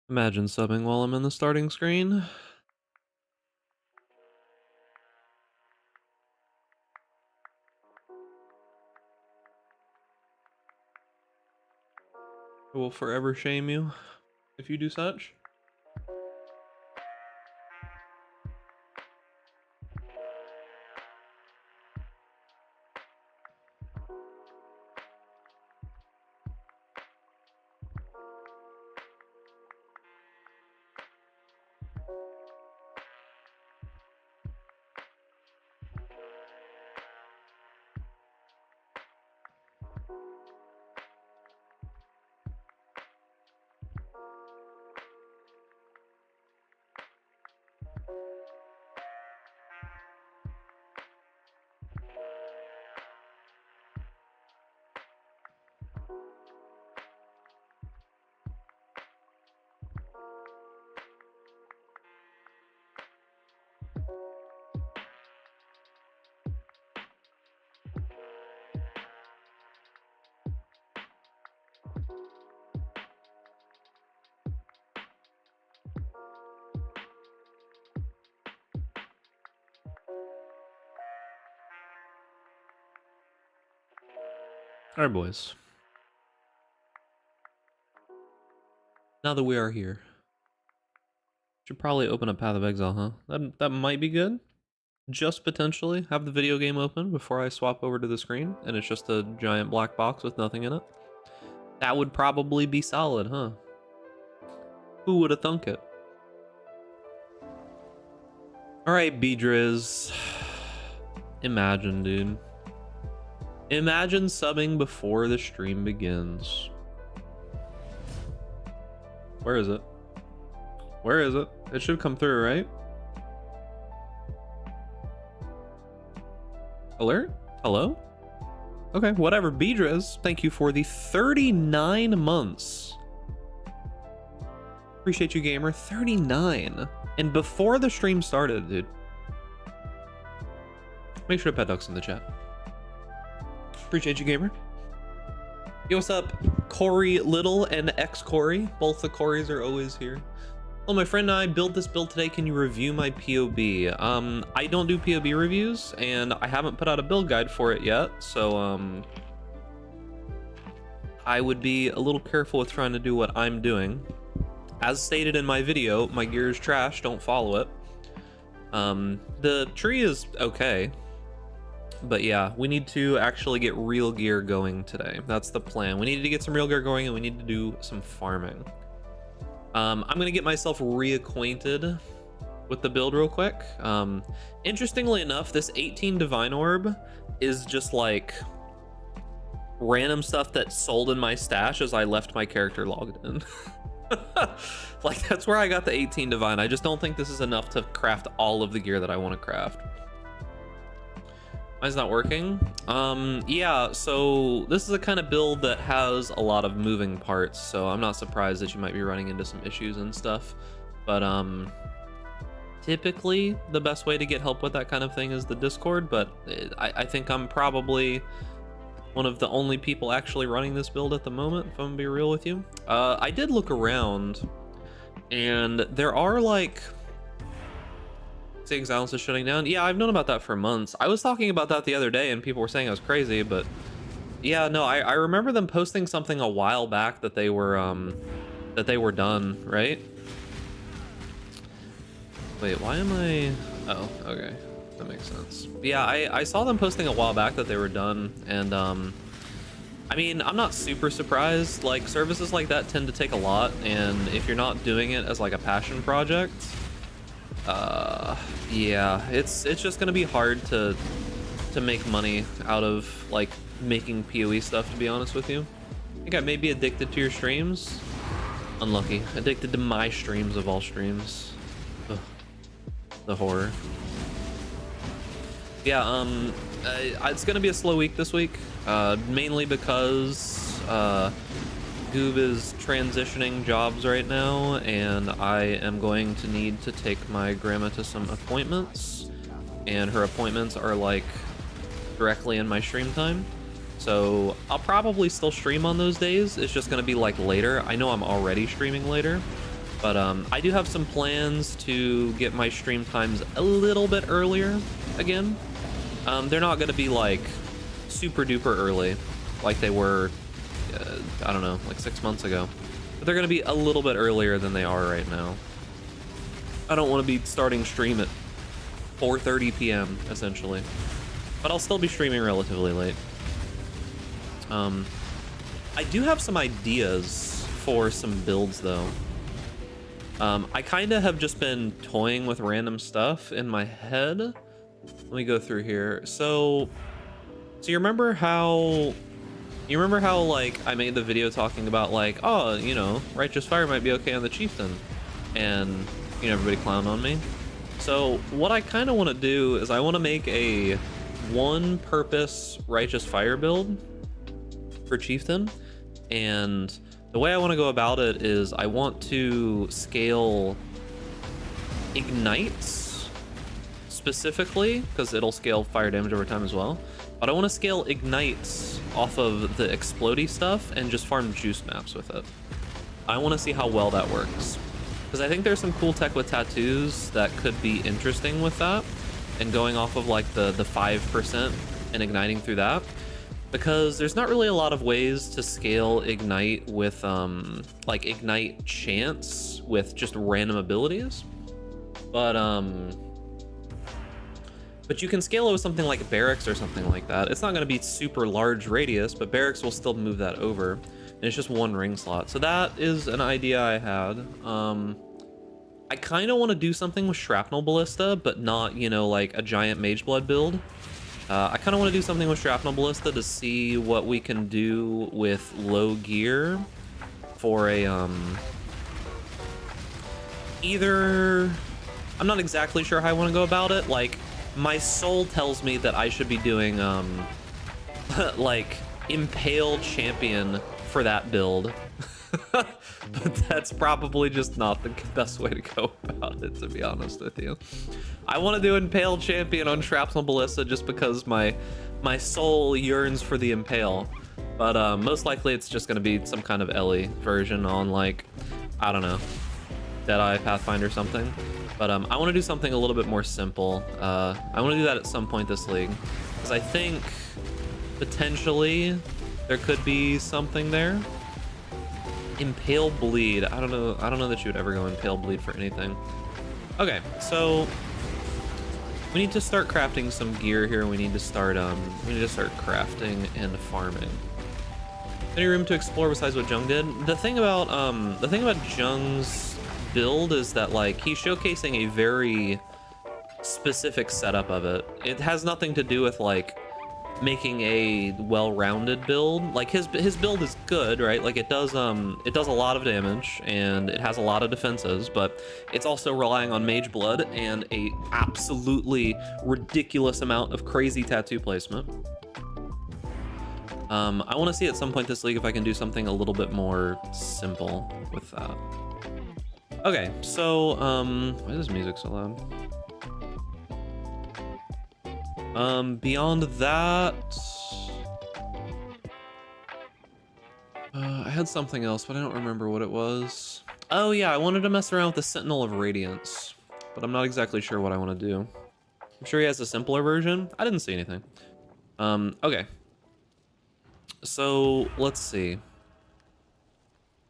Imagine subbing while I'm in the starting screen. I will forever shame you if you do such. All right, boys. Now that we are here, should probably open up Path of Exile, huh? That might be good. Just potentially have the video game open before I swap over to the screen, and it's just a giant black box with nothing in it. That would probably be solid, huh? Who would have thunk it? All right, B-Driz. Imagine, dude. Imagine subbing before the stream begins. Where is it? Where is it? It should come through, right? Alert? Hello? Okay, whatever. B-Driz, thank you for the 39 months. Appreciate you, gamer. 39. And before the stream started, dude. Make sure to pet ducks in the chat. Appreciate you, gamer. Yo, what's up? Corey Little and X Corey. Both the Corys are always here. Well, my friend and I built this build today. Can you review my POB? I don't do POB reviews, and I haven't put out a build guide for it yet, so I would be a little careful with trying to do what I'm doing. As stated in my video, my gear is trash, don't follow it. The tree is okay, but yeah, we need to actually get real gear going today. That's the plan. We need to get some real gear going, and we need to do some farming. I'm gonna get myself reacquainted with the build real quick. Interestingly enough, this 18 Divine Orb is just like random stuff that sold in my stash as I left my character logged in. Like, that's where I got the 18 divine. I just don't think this is enough to craft all of the gear that I want to craft. Why is it not working? Yeah, so this is a kind of build that has a lot of moving parts, so I'm not surprised that you might be running into some issues and stuff. But typically the best way to get help with that kind of thing is the Discord, but I think I'm probably one of the only people actually running this build at the moment, if I'm gonna be real with you. I did look around, and there are like... Exilus is shutting down. Yeah, I've known about that for months. I was talking about that the other day, and people were saying I was crazy, but yeah, no, I remember them posting something a while back that they were done, right? Wait, why am I... Oh, okay. That makes sense. Yeah, I saw them posting a while back that they were done, and I mean, I'm not super surprised. Like, services like that tend to take a lot, and if you're not doing it as like a passion project, yeah, it's just gonna be hard to make money out of like making PoE stuff, to be honest with you. I think I may be addicted to your streams. Unlucky. Addicted to my streams of all streams. Ugh. The horror. Yeah, it's gonna be a slow week this week, mainly because Goob is transitioning jobs right now, and I am going to need to take my grandma to some appointments, and her appointments are like directly in my stream time, so I'll probably still stream on those days. It's just going to be like later. I know I'm already streaming later, but I do have some plans to get my stream times a little bit earlier again. They're not going to be like super duper early like they were I don't know, like 6 months ago, but they're gonna be a little bit earlier than they are right now. I don't want to be starting stream at 4:30 p.m. essentially, but I'll still be streaming relatively late. I do have some ideas for some builds though. I kind of have just been toying with random stuff in my head. Let me go through here. So you remember how like I made the video talking about like, oh, you know, Righteous Fire might be okay on the Chieftain, and you know, everybody clowned on me. So what I kind of want to do is I want to make a one purpose Righteous Fire build for Chieftain, and the way I want to go about it is I want to scale ignites specifically because it'll scale fire damage over time as well, but I want to scale ignites off of the explodey stuff and just farm juice maps with it. I want to see how well that works, because I think there's some cool tech with tattoos that could be interesting with that, and going off of like the 5% and igniting through that, because there's not really a lot of ways to scale ignite with like ignite chance with just random abilities, but you can scale it with something like barracks or something like that. It's not going to be super large radius, but barracks will still move that over, and it's just one ring slot. So that is an idea I had. I kind of want to do something with Shrapnel Ballista, but not, you know, like a giant Mage Blood build. I kind of want to do something with Shrapnel Ballista to see what we can do with low gear for a, either... I'm not exactly sure how I want to go about it. Like, my soul tells me that I should be doing, like, Impale Champion for that build. But that's probably just not the best way to go about it, to be honest with you. I want to do Impale Champion on Shrapnel Ballista just because my soul yearns for the Impale. But most likely it's just going to be some kind of Ellie version on, like, I don't know, Deadeye Pathfinder or something. But I want to do something a little bit more simple. I want to do that at some point this league, because I think potentially there could be something there. Impale Bleed. I don't know that you would ever go Impale Bleed for anything. Okay, so we need to start crafting some gear here. We need to start crafting and farming. Any room to explore besides what Jung did? The thing about Jung's build is that, like, he's showcasing a very specific setup of it. It has nothing to do with, like, making a well-rounded build. Like his build is good, right? Like it does a lot of damage and it has a lot of defenses, but it's also relying on mage blood and a absolutely ridiculous amount of crazy tattoo placement. I want to see at some point this league if I can do something a little bit more simple with that. Okay, so why is this music so loud? Beyond that, I had something else, but I don't remember what it was. Oh yeah, I wanted to mess around with the Sentinel of Radiance, but I'm not exactly sure what I want to do. I'm sure he has a simpler version. I didn't see anything. Okay. So let's see.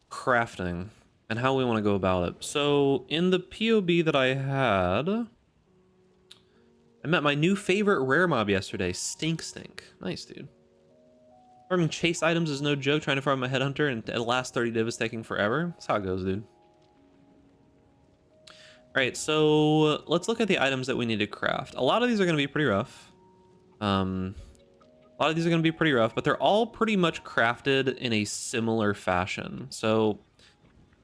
Crafting and how we want to go about it. So in the POB that I had, I met my new favorite rare mob yesterday, Stink. Nice, dude. Farming chase items is no joke. Trying to farm a headhunter and the last 30 div is taking forever. That's how it goes, dude. All right, so let's look at the items that we need to craft. A lot of these are going to be pretty rough. A lot of these are going to be pretty rough, but they're all pretty much crafted in a similar fashion. So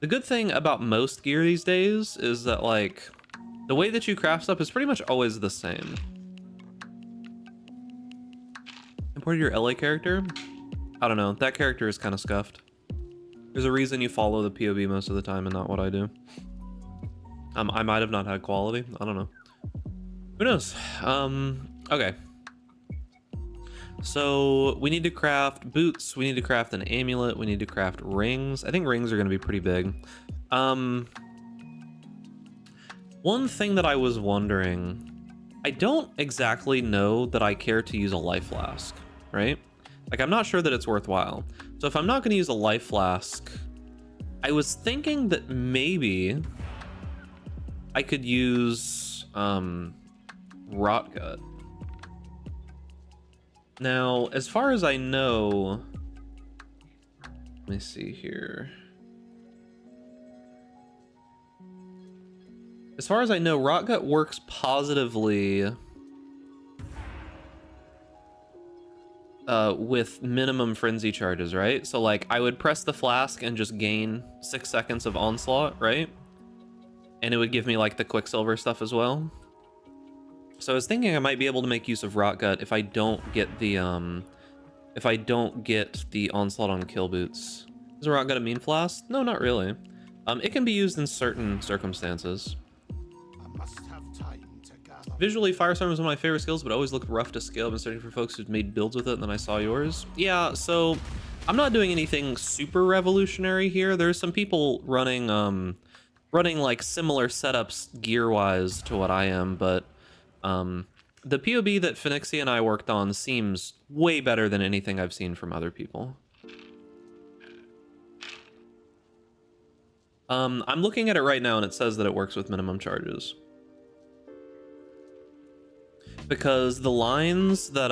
the good thing about most gear these days is that, like, the way that you craft stuff is pretty much always the same. Imported your LA character? I don't know. That character is kind of scuffed. There's a reason you follow the POV most of the time and not what I do. I might have not had quality. I don't know. Who knows? Okay. So we need to craft boots. We need to craft an amulet. We need to craft rings. I think rings are going to be pretty big. One thing that I was wondering, I don't exactly know that I care to use a life flask, right? Like, I'm not sure that it's worthwhile. So if I'm not going to use a life flask, I was thinking that maybe I could use rot gut. Now, as far as I know, let me see here. As far as I know, rot gut works positively with minimum frenzy charges, right? So like I would press the flask and just gain 6 seconds of onslaught, right? And it would give me like the quicksilver stuff as well. So I was thinking I might be able to make use of rot gut if I don't get the onslaught on kill boots. Is rot gut a mean flask? No, not really. It can be used in certain circumstances. Visually, Firestorm is one of my favorite skills, but always looked rough to scale. I've been searching for folks who've made builds with it, and then I saw yours. Yeah, so I'm not doing anything super revolutionary here. There's some people running like similar setups gear-wise to what I am, but the POB that Phoenixy and I worked on seems way better than anything I've seen from other people. I'm looking at it right now, and it says that it works with minimum charges. Because the lines that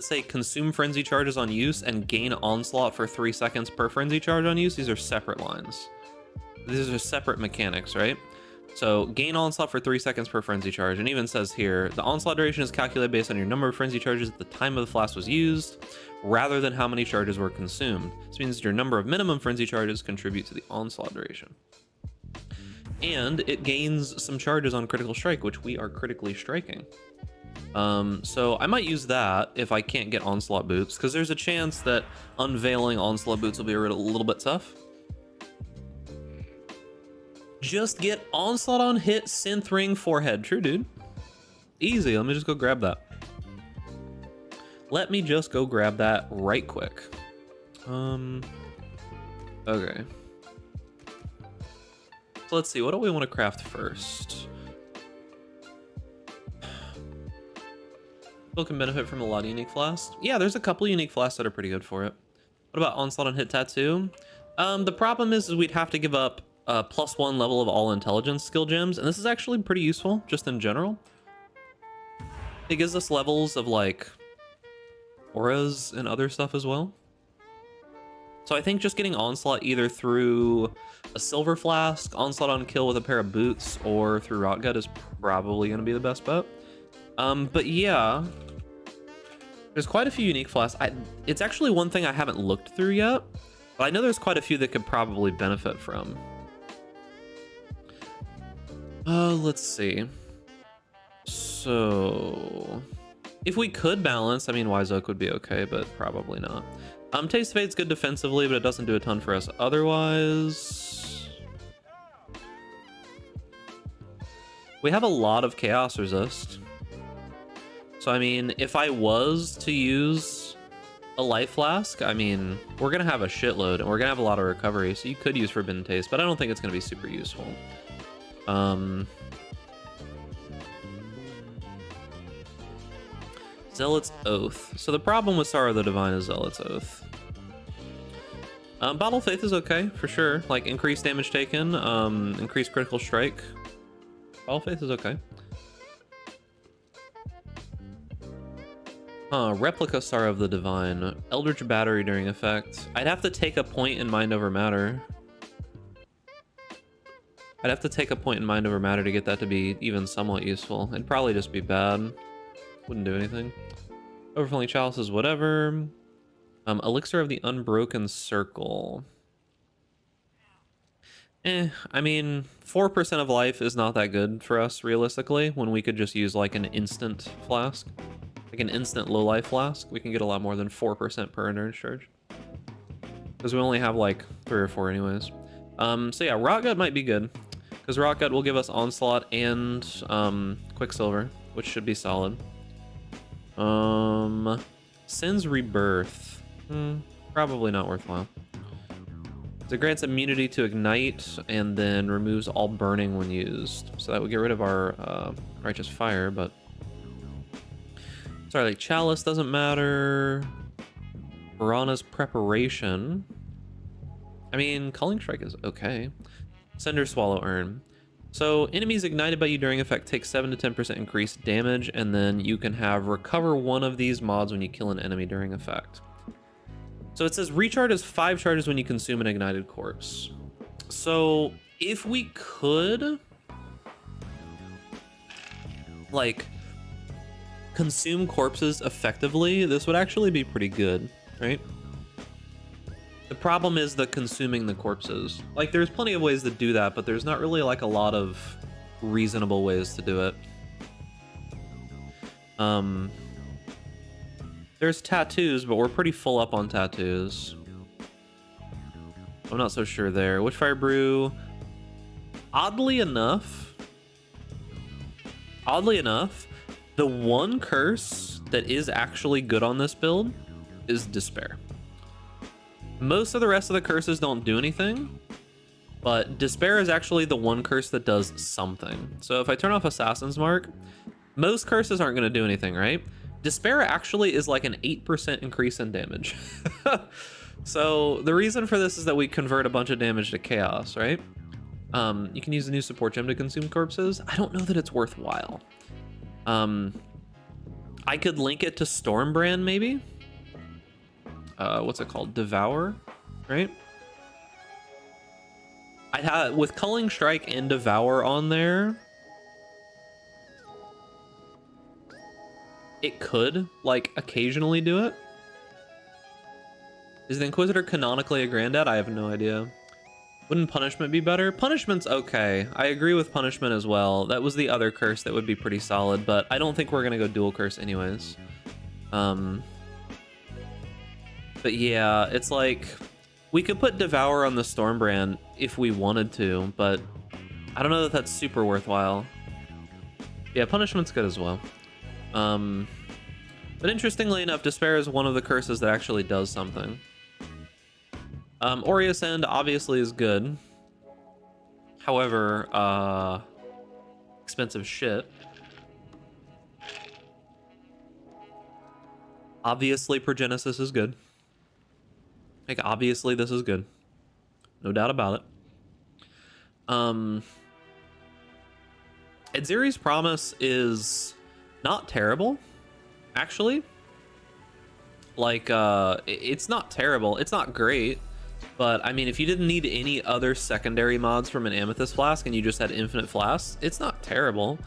say consume frenzy charges on use and gain onslaught for 3 seconds per frenzy charge on use, these are separate lines. These are separate mechanics, right? So gain onslaught for 3 seconds per frenzy charge, and even says here the onslaught duration is calculated based on your number of frenzy charges at the time of the flask was used, rather than how many charges were consumed. This means your number of minimum frenzy charges contribute to the onslaught duration. And it gains some charges on critical strike, which we are critically striking. So I might use that if I can't get onslaught boots, because there's a chance that unveiling onslaught boots will be a little bit tough. Just get onslaught on hit, synth ring, forehead. True, dude. Easy. Let me just go grab that. Let me just go grab that right quick. Okay. So let's see, what do we want to craft first? People can benefit from a lot of unique flasks. Yeah, there's a couple unique flasks that are pretty good for it. What about onslaught on hit tattoo? The problem is we'd have to give up a +1 level of all intelligence skill gems, and this is actually pretty useful just in general. It gives us levels of like auras and other stuff as well. So I think just getting onslaught either through a silver flask, onslaught on kill with a pair of boots, or through rot gut is probably going to be the best bet. But yeah, There's quite a few unique flasks. It's actually one thing I haven't looked through yet, but I know there's quite a few that could probably benefit from. Let's see. So if we could balance, I mean, Wise Oak would be okay, but probably not. Taste Fade's good defensively, but it doesn't do a ton for us otherwise. We have a lot of Chaos Resist. So, I mean, if I was to use a Life Flask, I mean, we're going to have a shitload, and we're going to have a lot of recovery, so you could use Forbidden Taste, but I don't think it's going to be super useful. Zealot's Oath. So the problem with Sorrow the Divine is Zealot's Oath. Bottle Faith is okay, for sure. Like, increased damage taken, increased critical strike. Bottle Faith is okay. Replica Sorrow of the Divine. Eldritch Battery during effect. I'd have to take a point in Mind Over Matter. I'd have to take a point in Mind Over Matter to get that to be even somewhat useful. It'd probably just be bad. Wouldn't do anything. Overflowing Chalices, whatever. Elixir of the Unbroken Circle. I mean, 4% of life is not that good for us, realistically, when we could just use, like, an instant flask. Like an instant low life flask. We can get a lot more than 4% per endurance charge. Because we only have, like, 3 or 4 anyways. So yeah, Rotgut might be good. Because Rotgut will give us Onslaught and Quicksilver, which should be solid. Sin's Rebirth. Probably not worthwhile. So it grants immunity to Ignite and then removes all burning when used. So that would get rid of our Righteous Fire, but... Sorry, like Chalice doesn't matter. Piranha's Preparation. I mean, Culling Strike is okay. Cinder Swallow Urn. So enemies ignited by you during effect take 7 to 10% increased damage, and then you can have recover one of these mods when you kill an enemy during effect. So it says recharge is 5 charges when you consume an ignited corpse. So if we could, like, consume corpses effectively, this would actually be pretty good, right? The problem is the consuming the corpses. Like, there's plenty of ways to do that, but there's not really, like, a lot of reasonable ways to do it. There's tattoos, but we're pretty full up on tattoos. I'm not so sure there. Witchfire Brew, oddly enough, the one curse that is actually good on this build is Despair. Most of the rest of the curses don't do anything, but Despair is actually the one curse that does something. So if I turn off Assassin's Mark, most curses aren't going to do anything, right? Despair actually is like an 8% increase in damage. So the reason for this is that we convert a bunch of damage to chaos, right? You can use a new support gem to consume corpses. I don't know that it's worthwhile. I could link it to Stormbrand, maybe. What's it called? Devour, right? I'd have, with Culling Strike and Devour on there, it could, like, occasionally do it. Is the Inquisitor canonically a granddad? I have no idea. Wouldn't Punishment be better? Punishment's okay. I agree with Punishment as well. That was the other curse that would be pretty solid, but I don't think we're gonna go dual curse anyways. But yeah, it's like, we could put Devour on the Stormbrand if we wanted to, but I don't know that that's super worthwhile. Yeah, Punishment's good as well. But interestingly enough, Despair is one of the curses that actually does something. Aureus End obviously is good. However, expensive shit. Obviously, Progenesis is good. Like, obviously this is good. No doubt about it. Edziri's Promise is not terrible, actually. Like, it's not terrible. It's not great. But, I mean, if you didn't need any other secondary mods from an Amethyst Flask and you just had infinite flasks, it's not terrible.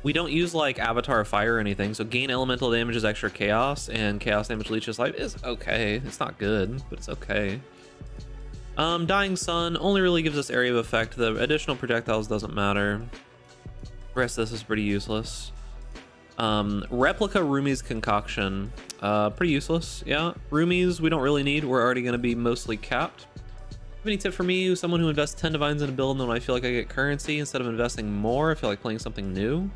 We don't use like Avatar of Fire or anything, so gain elemental damage is extra chaos, and chaos damage leeches life is okay. It's not good, but it's okay. Dying Sun only really gives us area of effect. The additional projectiles doesn't matter. The rest of this is pretty useless. Replica Rumi's Concoction, pretty useless. Yeah, Rumis we don't really need. We're already going to be mostly capped. Any tip for me, someone who invests 10 divines in a build, and when I feel like I get currency instead of investing more, I feel like playing something new?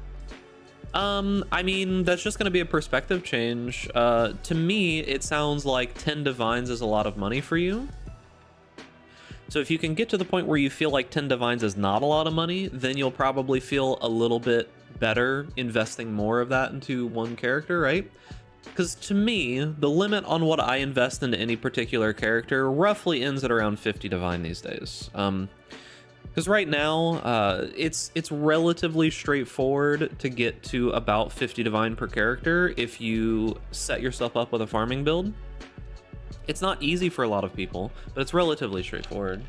I mean, that's just going to be a perspective change. To me, it sounds like 10 divines is a lot of money for you. So if you can get to the point where you feel like 10 divines is not a lot of money, then you'll probably feel a little bit better investing more of that into one character, right? Because to me, the limit on what I invest into any particular character roughly ends at around 50 divine these days. Because right now, it's relatively straightforward to get to about 50 divine per character if you set yourself up with a farming build. It's not easy for a lot of people, but it's relatively straightforward.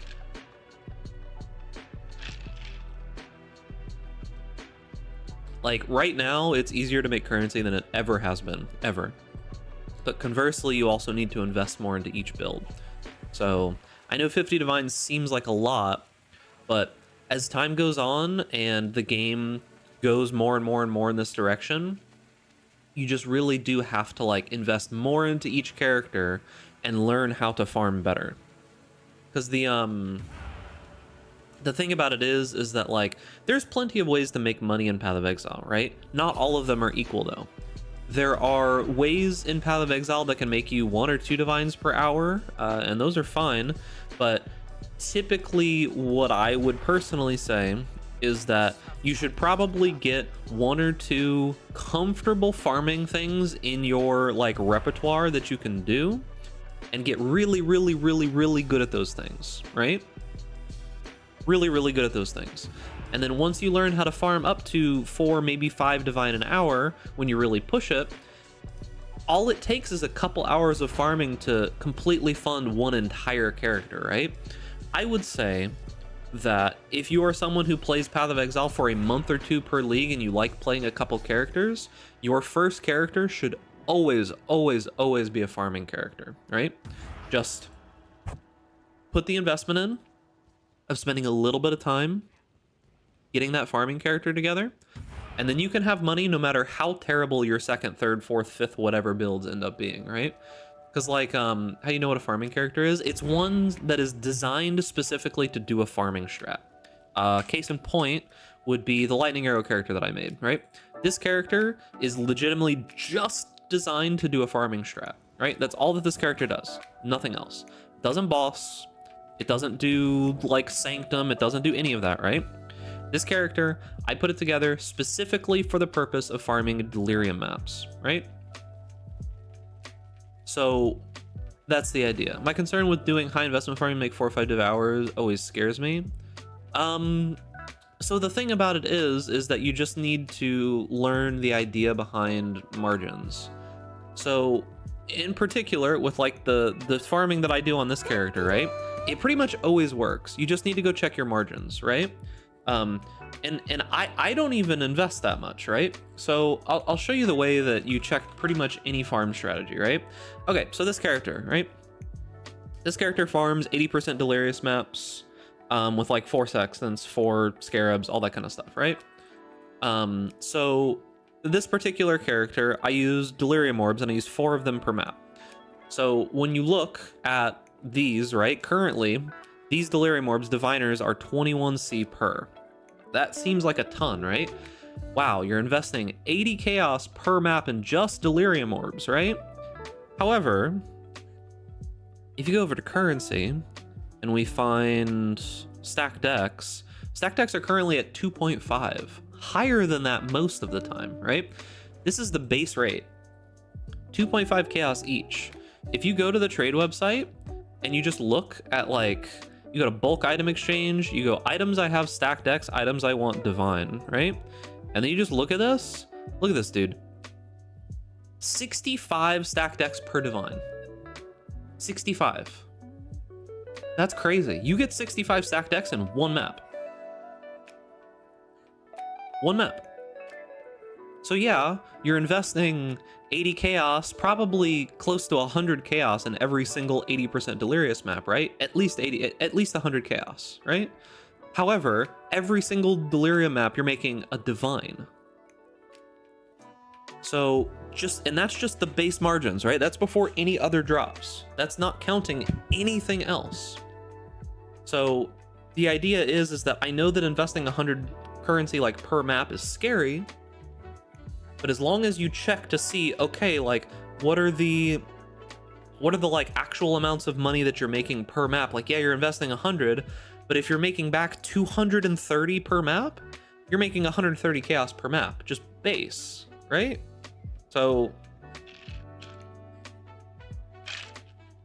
Like right now, it's easier to make currency than it ever has been, ever. But conversely, you also need to invest more into each build. So I know 50 divines seems like a lot, but as time goes on and the game goes more and more and more in this direction, you just really do have to like invest more into each character and learn how to farm better. Because the thing about it is that like there's plenty of ways to make money in Path of Exile, right? Not all of them are equal though. There are ways in Path of Exile that can make you 1 or 2 divines per hour, and those are fine, but typically what I would personally say is that you should probably get 1 or 2 comfortable farming things in your like repertoire that you can do and get really good at those things, right? Really good at those things. And then once you learn how to farm up to 4, maybe 5 divine an hour, when you really push it, all it takes is a couple hours of farming to completely fund one entire character, right? I would say that if you are someone who plays Path of Exile for a month or 2 per league and you like playing a couple characters, your first character should always be a farming character, right? Just put the investment in of spending a little bit of time getting that farming character together, and then you can have money no matter how terrible your 2nd, 3rd, 4th, 5th, whatever builds end up being, right? Because like, how do you know what a farming character is? It's one that is designed specifically to do a farming strat. Case in point would be the lightning arrow character that I made, right? This character is legitimately just designed to do a farming strat, right? That's all that this character does, nothing else. It doesn't boss, it doesn't do like sanctum, it doesn't do any of that, right? This character, I put it together specifically for the purpose of farming delirium maps, right? So that's the idea. My concern with doing high investment farming, make 4 or 5 devours, always scares me. So the thing about it is that you just need to learn the idea behind margins. So in particular, with like the farming that I do on this character, right? It pretty much always works. You just need to go check your margins, right? And I don't even invest that much, right? So I'll show you the way that you check pretty much any farm strategy, right? Okay, so this character, right? This character farms 80% delirious maps with like 4 sextants, 4 scarabs, all that kind of stuff, right? So this particular character, I use delirium orbs and I use 4 of them per map. So when you look at these, right, currently these delirium orbs, diviners, are 21c per. That seems like a ton, right? Wow, you're investing 80 chaos per map in just delirium orbs, right? However, if you go over to currency and we find stack decks are currently at 2.5, higher than that most of the time, right? This is the base rate, 2.5 chaos each. If you go to the trade website and you just look at like, you go to bulk item exchange, you go items I have stacked decks, items I want divine, right? And then you just look at this, dude. 65 stacked decks per divine. 65. That's crazy. You get 65 stacked decks in one map. One map. So yeah, you're investing 80 chaos, probably close to 100 chaos in every single 80% delirious map, right? At least 80, at least 100 chaos, right? However, every single delirium map, you're making a divine. So and that's just the base margins, right? That's before any other drops. That's not counting anything else. So the idea is that I know that investing 100 currency like per map is scary, but as long as you check to see, okay, like what are the like actual amounts of money that you're making per map? Like, yeah, you're investing 100, but if you're making back 230 per map, you're making 130 chaos per map, just base, right? So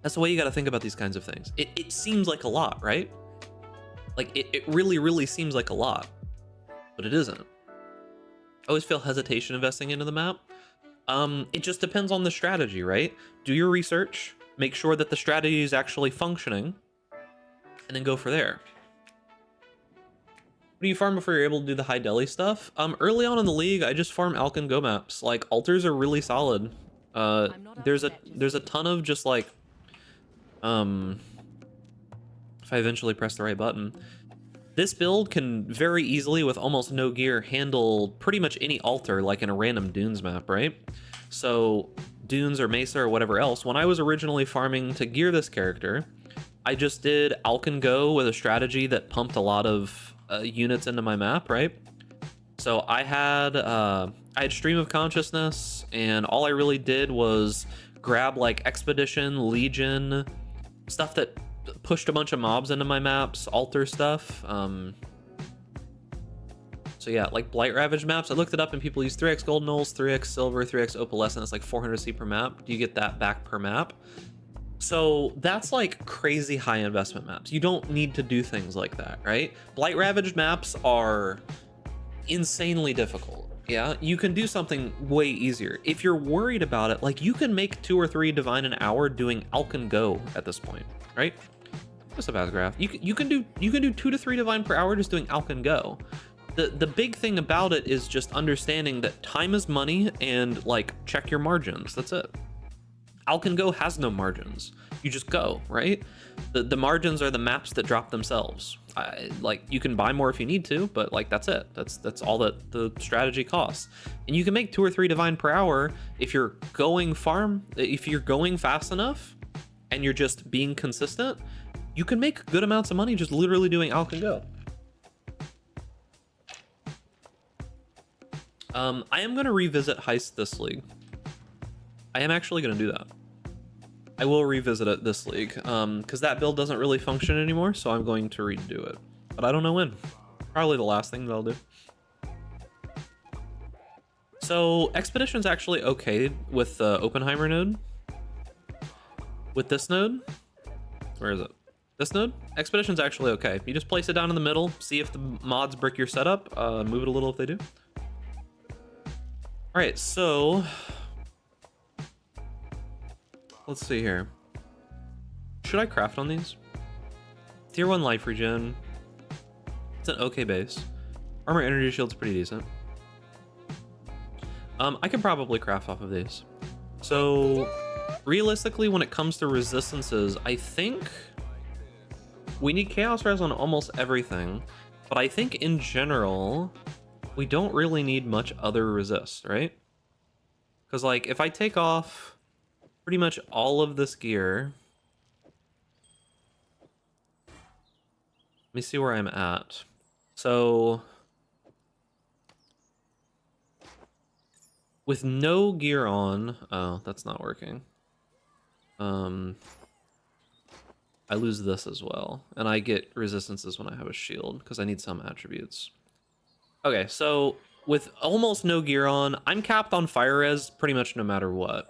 that's the way you got to think about these kinds of things. It seems like a lot, right? Like it really, really seems like a lot, but it isn't. I always feel hesitation investing into the map. It just depends on the strategy, right? Do your research, make sure that the strategy is actually functioning, and then go for there. What do you farm before you're able to do the high deli stuff? Early on in the league, I just farm alch and go maps. Like, altars are really solid. There's a ton of just like, if I eventually press the right button, this build can very easily, with almost no gear, handle pretty much any altar, like in a random dunes map, right? So dunes or mesa or whatever else, when I was originally farming to gear this character, I just did alch and go with a strategy that pumped a lot of units into my map, right? So I had stream of consciousness, and all I really did was grab like expedition, legion, stuff that pushed a bunch of mobs into my maps, altar stuff. So yeah, like blight ravage maps, I looked it up and people use 3x gold nulls, 3x silver, 3x opalescent. It's like 400 C per map. Do you get that back per map? So that's like crazy high investment maps. You don't need to do things like that, right? Blight ravaged maps are insanely difficult. Yeah, you can do something way easier. If you're worried about it, like you can make 2 or 3 divine an hour doing alch and go at this point, right? What's up, Asgraph? You can do 2 to 3 divine per hour just doing alch and go. The big thing about it is just understanding that time is money, and like check your margins. That's it. Alch and go has no margins. You just go, right? The margins are the maps that drop themselves. Like you can buy more if you need to, but like that's it. That's all that the strategy costs. And you can make 2 or 3 divine per hour if you're going if you're going fast enough and you're just being consistent. You can make good amounts of money just literally doing alch and go. I am going to revisit Heist this league. I am actually going to do that. I will revisit it this league, because that build doesn't really function anymore, so I'm going to redo it. But I don't know when. Probably the last thing that I'll do. So, Expedition's actually okay with the Oppenheimer node. With this node. Where is it? This node? Expedition's actually okay. You just place it down in the middle, see if the mods brick your setup, move it a little if they do. Alright, so let's see here. Should I craft on these? Tier 1 life regen. It's an okay base. Armor energy shield's pretty decent. I could probably craft off of these. So realistically, when it comes to resistances, I think we need chaos res on almost everything, but I think in general we don't really need much other resist, right? Because like if I take off pretty much all of this gear, let me see where I'm at. So with no gear on, oh, that's not working. I lose this as well, and I get resistances when I have a shield because I need some attributes. Okay, so with almost no gear on, I'm capped on fire res pretty much no matter what.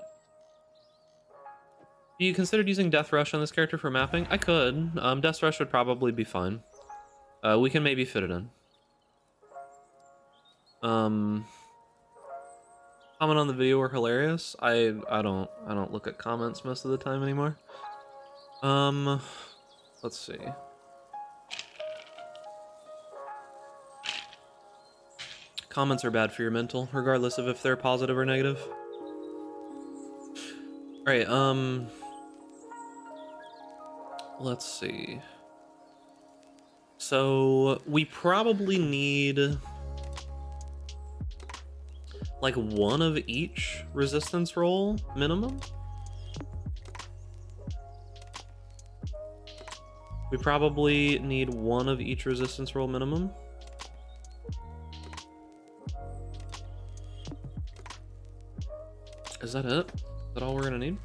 You considered using Death Rush on this character for mapping? I could. Death Rush would probably be fine. We can maybe fit it in. Comment on the video were hilarious. I don't look at comments most of the time anymore. Let's see. Comments are bad for your mental, regardless of if they're positive or negative. Alright, let's see. So we probably need like one of each resistance roll minimum. We probably need one of each resistance roll minimum. Is that it? Is that all we're gonna need?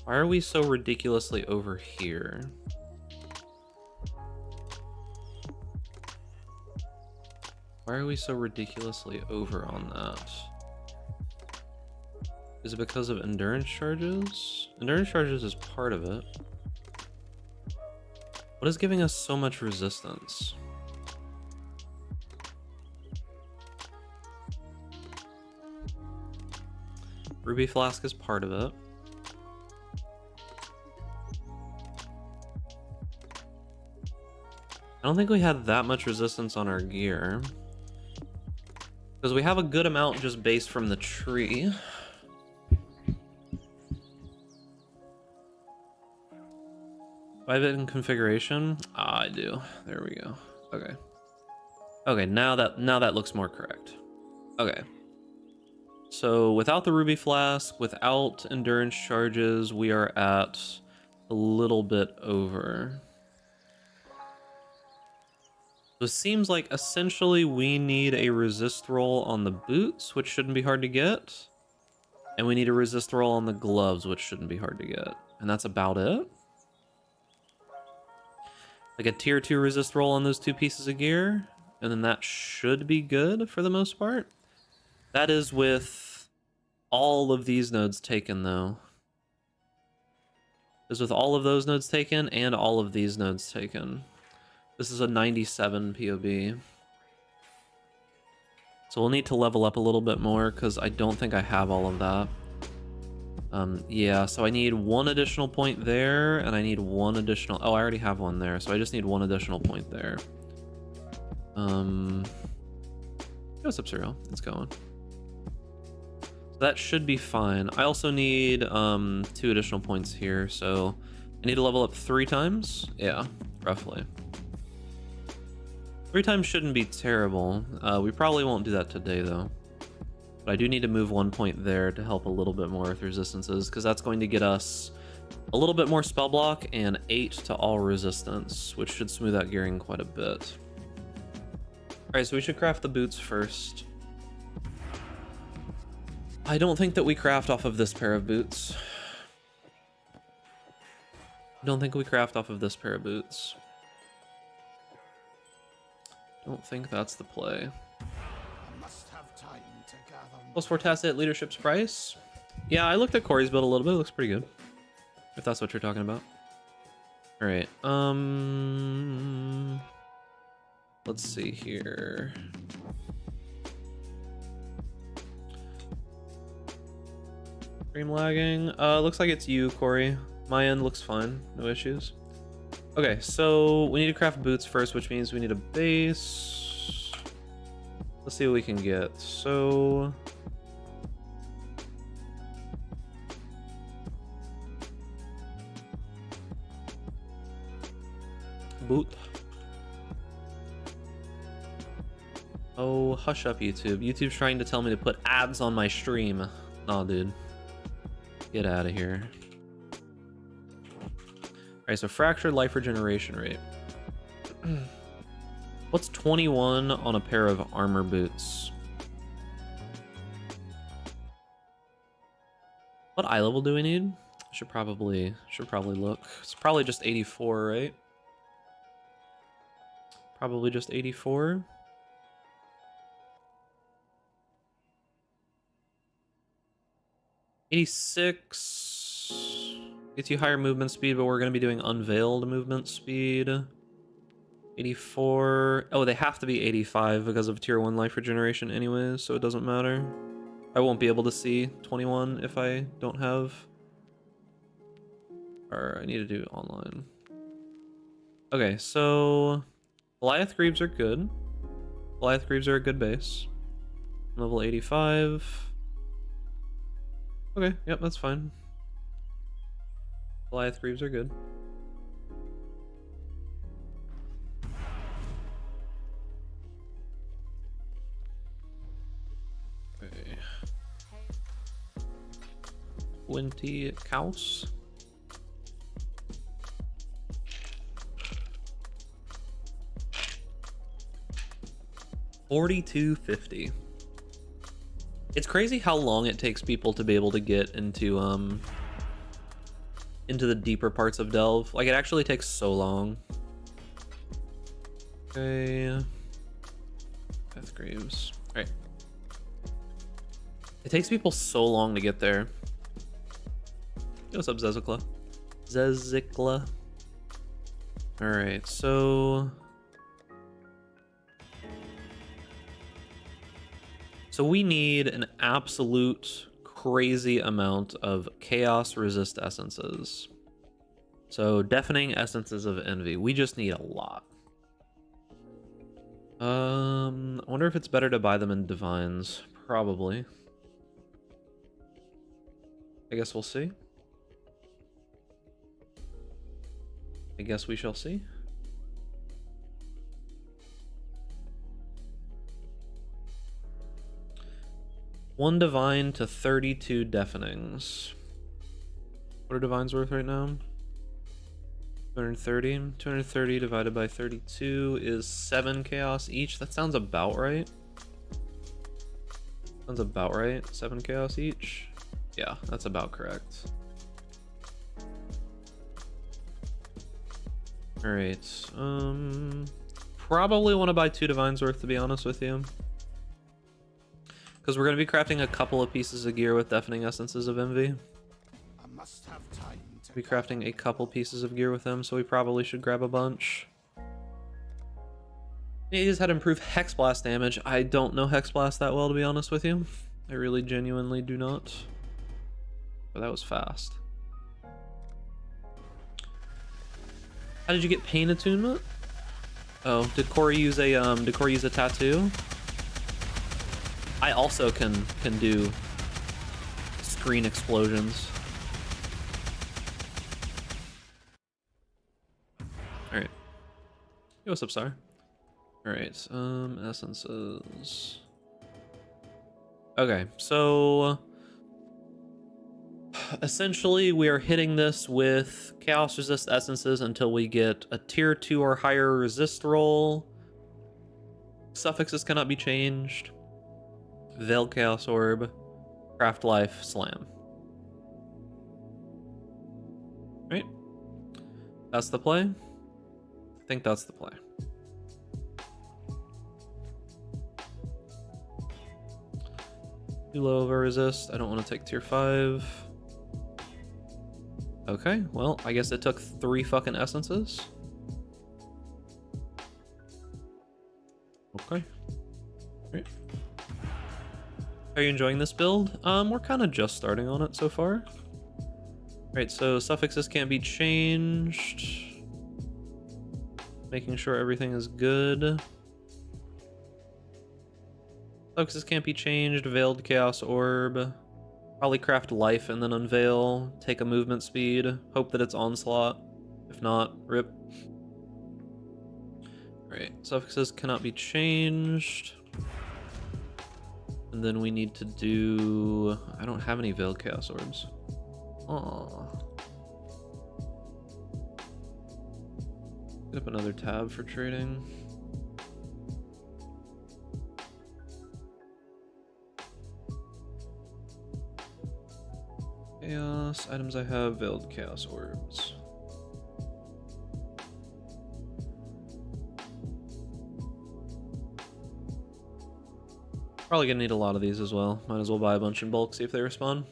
Why are we so ridiculously over here? Why are we so ridiculously over on that? Is it because of endurance charges? Endurance charges is part of it. What is giving us so much resistance? Ruby Flask is part of it. I don't think we had that much resistance on our gear. Because we have a good amount just based from the tree. Do I have it in configuration? Ah, I do. There we go. Okay. Okay, now that looks more correct. Okay. So without the Ruby Flask, without endurance charges, we are at a little bit over. So it seems like essentially we need a resist roll on the boots, which shouldn't be hard to get. And we need a resist roll on the gloves, which shouldn't be hard to get. And that's about it. Like a tier 2 resist roll on those two pieces of gear. And then that should be good for the most part. That is with all of these nodes taken, though. Is with all of those nodes taken and all of these nodes taken. This is a 97 POB. So we'll need to level up a little bit more because I don't think I have all of that. Yeah, so I need one additional point there, and I need one additional... Oh, I already have one there, so I just need one additional point there. What's up, Serial? It's going. So that should be fine. I also need 2 additional points here, so I need to level up 3 times? Yeah, roughly. 3 times shouldn't be terrible. We probably won't do that today, though. But I do need to move 1 point there to help a little bit more with resistances, because that's going to get us a little bit more spell block and 8 to all resistance, which should smooth out gearing quite a bit. Alright, so we should craft the boots first. I don't think that we craft off of this pair of boots. I don't think we craft off of this pair of boots. Don't think that's the play. Plus 4 tacit leadership's price. Yeah, I looked at Corey's build a little bit. It looks pretty good. If that's what you're talking about. Alright, let's see here. Stream lagging. Looks like it's you, Corey. My end looks fine. No issues. Okay, so we need to craft boots first, which means we need a base. Let's see what we can get. So... boot. Oh, hush up, YouTube. YouTube's trying to tell me to put ads on my stream. Nah, dude. Get out of here. Alright, so fractured life regeneration rate. What's 21 on a pair of armor boots? What eye level do we need? Should probably look. It's probably just 84, right? Probably just 84. $86. Gets you higher movement speed, but we're going to be doing unveiled movement speed. 84. Oh, they have to be 85 because of tier 1 life regeneration anyways, so it doesn't matter. I won't be able to see 21 if I don't have... Or I need to do online. Okay, so... Goliath Greaves are good. Goliath Greaves are a good base. Level 85. Okay, yep, that's fine. Goliath Greaves are good. Okay. 20 cows. $42.50. It's crazy how long it takes people to be able to get into the deeper parts of Delve. Like, it actually takes so long. Okay. Death Graves. Alright. It takes people so long to get there. Yo, what's up, Zezikla? Zezikla. Alright, so... So we need an absolute crazy amount of chaos resist essences. So deafening essences of envy. We just need a lot. I wonder if it's better to buy them in divines. Probably. I guess we'll see. I guess we shall see. One divine to 32 deafenings. What are divines worth right now? 230. 230 divided by 32 is 7 chaos each. That sounds about right. Sounds about right. 7 chaos each. Yeah, that's about correct. Alright. Probably want to buy 2 divines worth, to be honest with you. Because we're going to be crafting a couple of pieces of gear with deafening essences of envy. Be crafting a couple pieces of gear with them, so we probably should grab a bunch. He just had improved Hex Blast damage. I don't know Hex Blast that well, to be honest with you. I really genuinely do not. But that was fast. How did you get pain attunement? Oh, did Corey use a tattoo? I also can do screen explosions. Alright. Yo, what's up, Star? Alright, essences. Okay, so essentially we are hitting this with chaos resist essences until we get a tier 2 or higher resist roll. Suffixes cannot be changed. Veiled Chaos Orb, Craft Life, Slam. Right? That's the play? I think that's the play. Too low of a resist. I don't want to take tier 5. Okay, well, I guess it took 3 fucking essences. Okay. Right. Are you enjoying this build? We're kind of just starting on it so far. Right, so suffixes can't be changed. Making sure everything is good. Suffixes can't be changed. Veiled Chaos Orb. Probably craft life and then unveil. Take a movement speed. Hope that it's onslaught. If not, rip. Right, suffixes cannot be changed. And then we need to do... I don't have any Veiled Chaos Orbs. Aww. Get up another tab for trading. Chaos. Items I have, Veiled Chaos Orbs. Probably gonna need a lot of these as well. Might as well buy a bunch in bulk, see if they respond.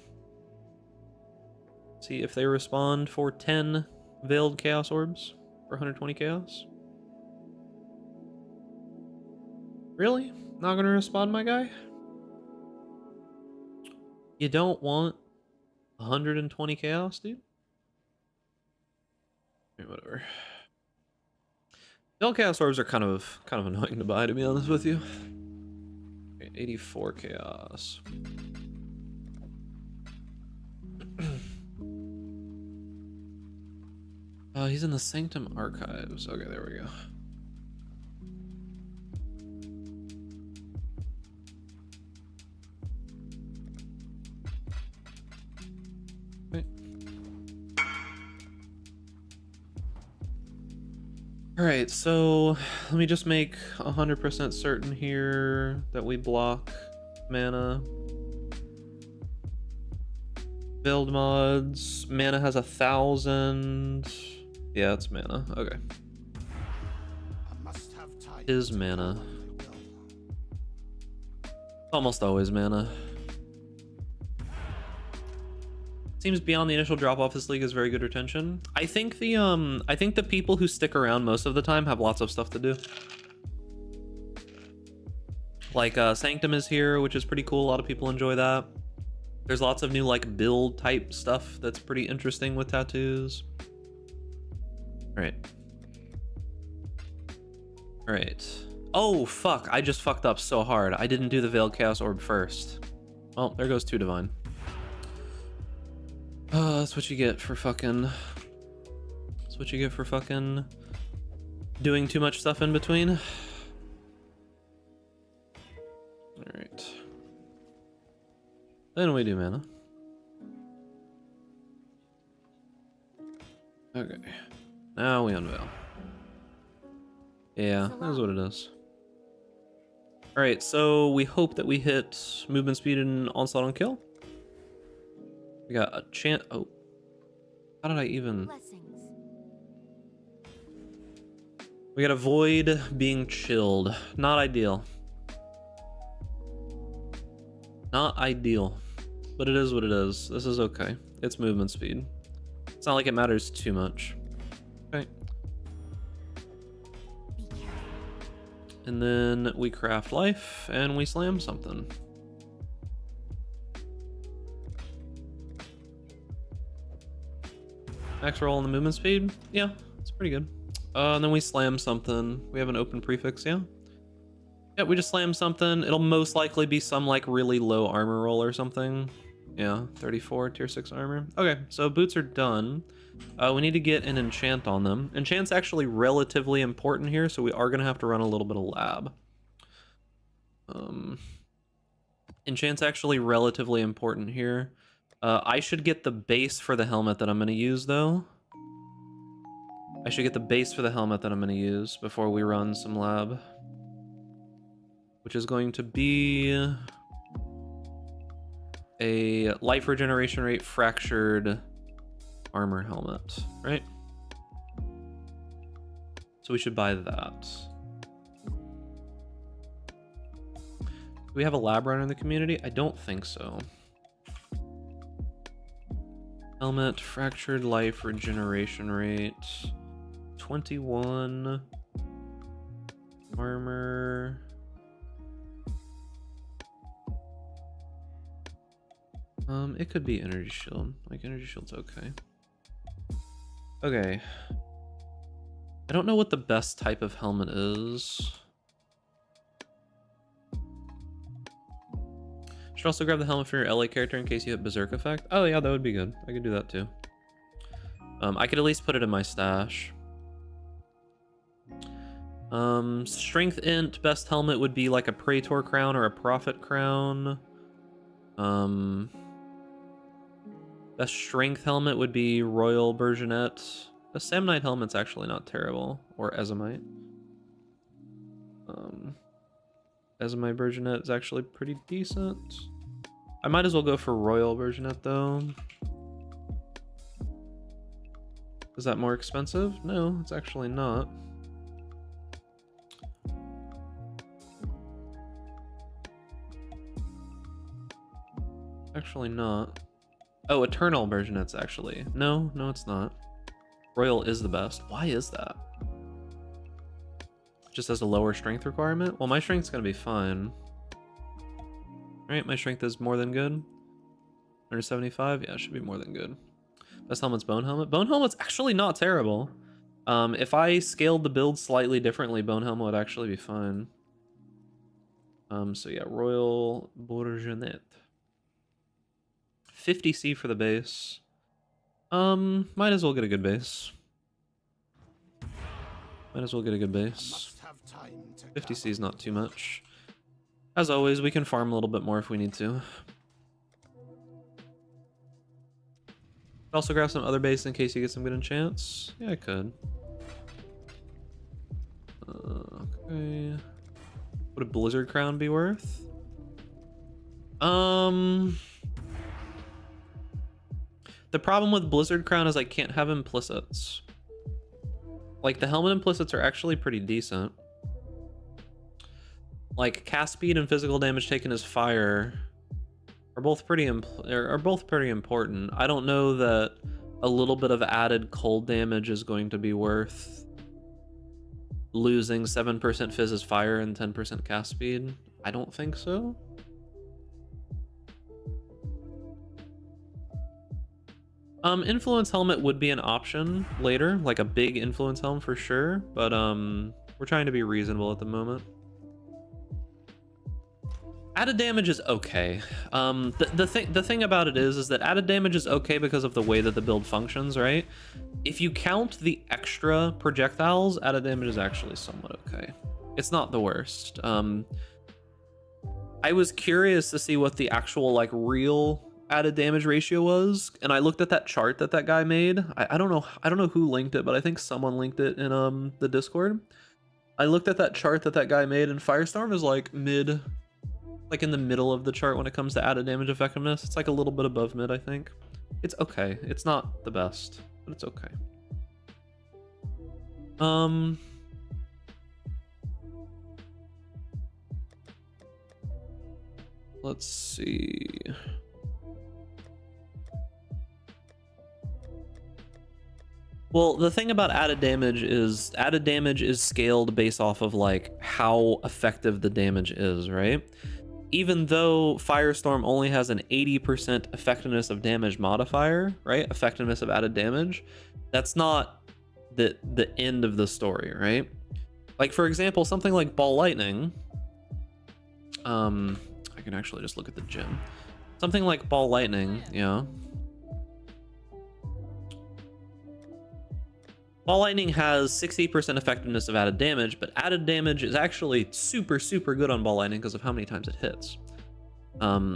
See if they respond for 10 veiled chaos orbs for 120 chaos. Really? Not gonna respond, my guy? You don't want 120 chaos, dude? Okay, whatever. Veiled chaos orbs are kind of annoying to buy, to be honest with you. Okay, 84 chaos. He's in the Sanctum Archives. Okay, there we go. Alright, so let me just make 100% certain here that we block mana. Build mods. Mana has 1,000. Yeah, it's mana. Okay. Is mana. Almost always mana. Seems beyond the initial drop off this league is very good retention. I think the people who stick around most of the time have lots of stuff to do. Like Sanctum is here, which is pretty cool. A lot of people enjoy that. There's lots of new like build type stuff that's pretty interesting with tattoos. Alright. Alright. Oh fuck, I just fucked up so hard. I didn't do the Veiled Chaos Orb first. Well, there goes 2 Divine. That's what you get for fucking... That's what you get for fucking... doing too much stuff in between. Alright. Then we do mana. Okay. Now we unveil. Yeah, that's what it is. Alright, so we hope that we hit movement speed and onslaught on kill. We got a chant. Oh. How did I even... Blessings. We got a void being chilled. Not ideal. Not ideal. But it is what it is. This is okay. It's movement speed. It's not like it matters too much. Okay. And then we craft life and we slam something. Max roll on the movement speed? Yeah, it's pretty good. And then we slam something. We have an open prefix, yeah? Yeah, we just slam something. It'll most likely be some like really low armor roll or something. Yeah, 34 tier 6 armor. Okay, so boots are done. We need to get an enchant on them. Enchant's actually relatively important here, so we are gonna have to run a little bit of lab. Enchant's actually relatively important here. I should get the base for the helmet that I'm gonna use though. I should get the base for the helmet that I'm gonna use before we run some lab. Which is going to be a life regeneration rate fractured armor helmet, right? So we should buy that. Do we have a lab runner in the community? I don't think so. Helmet, fractured life regeneration rate, 21. Armor. It could be energy shield. Like energy shield's okay. Okay. I don't know what the best type of helmet is. Should also grab the helmet for your LA character in case you hit Berserk effect. Oh yeah, that would be good. I could do that too. I could at least put it in my stash. Strength int, best helmet would be like a Praetor crown or a Prophet crown. Best strength helmet would be Royal Burgeonet. The Samnite helmet's actually not terrible. Or Ezomite. Ezomite Burgeonet is actually pretty decent. I might as well go for Royal Burgeonet though. Is that more expensive? No, it's actually not. Actually not. Oh, Eternal version it's actually. No, it's not. Royal is the best. Why is that? Just has a lower strength requirement? Well, my strength's gonna be fine. Right, my strength is more than good. 175? Yeah, it should be more than good. Best helmet's Bone Helmet. Bone Helmet's actually not terrible. If I scaled the build slightly differently, Bone Helmet would actually be fine. So yeah, Royal Bourgeonet. 50C for the base. Might as well get a good base. Might as well get a good base. 50C is not too much. As always, we can farm a little bit more if we need to. Also grab some other base in case you get some good enchants. Yeah, I could. Okay. Would a Blizzard Crown be worth? The problem with Blizzard Crown is I can't have implicits. Like, the helmet implicits are actually pretty decent. Like, cast speed and physical damage taken as fire are both pretty important. I don't know that a little bit of added cold damage is going to be worth losing 7% fizz as fire and 10% cast speed. I don't think so. Influence helmet would be an option later, like a big influence helm for sure, but we're trying to be reasonable at the moment. Added damage is okay. The thing about it is that added damage is okay because of the way that the build functions, right? If you count the extra projectiles, added damage is actually somewhat okay. It's not the worst. I was curious to see what the actual like real added damage ratio was, and I looked at that chart that guy made. I don't know who linked it, but I think someone linked it in the Discord. I looked at that chart that guy made, and Firestorm is like mid, like in the middle of the chart when it comes to added damage effectiveness. It's like a little bit above mid, I think. It's okay. It's not the best, but it's okay. Let's see. Well, the thing about added damage is scaled based off of like how effective the damage is, right? Even though Firestorm only has an 80% effectiveness of damage modifier, right? Effectiveness of added damage, that's not the end of the story, right? Like, for example, something like Ball Lightning. I can actually just look at the gem. Something like Ball Lightning, yeah. Ball Lightning has 60% effectiveness of added damage, but added damage is actually super, super good on Ball Lightning because of how many times it hits.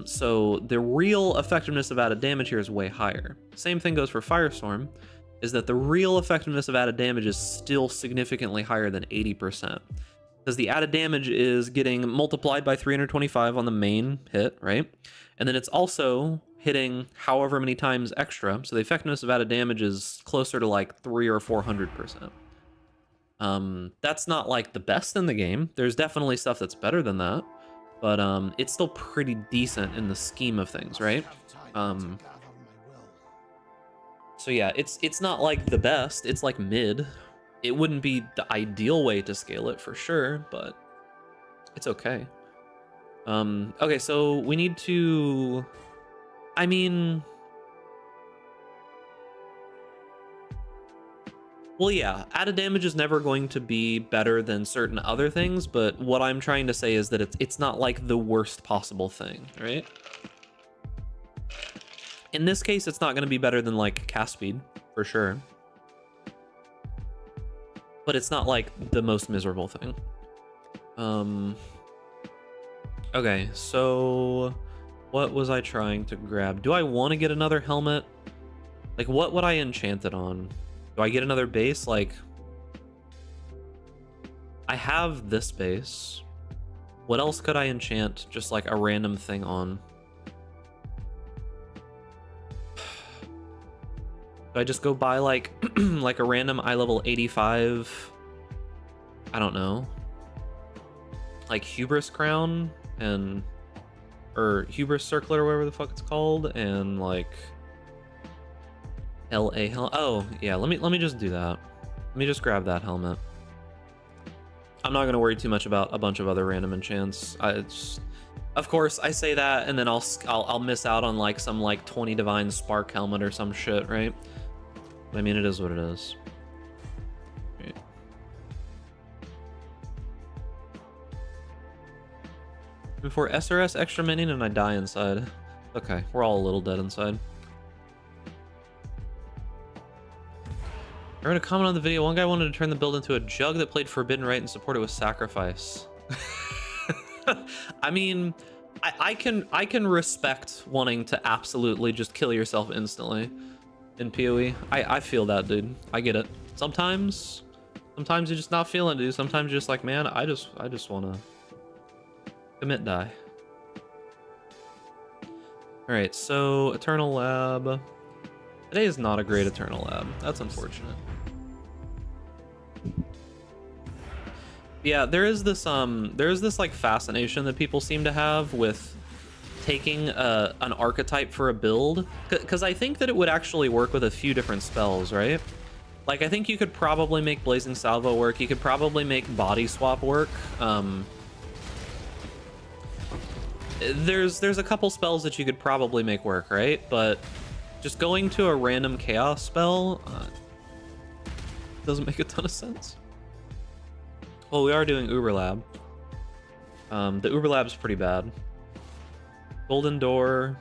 So the real effectiveness of added damage here is way higher. Same thing goes for Firestorm, is that the real effectiveness of added damage is still significantly higher than 80%. Because the added damage is getting multiplied by 325 on the main hit, right? And then it's also hitting however many times extra, so the effectiveness of added damage is closer to like 300 or 400%. That's not like the best in the game. There's definitely stuff that's better than that, but it's still pretty decent in the scheme of things, right? So yeah, it's not like the best. It's like mid. It wouldn't be the ideal way to scale it for sure, but it's okay. Okay, so we need to. I mean, well, yeah, added damage is never going to be better than certain other things, but what I'm trying to say is that it's not like the worst possible thing, right? In this case, it's not going to be better than like cast speed, for sure. But it's not like the most miserable thing. Okay, so what was I trying to grab? Do I want to get another helmet? Like, what would I enchant it on? Do I get another base? Like, I have this base. What else could I enchant just like a random thing on? Do I just go buy like like a random eye level 85? I don't know. Like Hubris Crown and or Hubris Circlet or whatever the fuck it's called, and like LA helmet. Oh, yeah, let me just do that. Let me just grab that helmet. I'm not gonna worry too much about a bunch of other random enchants. Of course, I say that, and then I'll miss out on like some like 20 divine spark helmet or some shit, right? But, I mean, it is what it is. Right. Before SRS extra minion and I die inside. Okay, we're all a little dead inside. I read a comment on the video. One guy wanted to turn the build into a jug that played Forbidden Rite and support it with sacrifice. I mean, I can respect wanting to absolutely just kill yourself instantly in PoE. I feel that, dude. I get it. Sometimes you're just not feeling it, dude. Sometimes you're just like, man, I just want to commit die. All right, so Eternal Lab. Today is not a great Eternal Lab. That's unfortunate. Yeah, there is this like fascination that people seem to have with taking an archetype for a build, because I think that it would actually work with a few different spells, right? Like, I think you could probably make Blazing Salvo work. You could probably make Body Swap work. There's a couple spells that you could probably make work, right? But just going to a random chaos spell doesn't make a ton of sense. Well, we are doing Uber Lab. The Uber Lab's pretty bad. Golden Door.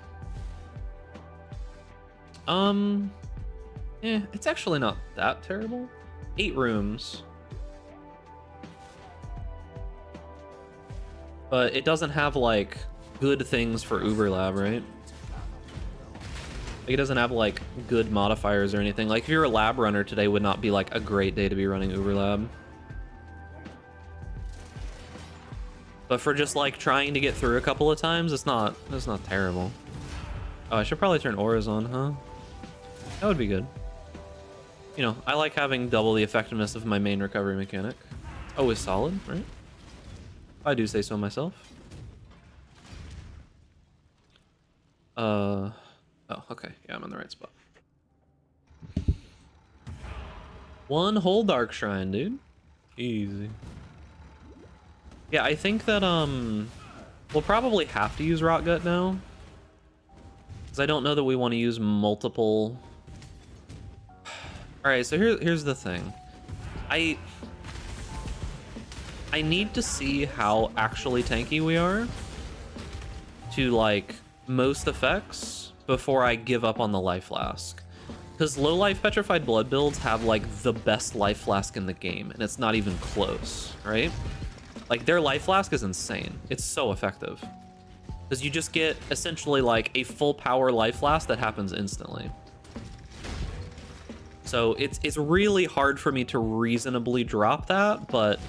It's actually not that terrible. 8 rooms. But it doesn't have, like, good things for Uber Lab, right? Like, it doesn't have, like, good modifiers or anything. Like, if you're a lab runner, today would not be, like, a great day to be running Uber Lab. But for just like trying to get through a couple of times, it's not terrible. Oh, I should probably turn auras on, huh? That would be good. You know, I like having double the effectiveness of my main recovery mechanic. Always solid, right? I do say so myself. Oh, okay. Yeah, I'm in the right spot. One whole dark shrine, dude. Easy. Yeah, I think that we'll probably have to use Rot Gut now, because I don't know that we want to use multiple. All right, so here's the thing. I need to see how actually tanky we are to like most effects before I give up on the life flask, because low life petrified blood builds have like the best life flask in the game, and it's not even close, right? Like, their life flask is insane. It's so effective. Because you just get essentially like a full power life flask that happens instantly. So it's really hard for me to reasonably drop that, but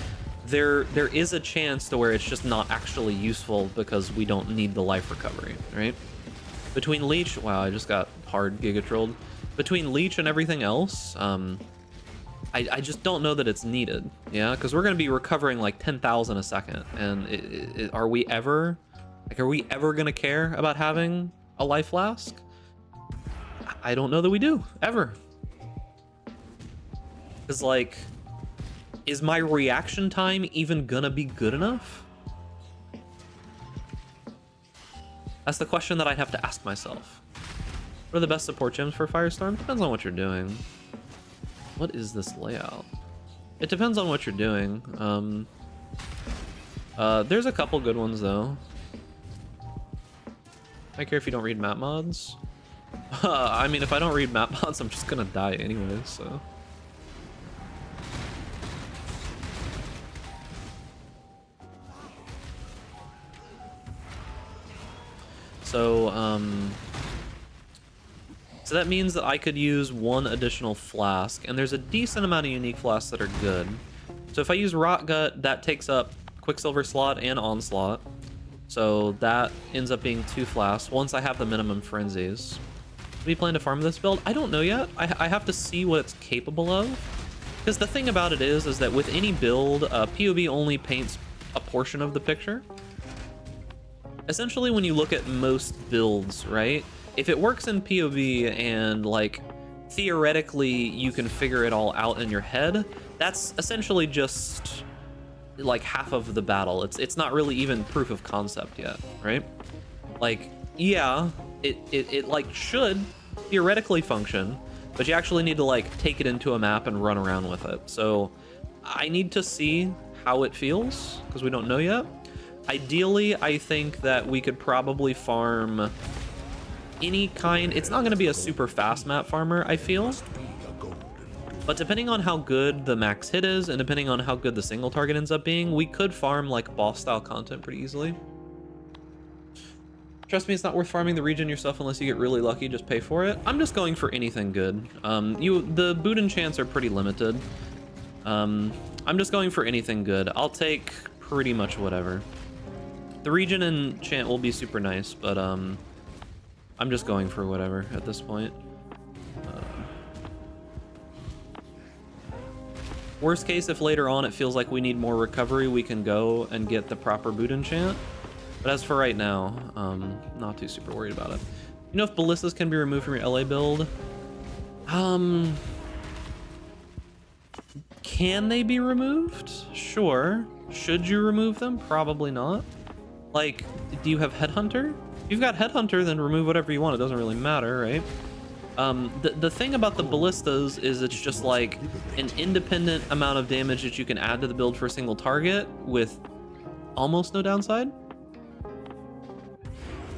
there is a chance to where it's just not actually useful because we don't need the life recovery, right? Between Leech, wow, I just got hard giga trolled. Between Leech and everything else, I just don't know that it's needed, yeah? Because we're going to be recovering like 10,000 a second, and are we ever going to care about having a life flask? I don't know that we do, ever. Because, like, is my reaction time even going to be good enough? That's the question that I'd have to ask myself. What are the best support gems for Firestorm? Depends on what you're doing. What is this layout? It depends on what you're doing. There's a couple good ones though. I care if you don't read map mods. I mean, if I don't read map mods, I'm just gonna die anyway, so. So that means that I could use one additional flask, and there's a decent amount of unique flasks that are good. So if I use Rot Gut, that takes up Quicksilver slot and Onslaught. So that ends up being 2 flasks once I have the minimum frenzies. Do we plan to farm this build? I don't know yet. I have to see what it's capable of. Because the thing about it is that with any build, POB only paints a portion of the picture. Essentially, when you look at most builds, right? If it works in POV and like theoretically you can figure it all out in your head, that's essentially just like half of the battle. It's not really even proof of concept yet, right? Like, yeah, it like should theoretically function, but you actually need to like take it into a map and run around with it. So I need to see how it feels because we don't know yet. Ideally, I think that we could probably farm any kind. It's not going to be a super fast map farmer, I feel, but depending on how good the max hit is and depending on how good the single target ends up being, we could farm like boss style content pretty easily. Trust me, it's not worth farming the region yourself unless you get really lucky. Just pay for it. I'm just going for anything good. The boot enchants are pretty limited. I'm just going for anything good. I'll take pretty much whatever. The region enchant will be super nice, but I'm just going for whatever at this point. Worst case, if later on it feels like we need more recovery, we can go and get the proper boot enchant. But as for right now, not too super worried about it. You know if ballistas can be removed from your LA build? Can they be removed? Sure. Should you remove them? Probably not. Like, do you have Headhunter? If you've got Headhunter, then remove whatever you want. It doesn't really matter, right? The thing about the ballistas is it's just like an independent amount of damage that you can add to the build for a single target with almost no downside.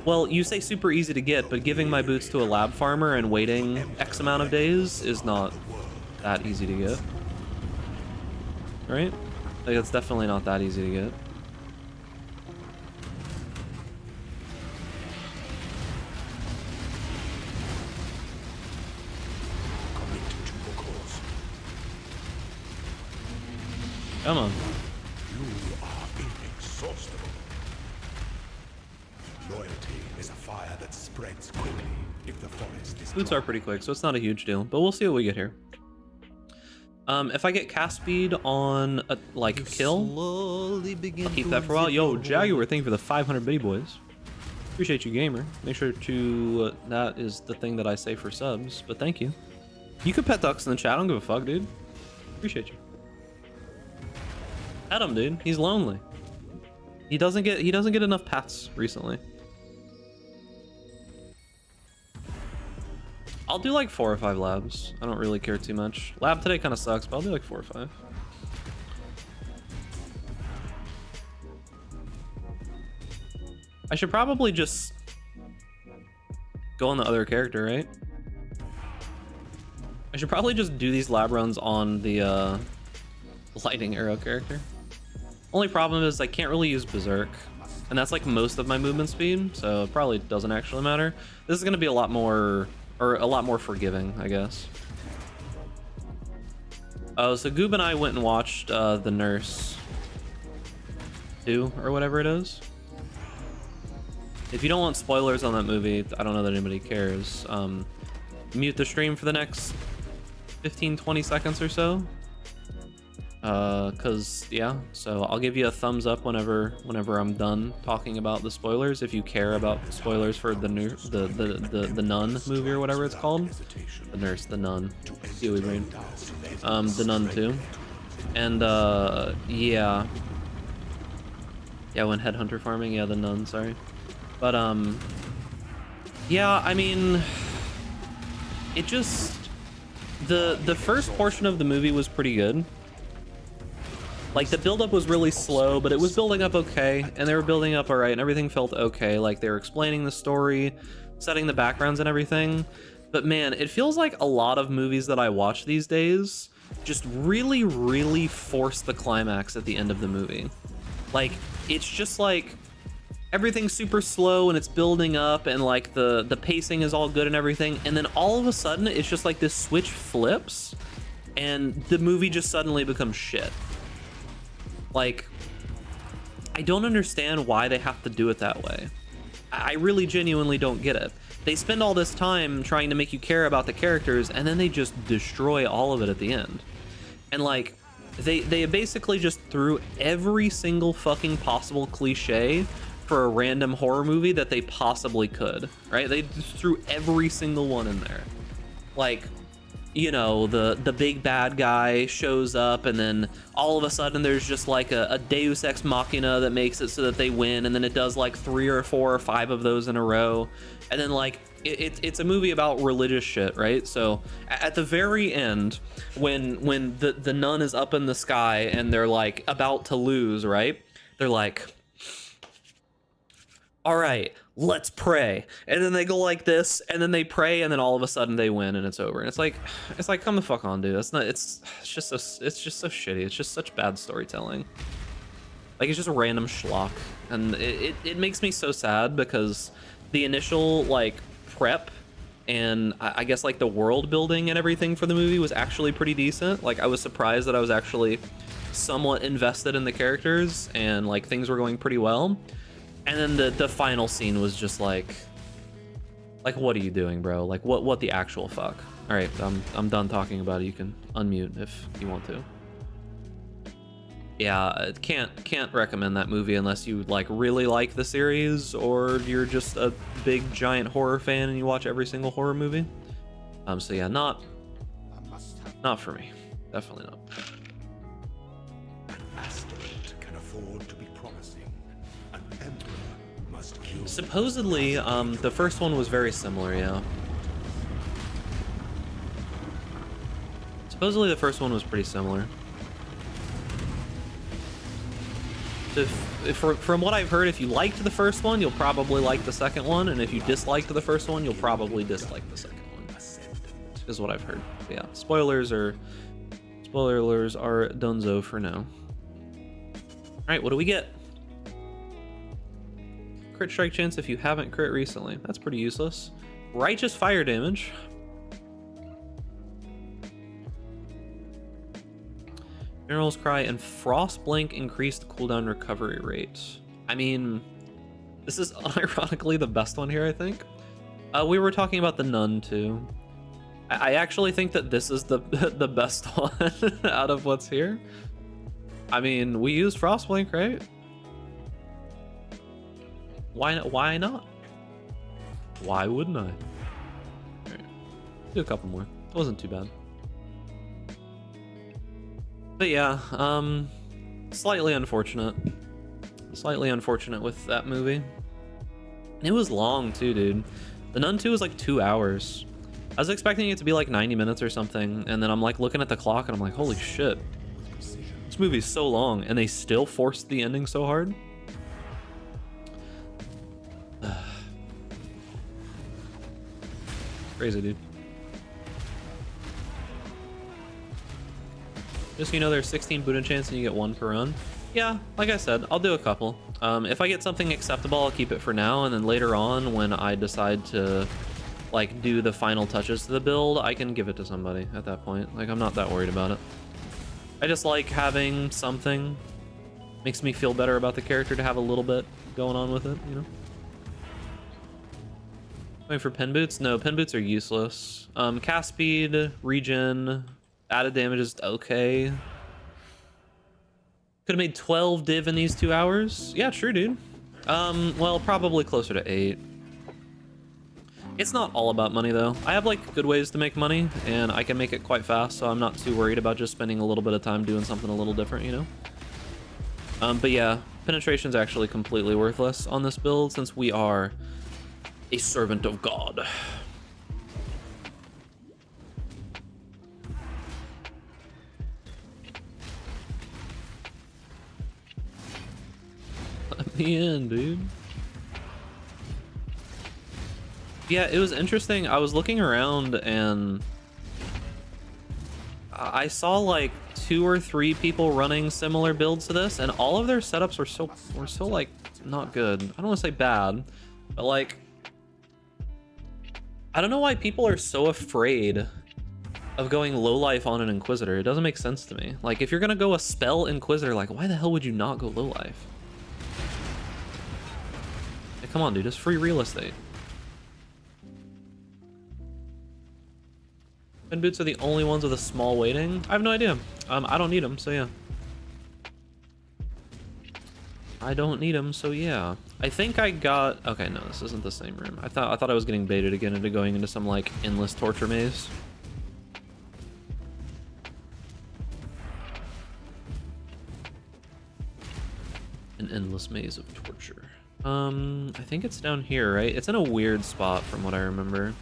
Well, you say super easy to get, but giving my boots to a lab farmer and waiting X amount of days is not that easy to get. Right? Like, it's definitely not that easy to get. Come on. You are inexhaustible. Loyalty is a fire that spreads quickly if the forest is Boots are pretty quick, so it's not a huge deal, but we'll see what we get here. If I get cast speed on a like kill, I'll keep that for a while. Yo, Jaguar, thank you for the 500 bitty boys. Appreciate you, gamer. Make sure to that is the thing that I say for subs, but thank you. You could pet ducks in the chat. I don't give a fuck, dude. Appreciate you. Pet him, dude. He's lonely. He doesn't get enough pets recently. I'll do like 4 or 5 labs. I don't really care too much. Lab today kind of sucks, but I'll do like 4 or 5. I should probably just go on the other character, right? I should probably just do these lab runs on the lightning arrow character. Only problem is I can't really use berserk, and that's like most of my movement speed, so it probably doesn't actually matter. This is going to be a lot more, or a lot more forgiving, I guess. Oh, so Goob and I went and watched The Nurse 2 or whatever it is. If you don't want spoilers on that movie, I don't know that anybody cares. Mute the stream for the next 15-20 seconds or so. Cause yeah, so I'll give you a thumbs up whenever I'm done talking about the spoilers. If you care about spoilers for the Nun movie or whatever it's called, The Nurse, The Nun, Steely Brain, The Nun 2, and yeah, when headhunter farming, yeah, The Nun, sorry, but yeah, I mean, it just the first portion of the movie was pretty good. Like, the buildup was really slow, but it was building up okay, and they were building up all right, and everything felt okay. Like, they were explaining the story, setting the backgrounds and everything. But man, it feels like a lot of movies that I watch these days just really, really force the climax at the end of the movie. Like, it's just like everything's super slow and it's building up, and like the pacing is all good and everything, and then all of a sudden it's just like this switch flips and the movie just suddenly becomes shit. Like, I don't understand why they have to do it that way. I really genuinely don't get it. They spend all this time trying to make you care about the characters, and then they just destroy all of it at the end. And like, they basically just threw every single fucking possible cliche for a random horror movie that they possibly could, right? They just threw every single one in there. Like, you know, the big bad guy shows up, and then all of a sudden there's just like a Deus Ex Machina that makes it so that they win, and then it does like 3 or 4 or 5 of those in a row, and then like it's a movie about religious shit, right? So at the very end, when the nun is up in the sky and they're like about to lose, right? They're like, all right, let's pray. And then they go like this, and then they pray, and then all of a sudden they win, and it's over. And it's like, come the fuck on, dude. It's not, it's just so shitty. It's just such bad storytelling. Like, it's just random schlock. And it makes me so sad, because the initial, like, prep and I guess, like, the world building and everything for the movie was actually pretty decent. Like, I was surprised that I was actually somewhat invested in the characters, and, like, things were going pretty well. And then the final scene was just like, what are you doing, bro? Like, what the actual fuck? All right, I'm done talking about it. You can unmute if you want to. Yeah, can't recommend that movie unless you like really like the series, or you're just a big giant horror fan and you watch every single horror movie. So yeah, not for me. Definitely not. Supposedly, the first one was very similar, yeah. Supposedly the first one was pretty similar. From what I've heard, if you liked the first one, you'll probably like the second one, and if you disliked the first one, you'll probably dislike the second one, is what I've heard. But yeah, spoiler alerts are donezo for now. All right, what do we get? Crit strike chance if you haven't crit recently. That's pretty useless. Righteous fire damage. Mineral's Cry and Frost Blink increased cooldown recovery rate. I mean, this is unironically the best one here, I think. We were talking about the Nun too. I actually think that this is the best one out of what's here. I mean, we used Frost Blink, right? Why not? Why wouldn't I? All right. Do a couple more. It wasn't too bad. But yeah, slightly unfortunate. Slightly unfortunate with that movie. And it was long too, dude. The Nun 2 was like 2 hours. I was expecting it to be like 90 minutes or something, and then I'm like looking at the clock and I'm like, holy shit. This movie's so long, and they still forced the ending so hard. Crazy, dude. Just so you know, there's 16 boot enchants and you get 1 per run. Yeah, like I said, I'll do a couple. If I get something acceptable, I'll keep it for now, and then later on, when I decide to like do the final touches to the build, I can give it to somebody at that point. Like, I'm not that worried about it. I just like having something. Makes me feel better about the character to have a little bit going on with it, you know? Wait for pen boots? No, pen boots are useless. Cast speed, regen, added damage is okay. Could have made 12 div in these 2 hours. Yeah, true, dude. Well, probably closer to 8. It's not all about money, though. I have, like, good ways to make money, and I can make it quite fast, so I'm not too worried about just spending a little bit of time doing something a little different, you know? But yeah, penetration's actually completely worthless on this build, since we are a servant of God. Let me in, dude. Yeah, it was interesting. I was looking around and I saw like 2 or 3 people running similar builds to this, and all of their setups were so like not good. I don't want to say bad, but like I don't know why people are so afraid of going low life on an Inquisitor. It doesn't make sense to me. Like, if you're gonna go a spell Inquisitor, like, why the hell would you not go low life? Hey, come on, dude, it's free real estate. Pen boots are the only ones with a small weighting. I have no idea. I don't need them, so yeah. I don't need them, so yeah. I think I got... Okay, no, this isn't the same room. I thought I was getting baited again into going into some, like, endless torture maze. endless maze of torture. I think it's down here, right? It's in a weird spot from what I remember.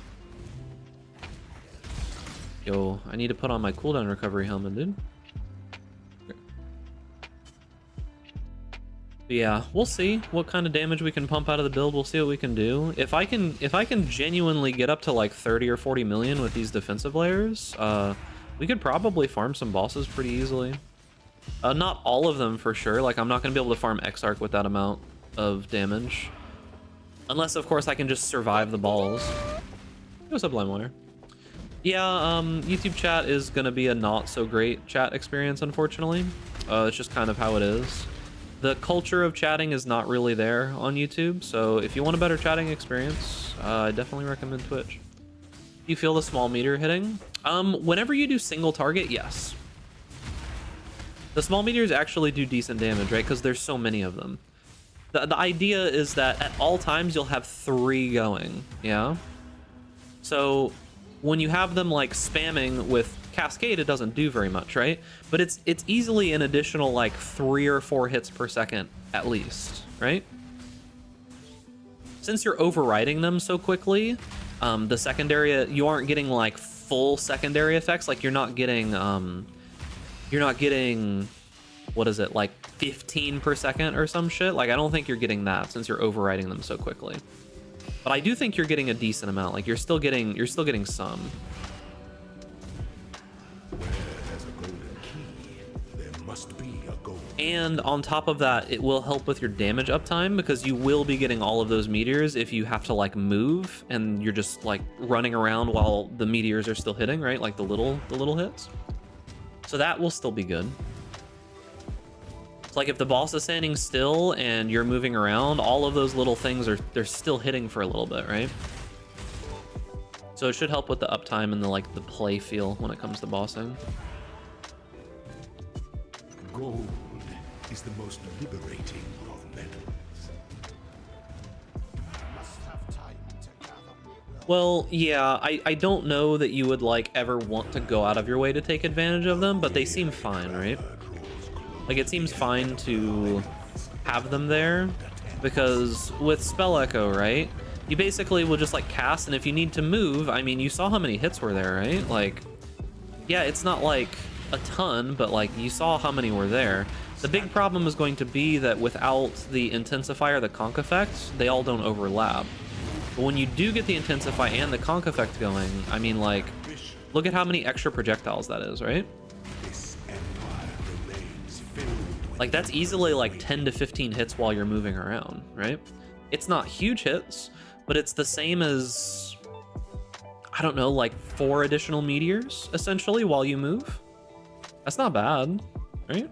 Yo, I need to put on my cooldown recovery helmet, dude. Okay. But yeah, we'll see what kind of damage we can pump out of the build. We'll see what we can do. If I can genuinely get up to like 30 or 40 million with these defensive layers, we could probably farm some bosses pretty easily. Not all of them for sure. Like, I'm not going to be able to farm Exarch with that amount of damage. Unless, of course, I can just survive the balls. What's up, LimeWire? Yeah, YouTube chat is going to be a not so great chat experience, unfortunately. It's just kind of how it is. The culture of chatting is not really there on YouTube, so if you want a better chatting experience, I definitely recommend Twitch. Do you feel the small meteor hitting? Whenever you do single target, yes. The small meteors actually do decent damage, right? Because there's so many of them. The idea is that at all times you'll have 3 going, yeah? So when you have them like spamming with Cascade, it doesn't do very much, right? But it's easily an additional like 3 or 4 hits per second at least, right? Since you're overriding them so quickly, the secondary, you aren't getting like full secondary effects. Like you're not getting, what is it, like 15 per second or some shit? Like I don't think you're getting that since you're overriding them so quickly. But I do think you're getting a decent amount. Like you're still getting some. And on top of that, it will help with your damage uptime because you will be getting all of those meteors if you have to like move and you're just like running around while the meteors are still hitting, right? Like the little hits. So that will still be good. It's like if the boss is standing still and you're moving around, all of those little things they're still hitting for a little bit, right? So it should help with the uptime and the play feel when it comes to bossing. Gold is the most liberating of metals. Well, yeah, I don't know that you would like ever want to go out of your way to take advantage of them, but they seem fine, right? Like it seems fine to have them there because with Spell Echo, right? You basically will just like cast, and if you need to move, I mean, you saw how many hits were there, right? Like, yeah, it's not like a ton, but like you saw how many were there. The big problem is going to be that without the intensifier, the conk effect, they all don't overlap. But when you do get the intensify and the conk effect going, I mean, like, look at how many extra projectiles that is, right? Like that's easily like 10 to 15 hits while you're moving around, right? It's not huge hits, but it's the same as, I don't know, like 4 additional meteors essentially while you move. That's not bad, right?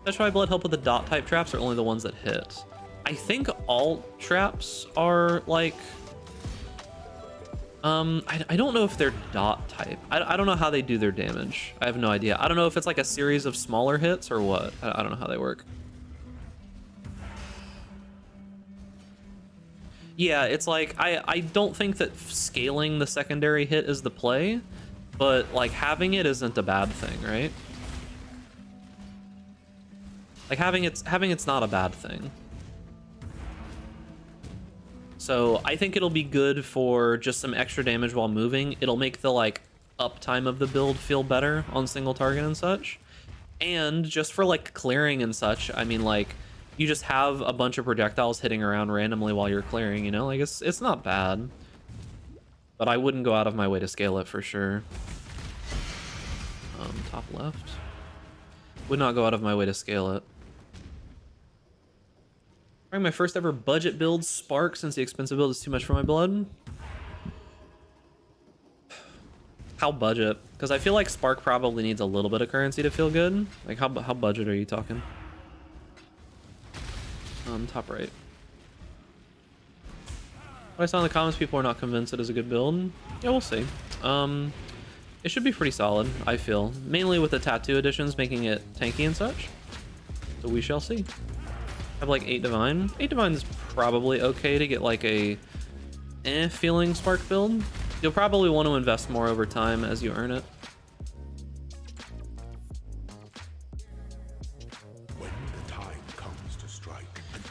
Does Tri-Blood help with the dot type traps or only the ones that hit? I think all traps are like, I don't know if they're dot type. I don't know how they do their damage. I have no idea. I don't know if it's like a series of smaller hits or what. I don't know how they work. Yeah, it's like, I don't think that scaling the secondary hit is the play, but like having it isn't a bad thing, right? Like having it's not a bad thing. So I think it'll be good for just some extra damage while moving. It'll make the like uptime of the build feel better on single target and such. And just for like clearing and such, I mean, like you just have a bunch of projectiles hitting around randomly while you're clearing, you know, like it's not bad. But I wouldn't go out of my way to scale it for sure. Top left. Would not go out of my way to scale it. Trying my first ever budget build, Spark, since the expensive build is too much for my blood. How budget? Because I feel like Spark probably needs a little bit of currency to feel good. Like how budget are you talking? Top right. What I saw in the comments, people are not convinced it is a good build. Yeah, we'll see. It should be pretty solid, I feel. Mainly with the tattoo additions making it tanky and such. So we shall see. I have like 8 Divine. 8 Divine is probably okay to get like a feeling Spark build. You'll probably want to invest more over time as you earn it. When the time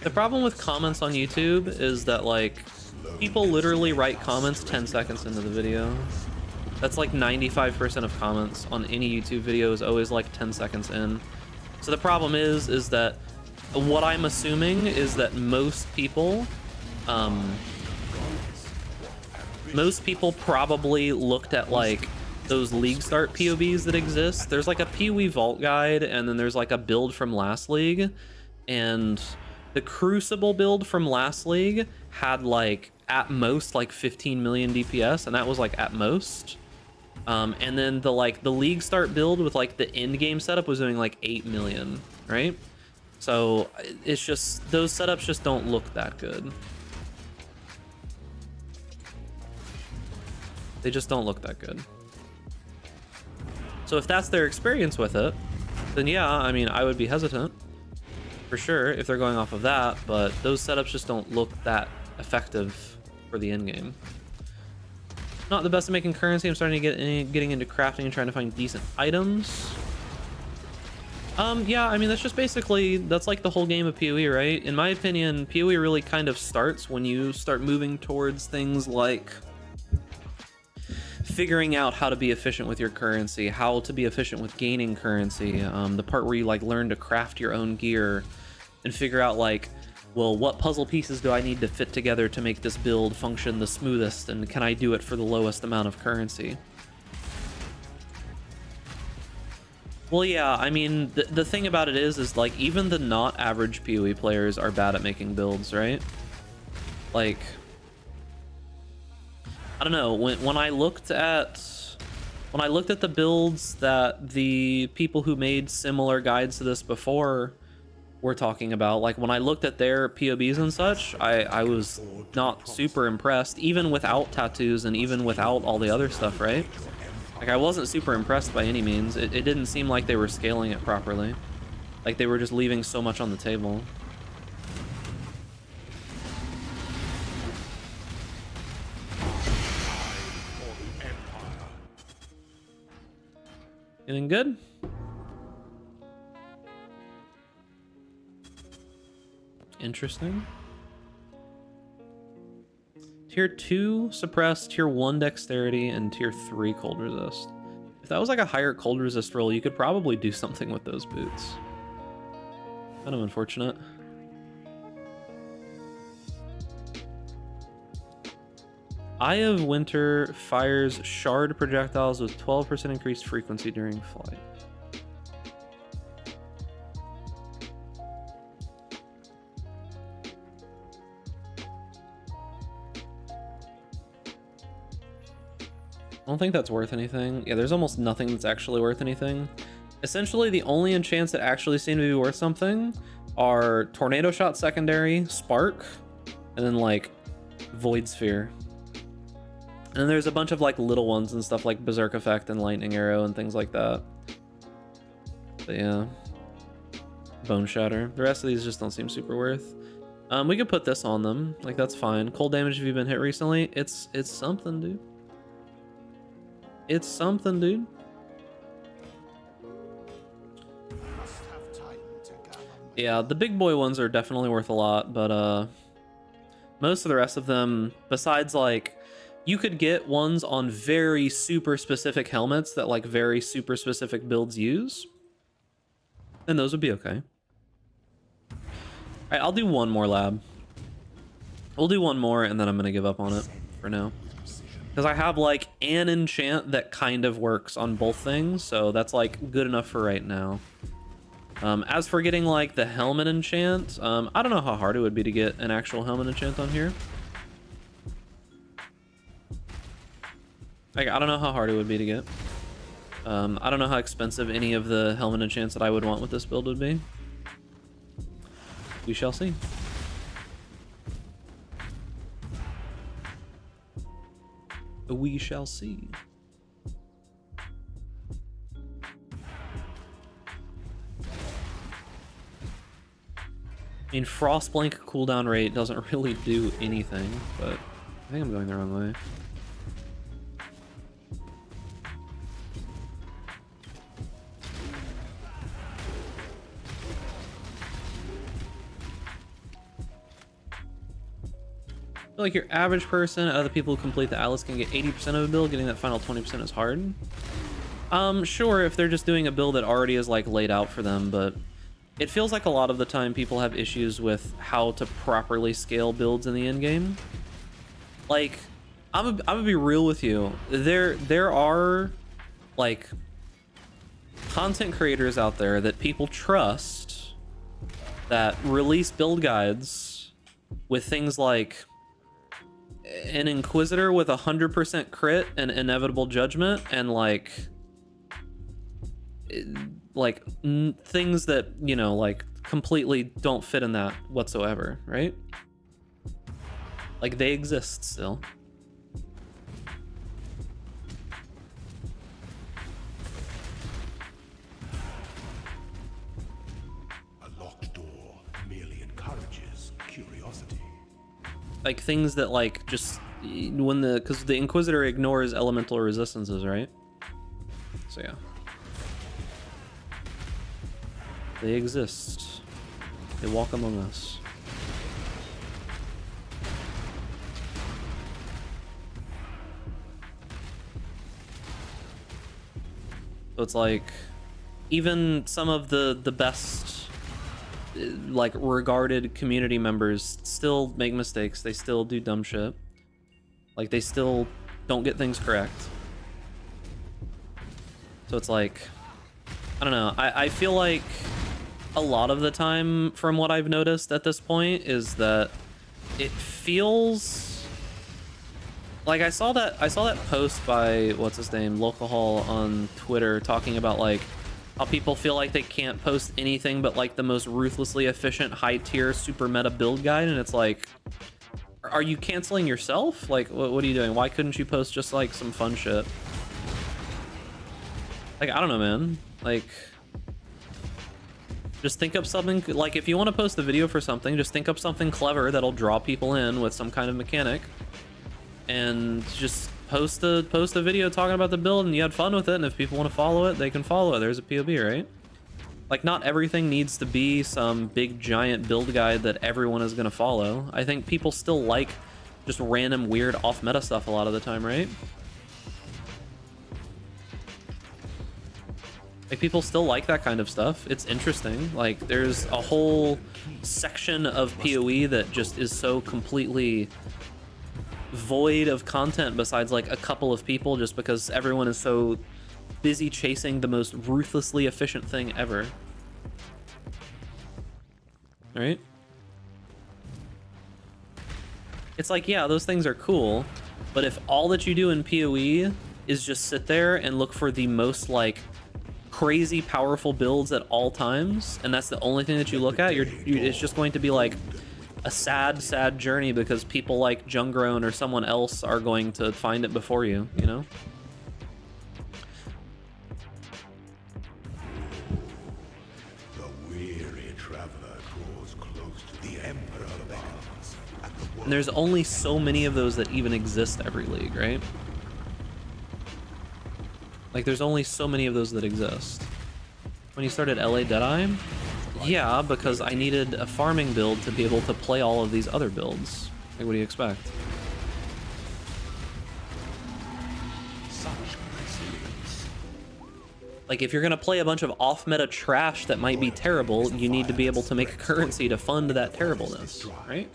The problem with comments on YouTube is that, like, people literally write comments 10 seconds into the video. That's like 95% of comments on any YouTube video is always like 10 seconds in. So the problem is that what I'm assuming is that most people probably looked at like those league start POBs that exist. There's like a PoE vault guide, and then there's like a build from last league, and the Crucible build from last league had like at most like 15 million DPS, and that was like at most. And then the league start build with like the end game setup was doing like 8 million, right? So it's just, those setups just don't look that good. They just don't look that good. So if that's their experience with it, then yeah, I mean, I would be hesitant for sure if they're going off of that, but those setups just don't look that effective for the end game. Not the best at making currency. I'm starting to getting into crafting and trying to find decent items. Yeah, I mean, that's just basically, that's like the whole game of PoE, right? In my opinion, PoE really kind of starts when you start moving towards things like figuring out how to be efficient with your currency, how to be efficient with gaining currency, the part where you like learn to craft your own gear and figure out like, well, what puzzle pieces do I need to fit together to make this build function the smoothest, and can I do it for the lowest amount of currency? Well, yeah, I mean, the thing about it is like, even the not average PoE players are bad at making builds, right? Like, I don't know, when I looked at the builds that the people who made similar guides to this before were talking about, like when I looked at their POBs and such, I was not super impressed, even without tattoos and even without all the other stuff, right? Like, I wasn't super impressed by any means. It didn't seem like they were scaling it properly. Like, they were just leaving so much on the table. Anything good? Interesting. Tier 2 suppressed, tier 1 dexterity, and tier 3 cold resist. If that was like a higher cold resist roll, you could probably do something with those boots. Kind of unfortunate. Eye of Winter fires shard projectiles with 12% increased frequency during flight. I don't think that's worth anything. Yeah, there's almost nothing that's actually worth anything. Essentially, the only enchants that actually seem to be worth something are Tornado Shot Secondary, Spark, and then like Void Sphere. And then there's a bunch of like little ones and stuff like Berserk Effect and Lightning Arrow and things like that. But yeah. Bone Shatter. The rest of these just don't seem super worth. We could put this on them. Like, that's fine. Cold damage if you've been hit recently. It's something, dude. It's something, dude. Yeah, the big boy ones are definitely worth a lot, but most of the rest of them, besides like, you could get ones on very super specific helmets that like very super specific builds use, and those would be okay. All right, I'll do one more lab. We'll do one more, and then I'm gonna give up on it for now. Because I have like an enchant that kind of works on both things, so that's like good enough for right now. As for getting like the helmet enchant, I don't know how hard it would be to get an actual helmet enchant on here. Like, I don't know how hard it would be to get. I don't know how expensive any of the helmet enchants that I would want with this build would be. We shall see. We shall see. I mean, Frostblink cooldown rate doesn't really do anything, but I think I'm going the wrong way. feel like your average person, other people who complete the Atlas can get 80% of a build. Getting that final 20% is hard. Sure, if they're just doing a build that already is like laid out for them, but it feels like a lot of the time people have issues with how to properly scale builds in the end game. Like, I'm gonna be real with you. There are like content creators out there that people trust that release build guides with things like an Inquisitor with 100% crit and inevitable judgment, and things that, you know, like completely don't fit in that whatsoever, right? Like, they exist still. A locked door merely encourages curiosity. Like things that like just when because the Inquisitor ignores elemental resistances, right? So yeah, they exist. They walk among us. So it's like even some of the best like regarded community members still make mistakes. They still do dumb shit. Like, they still don't get things correct. So it's like, I don't know. I feel like a lot of the time, from what I've noticed at this point, is that it feels like I saw that post by what's his name, Localhaul, on Twitter, talking about like how people feel like they can't post anything but like the most ruthlessly efficient high tier super meta build guide, and it's like, are you canceling yourself? Like, what are you doing? Why couldn't you post just like some fun shit? Like, I don't know, man. Like, just think up something. Like, if you want to post a video for something, just think up something clever that'll draw people in with some kind of mechanic, and just post a video talking about the build, and you had fun with it, and if people want to follow it, they can follow it. There's a POV, right? Like, not everything needs to be some big giant build guide that everyone is going to follow. I think people still like just random weird off meta stuff a lot of the time, right? Like, people still like that kind of stuff. It's interesting. Like, there's a whole section of PoE that just is so completely void of content besides like a couple of people, just because everyone is so busy chasing the most ruthlessly efficient thing ever. Right? It's like, yeah, those things are cool, but if all that you do in PoE is just sit there and look for the most like crazy powerful builds at all times, and that's the only thing that you look at, it's just going to be like a sad journey, because people like Jungrown or someone else are going to find it before you, you know? And there's only so many of those that even exist every league, right? Like, there's only so many of those that exist. When you started LA Deadeye? Yeah, because I needed a farming build to be able to play all of these other builds. Like, what do you expect? Like, if you're gonna play a bunch of off-meta trash that might be terrible, you need to be able to make a currency to fund that terribleness, right?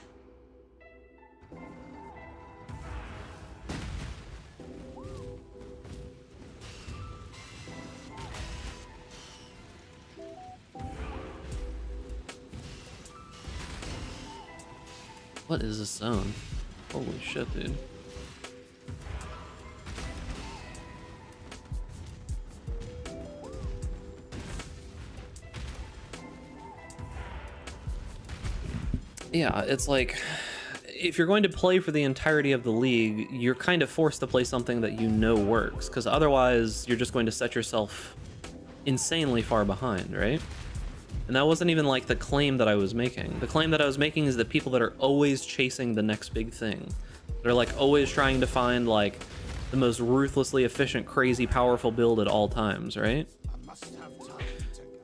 What is this zone? Holy shit, dude. Yeah, it's like, if you're going to play for the entirety of the league, you're kind of forced to play something that you know works, because otherwise you're just going to set yourself insanely far behind, right? And that wasn't even like the claim that I was making. The claim that I was making is that people that are always chasing the next big thing, they're like always trying to find like the most ruthlessly efficient, crazy, powerful build at all times, right?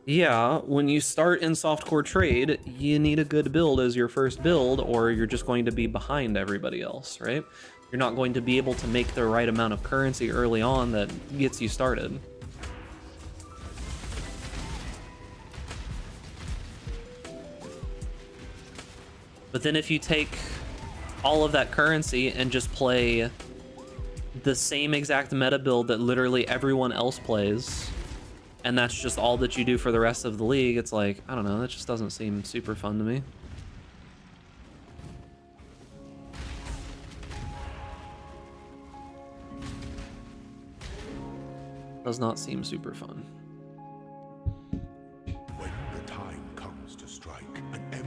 Yeah, when you start in softcore trade, you need a good build as your first build, or you're just going to be behind everybody else, right? You're not going to be able to make the right amount of currency early on that gets you started. But then if you take all of that currency and just play the same exact meta build that literally everyone else plays, and that's just all that you do for the rest of the league, it's like, I don't know, that just doesn't seem super fun to me. Does not seem super fun. When the time comes to strike,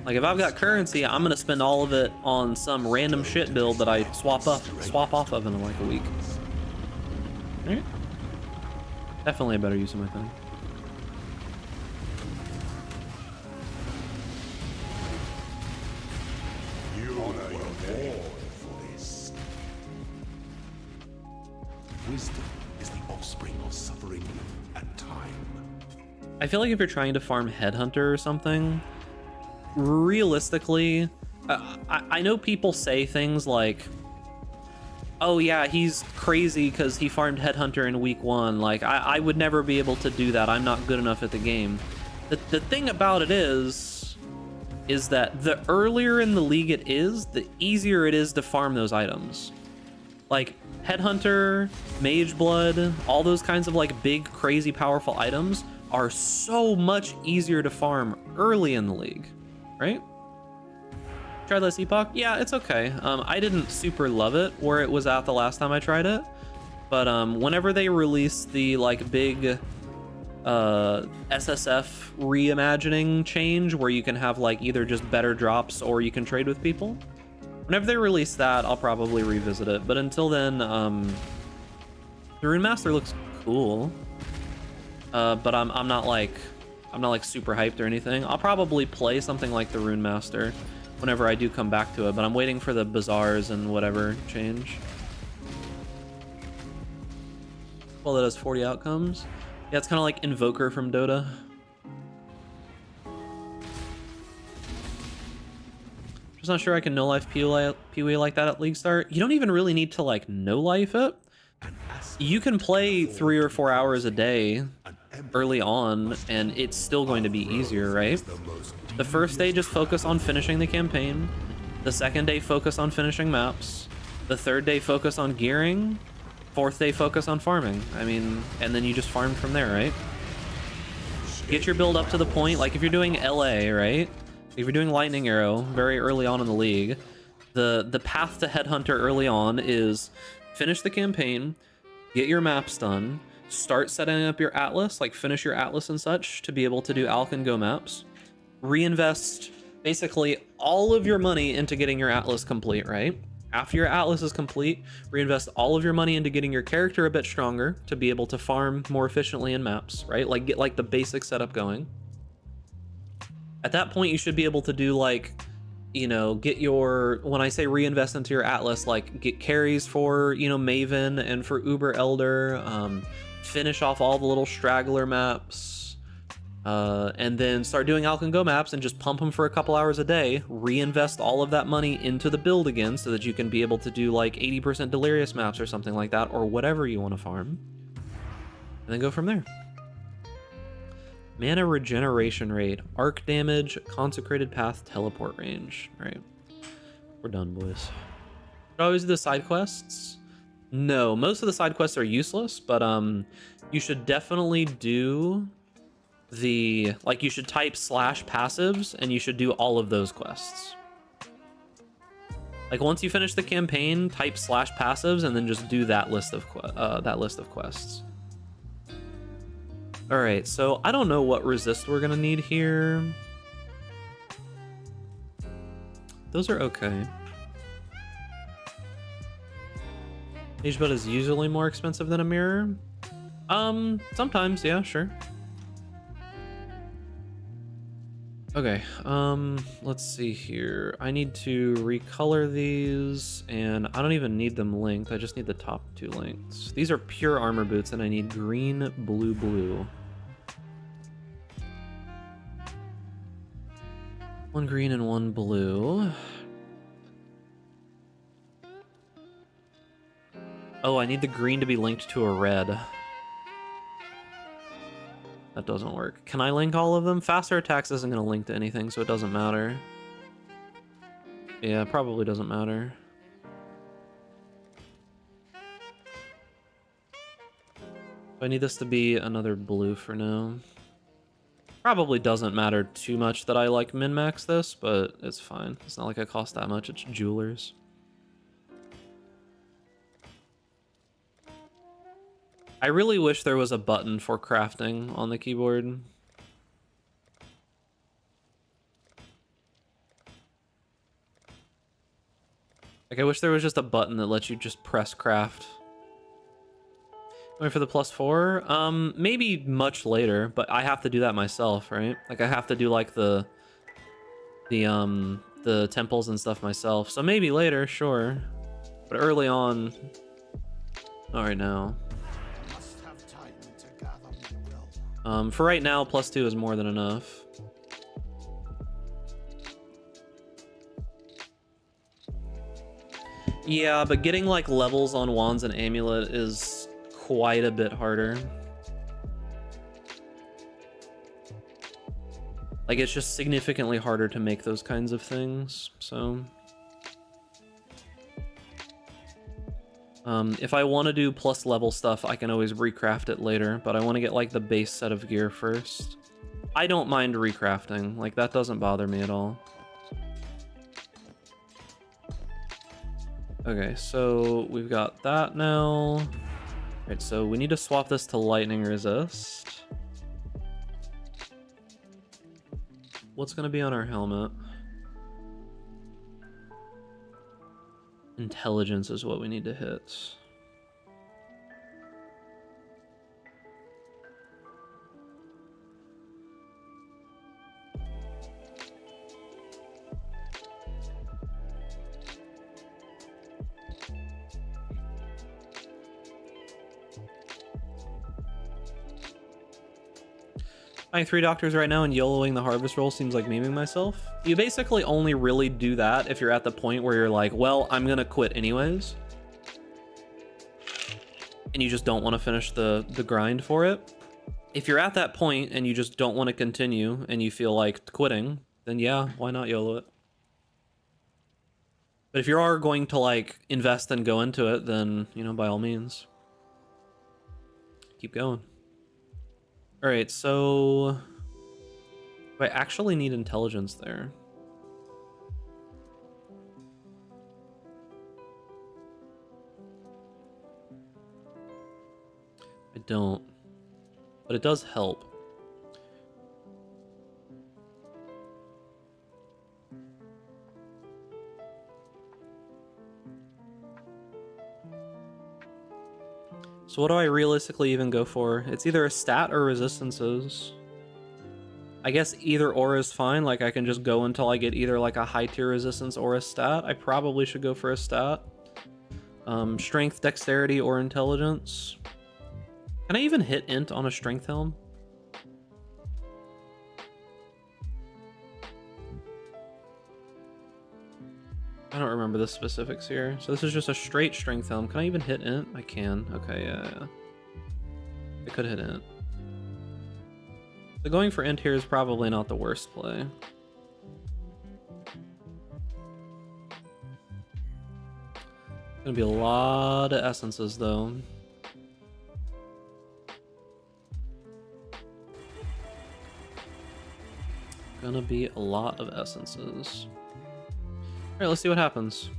like if I've got currency, I'm gonna spend all of it on some random shit build that I swap off of in like a week. Alright. Definitely a better use of my thing. Wisdom is the offspring of suffering and time. I feel like if you're trying to farm Headhunter or something, realistically, I know people say things like, oh yeah, he's crazy because he farmed Headhunter in week 1. Like, I would never be able to do that. I'm not good enough at the game. The thing about it is that the earlier in the league it is, the easier it is to farm those items. Like, Headhunter, Mage Blood, all those kinds of like big, crazy, powerful items are so much easier to farm early in the league, right? Tried this Epoch? Yeah, it's okay. I didn't super love it where it was at the last time I tried it, but whenever they release the like big SSF reimagining change where you can have like either just better drops or you can trade with people, whenever they release that, I'll probably revisit it. But until then, the Rune Master looks cool, but I'm not like super hyped or anything. I'll probably play something like the Rune Master whenever I do come back to it, but I'm waiting for the bazaars and whatever change. Well, that has 40 outcomes. Yeah, it's kind of like Invoker from Dota. Just not sure I can no-life PoE like that at League Start. You don't even really need to like no-life it. You can play 3 or 4 hours a day early on, and it's still going to be easier, right? The first day, just focus on finishing the campaign. The second day, focus on finishing maps. The third day, focus on gearing. Fourth day, focus on farming. I mean, and then you just farm from there, right? Get your build up to the point, like if you're doing LA, right? If you're doing Lightning Arrow very early on in the league, the path to Headhunter early on is finish the campaign, get your maps done, start setting up your Atlas, like finish your Atlas and such to be able to do Alch and Go maps, reinvest basically all of your money into getting your Atlas complete, right? After your Atlas is complete, reinvest all of your money into getting your character a bit stronger to be able to farm more efficiently in maps, right? Like get like the basic setup going. At that point, you should be able to do like, you know, get your, when I say reinvest into your Atlas, like get carries for, you know, Maven and for Uber Elder, finish off all the little straggler maps, and then start doing Alch and Go maps and just pump them for a couple hours a day, reinvest all of that money into the build again so that you can be able to do like 80% Delirious maps or something like that, or whatever you want to farm, and then go from there. Mana regeneration rate, arc damage, consecrated path, teleport range. All right, we're done, boys. Should I always do the side quests? No, most of the side quests are useless, but you should definitely do the, like, you should type /passives and you should do all of those quests. Like once you finish the campaign, type /passives and then just do that list of quests. All right, so I don't know what resist we're gonna need here. Those are okay. Mageblood is usually more expensive than a mirror. Sometimes, yeah, sure. Okay, let's see here. I need to recolor these, and I don't even need them linked. I just need the top 2 links. These are pure armor boots, and I need green, blue, blue. 1 green and 1 blue. Oh, I need the green to be linked to a red. That doesn't work. Can I link all of them? Faster attacks isn't going to link to anything, so it doesn't matter. Yeah, probably doesn't matter. I need this to be another blue for now. Probably doesn't matter too much that I like min-max this, but it's fine. It's not like it costs that much. It's jewelers. I really wish there was a button for crafting on the keyboard. Like, I wish there was just a button that lets you just press craft. Wait for the +4? Maybe much later, but I have to do that myself, right? Like, I have to do, like, the temples and stuff myself. So maybe later, sure. But early on, not right now. For right now, +2 is more than enough. Yeah, but getting like levels on wands and amulet is quite a bit harder. Like, it's just significantly harder to make those kinds of things, so... if I want to do plus level stuff, I can always recraft it later, but I want to get like the base set of gear first. I don't mind recrafting, like that doesn't bother me at all. Okay, so we've got that now. Alright, so we need to swap this to lightning resist. What's gonna be on our helmet? Intelligence is what we need to hit. Buying 3 doctors right now and YOLOing the harvest roll seems like memeing myself. You basically only really do that if you're at the point where you're like, well, I'm gonna quit anyways. And you just don't want to finish the grind for it. If you're at that point and you just don't want to continue and you feel like quitting, then yeah, why not YOLO it? But if you are going to like invest and go into it, then, you know, by all means, keep going. All right, so do I actually need intelligence there? I don't, but it does help. So what do I realistically even go for? It's either a stat or resistances. I guess either or is fine. Like, I can just go until I get either like a high tier resistance or a stat. I probably should go for a stat. Strength, dexterity, or intelligence. Can I even hit int on a strength helm? I don't remember the specifics here. So this is just a straight strength helm. Can I even hit int? I can. Okay, yeah. I could hit int. So going for int here is probably not the worst play. Gonna be a lot of essences though. Gonna be a lot of essences. All right, let's see what happens.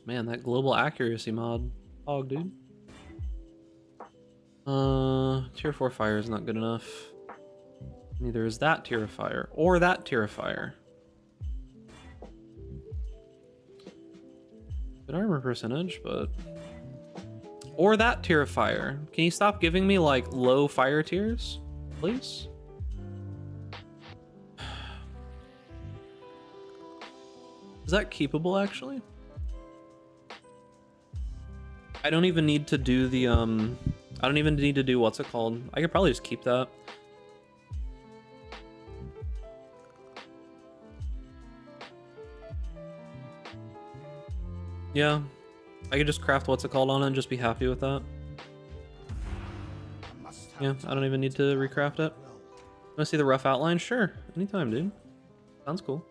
Man, that global accuracy mod. Oh, dude. Tier 4 fire is not good enough. Neither is that tier of fire or that tier of fire. Good armor percentage, but... Or that tier of fire. Can you stop giving me, like, low fire tiers? Please? Is that keepable, actually? I don't even need to do the I don't even need to do what's it called. I could probably just keep that. Yeah, I could just craft what's it called on it and just be happy with that. Yeah, I don't even need to recraft it. Want to see the rough outline? Sure, anytime, dude. Sounds cool.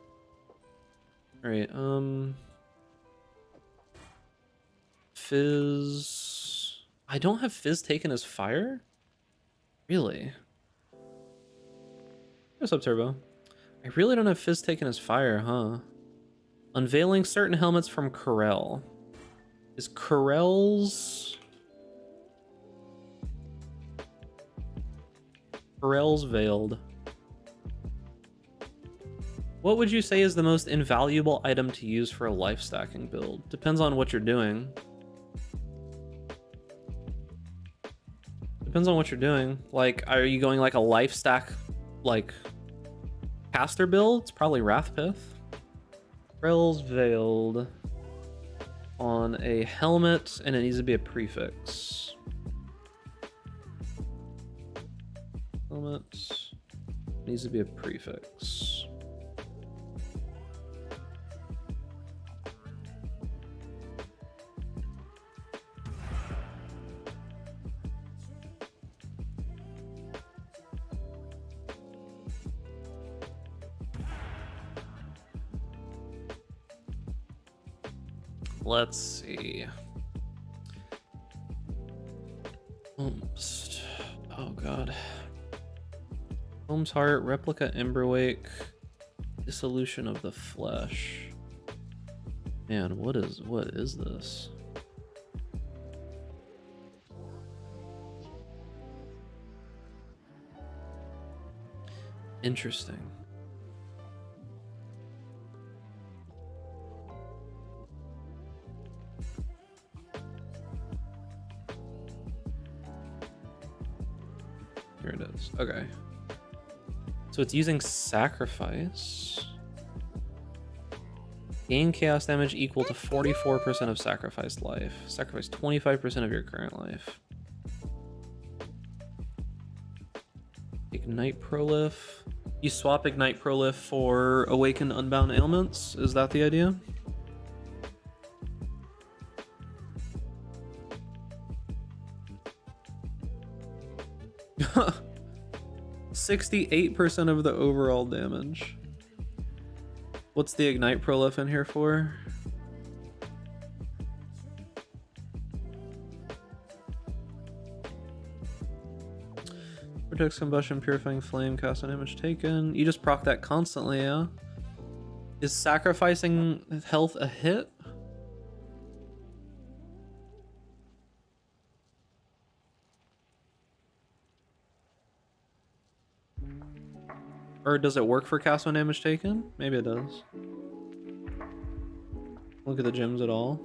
All right, Fizz. I don't have Fizz taken as fire? Really? What's up, Turbo? I really don't have Fizz taken as fire, huh? Unveiling certain helmets from Corel. Is Corel's veiled? What would you say is the most invaluable item to use for a life stacking build? Depends on what you're doing. Depends on what you're doing. Like, are you going like a life stack, like caster build? It's probably Wrathpith. Corel's veiled on a helmet, and it needs to be a prefix. Helmet needs to be a prefix. Let's see. Oops. Oh god. Holmes Heart, Replica Emberwake, Dissolution of the Flesh. Man, what is this? Interesting. Here it is. Okay. So it's using sacrifice. Gain chaos damage equal to 44% of sacrificed life. Sacrifice 25% of your current life. Ignite Prolif. You swap Ignite Prolif for Awaken Unbound Ailments? Is that the idea? 68% of the overall damage. What's the Ignite Prolif in here for? Protects combustion, purifying flame, cast on damage taken. You just proc that constantly, yeah? Is sacrificing health a hit? Or does it work for cast on damage taken? Maybe it does. Look at the gems at all.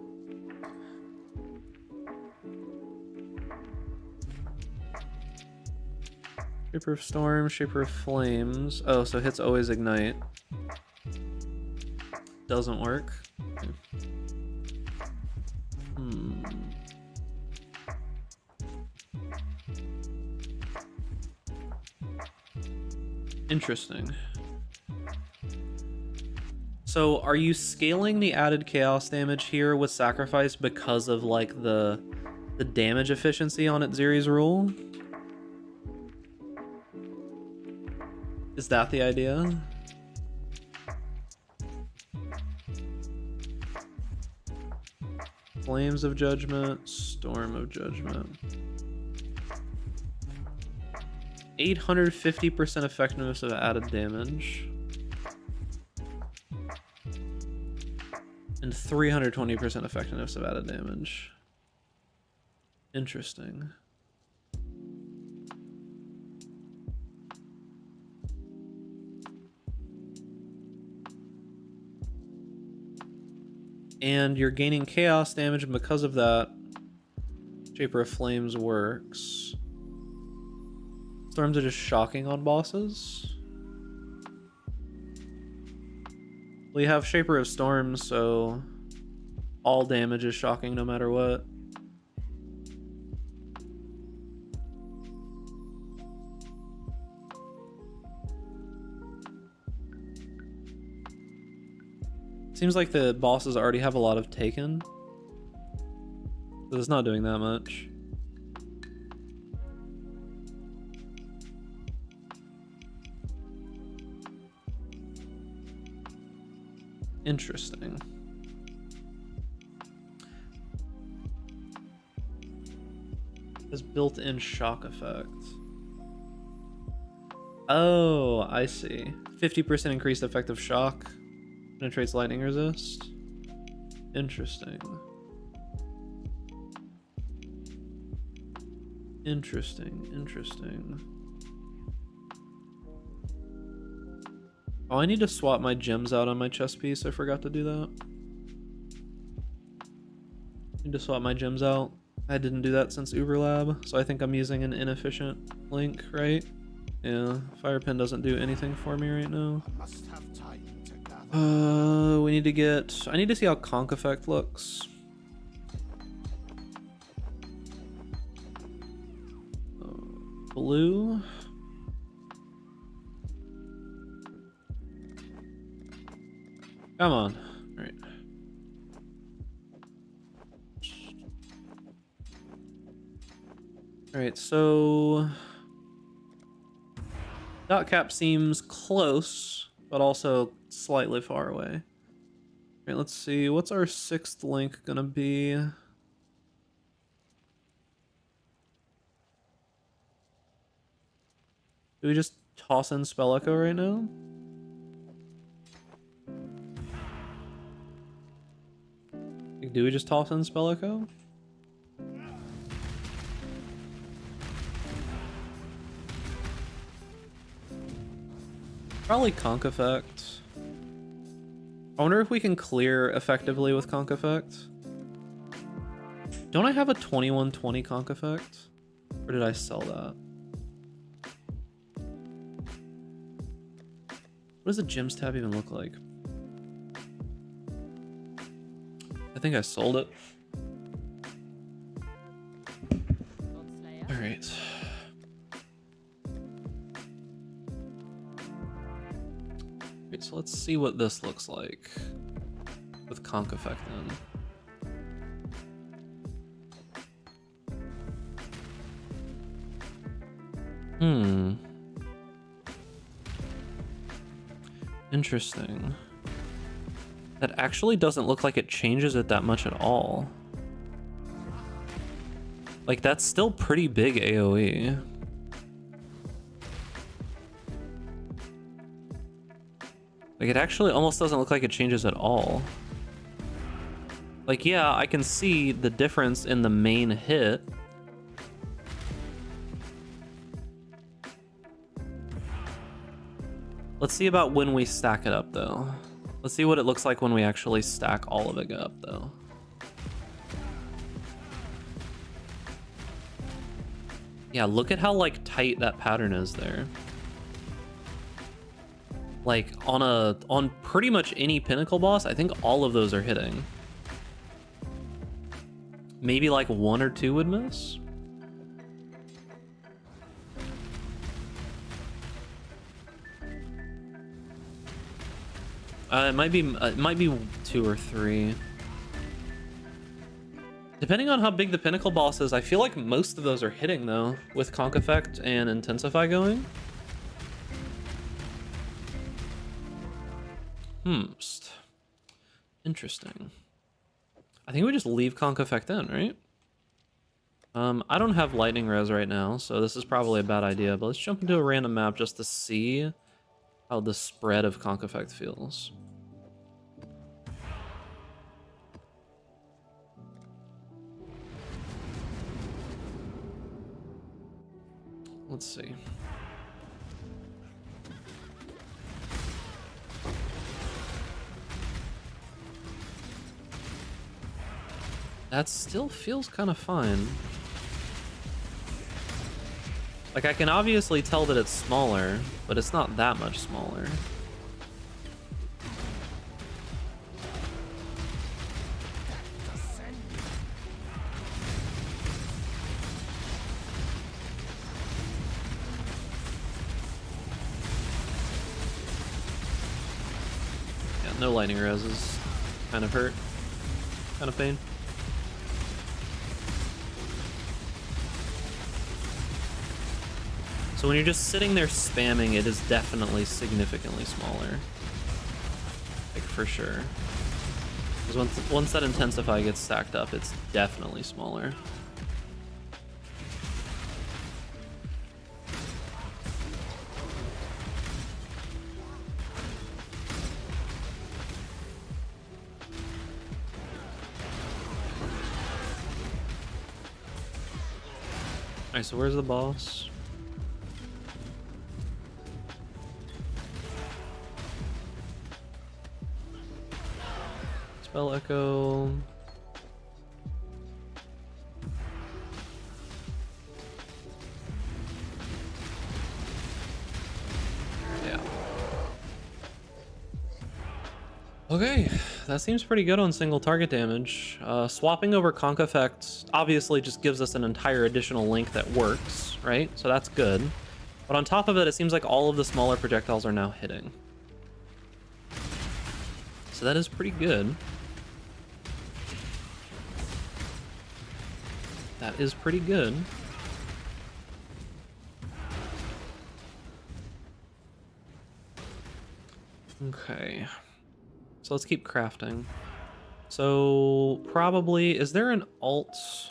Shaper of Storm, Shaper of Flames. Oh, so hits always ignite. Doesn't work. Interesting. So are you scaling the added chaos damage here with sacrifice because of like the damage efficiency on Itziri's rule? Is that the idea? Flames of Judgment, Storm of Judgment. 850% effectiveness of added damage. And 320% effectiveness of added damage. Interesting. And you're gaining chaos damage, and because of that, Shaper of Flames works. Storms are just shocking on bosses. We have Shaper of Storms, so all damage is shocking no matter what. Seems like the bosses already have a lot of taken. But it's not doing that much. Interesting. Has built-in shock effect. Oh, I see. 50% increased effective shock. Penetrates lightning resist. Interesting. Interesting. Oh, I need to swap my gems out on my chest piece. I forgot to do that. Need to swap my gems out. I didn't do that since Uberlab, so I think I'm using an inefficient link, right? Yeah, Firepin doesn't do anything for me right now. We need to get... I need to see how Conk Effect looks. Blue. Come on. All right. All right, so dot cap seems close, but also slightly far away. All right, let's see. What's our 6th link gonna be? Do we just toss in Spell Echo right now? Like, do we just toss in Spell Echo? Probably Conk Effect. I wonder if we can clear effectively with Conk Effect. Don't I have a 2120 Conk Effect? Or did I sell that? What does the gems tab even look like? I think I sold it. All right. Wait, so let's see what this looks like with Conk Effect then. Interesting. That actually doesn't look like it changes it that much at all. Like, that's still pretty big AoE. Like, it actually almost doesn't look like it changes at all. Like, yeah, I can see the difference in the main hit. Let's see about when we stack it up, though. Let's see what it looks like when we actually stack all of it up, though. Yeah, look at how, like, tight that pattern is there. Like, on pretty much any pinnacle boss, I think all of those are hitting. Maybe, like, 1 or 2 would miss? It might be 2 or 3. Depending on how big the pinnacle boss is, I feel like most of those are hitting though, with Conk Effect and Intensify going. Interesting. I think we just leave Conk Effect in, right? I don't have lightning res right now, so this is probably a bad idea, but let's jump into a random map just to see how the spread of Conk Effect feels. Let's see. That still feels kind of fine. Like, I can obviously tell that it's smaller, but it's not that much smaller. Yeah, no lightning reses. kind of hurt, kind of pain. So when you're just sitting there spamming, it is definitely significantly smaller. Like, for sure. Because once that intensify gets stacked up, it's definitely smaller. Alright, so where's the boss? Spell Echo. Yeah. Okay, that seems pretty good on single target damage. Swapping over Conk Effect obviously just gives us an entire additional link that works, right? So that's good. But on top of it, it seems like all of the smaller projectiles are now hitting. So that is pretty good. That is pretty good. Okay. So let's keep crafting. So probably, is there an alt? Is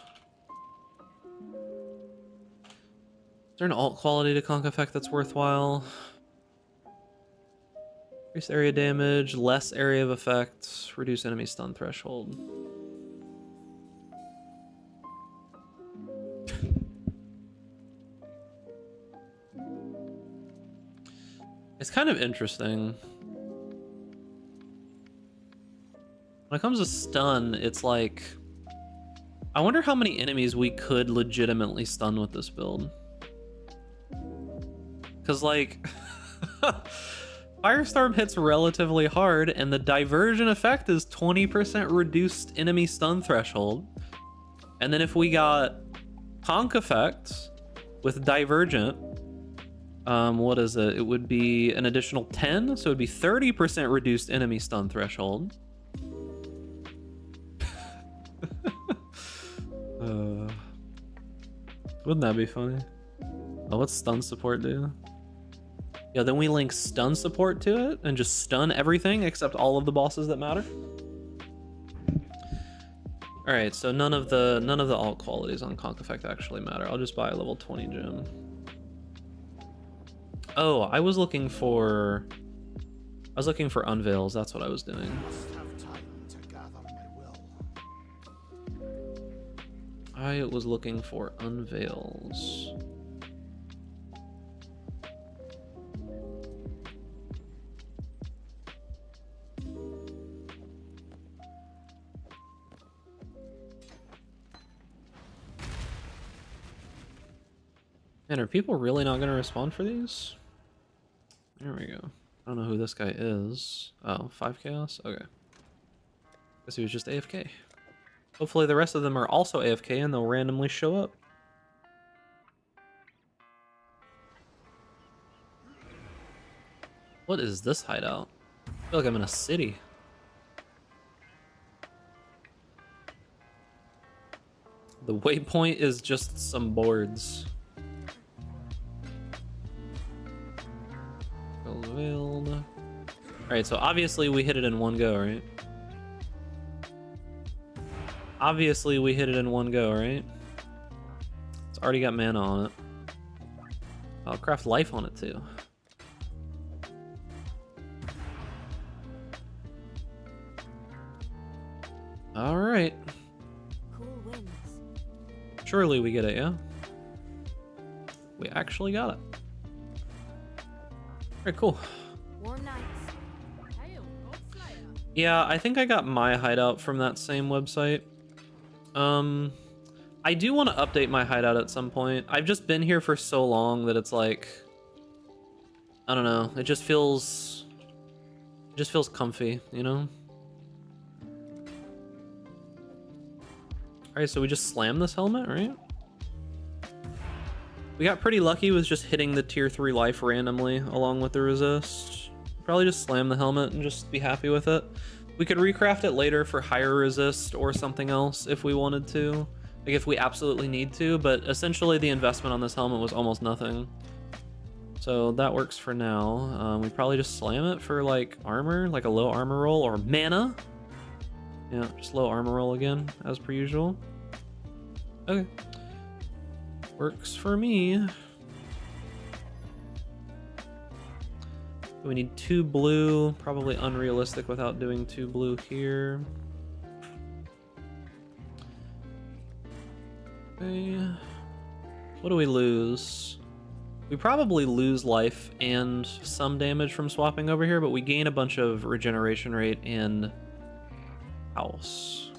there an alt quality to Conk Effect that's worthwhile? Increase area damage, less area of effect, reduce enemy stun threshold. It's kind of interesting. When it comes to stun, it's like, I wonder how many enemies we could legitimately stun with this build. Because, like, Firestorm hits relatively hard, and the diversion effect is 20% reduced enemy stun threshold. And then if we got Conk Effect with Divergent, what is it? It would be an additional 10, so it would be 30% reduced enemy stun threshold. Wouldn't that be funny? Oh, what's stun support do? Yeah, then we link stun support to it and just stun everything except all of the bosses that matter. All right, so none of the alt qualities on Conk Effect actually matter. I'll just buy a level 20 gem. Oh, I was looking for unveils. That's what I was doing. I was looking for unveils. Man, are people really not going to respond for these? There we go. I don't know who this guy is. Oh, 5 chaos? Okay. Guess he was just AFK. Hopefully the rest of them are also AFK and they'll randomly show up. What is this hideout? I feel like I'm in a city. The waypoint is just some boards. Unveiled. Alright, so obviously we hit it in one go, right? Obviously we hit it in one go, right? It's already got mana on it. I'll craft life on it too. Alright. Cool wins. Surely we get it, yeah? We actually got it. Alright, cool. Warm nights. Yeah, I think I got my hideout from that same website. I do want to update my hideout at some point. I've just been here for so long that it's like, I don't know, it just feels comfy, you know? Alright, so we just slam this helmet, right? We got pretty lucky with just hitting the tier 3 life randomly along with the resist. Probably just slam the helmet and just be happy with it. We could recraft it later for higher resist or something else if we wanted to. Like if we absolutely need to, but essentially the investment on this helmet was almost nothing. So that works for now. We probably just slam it for like armor, like a low armor roll or mana. Yeah, just low armor roll again, as per usual. Okay. Works for me. We need 2 blue, probably unrealistic without doing 2 blue here. Okay. What do we lose? We probably lose life and some damage from swapping over here, but we gain a bunch of regeneration rate and house.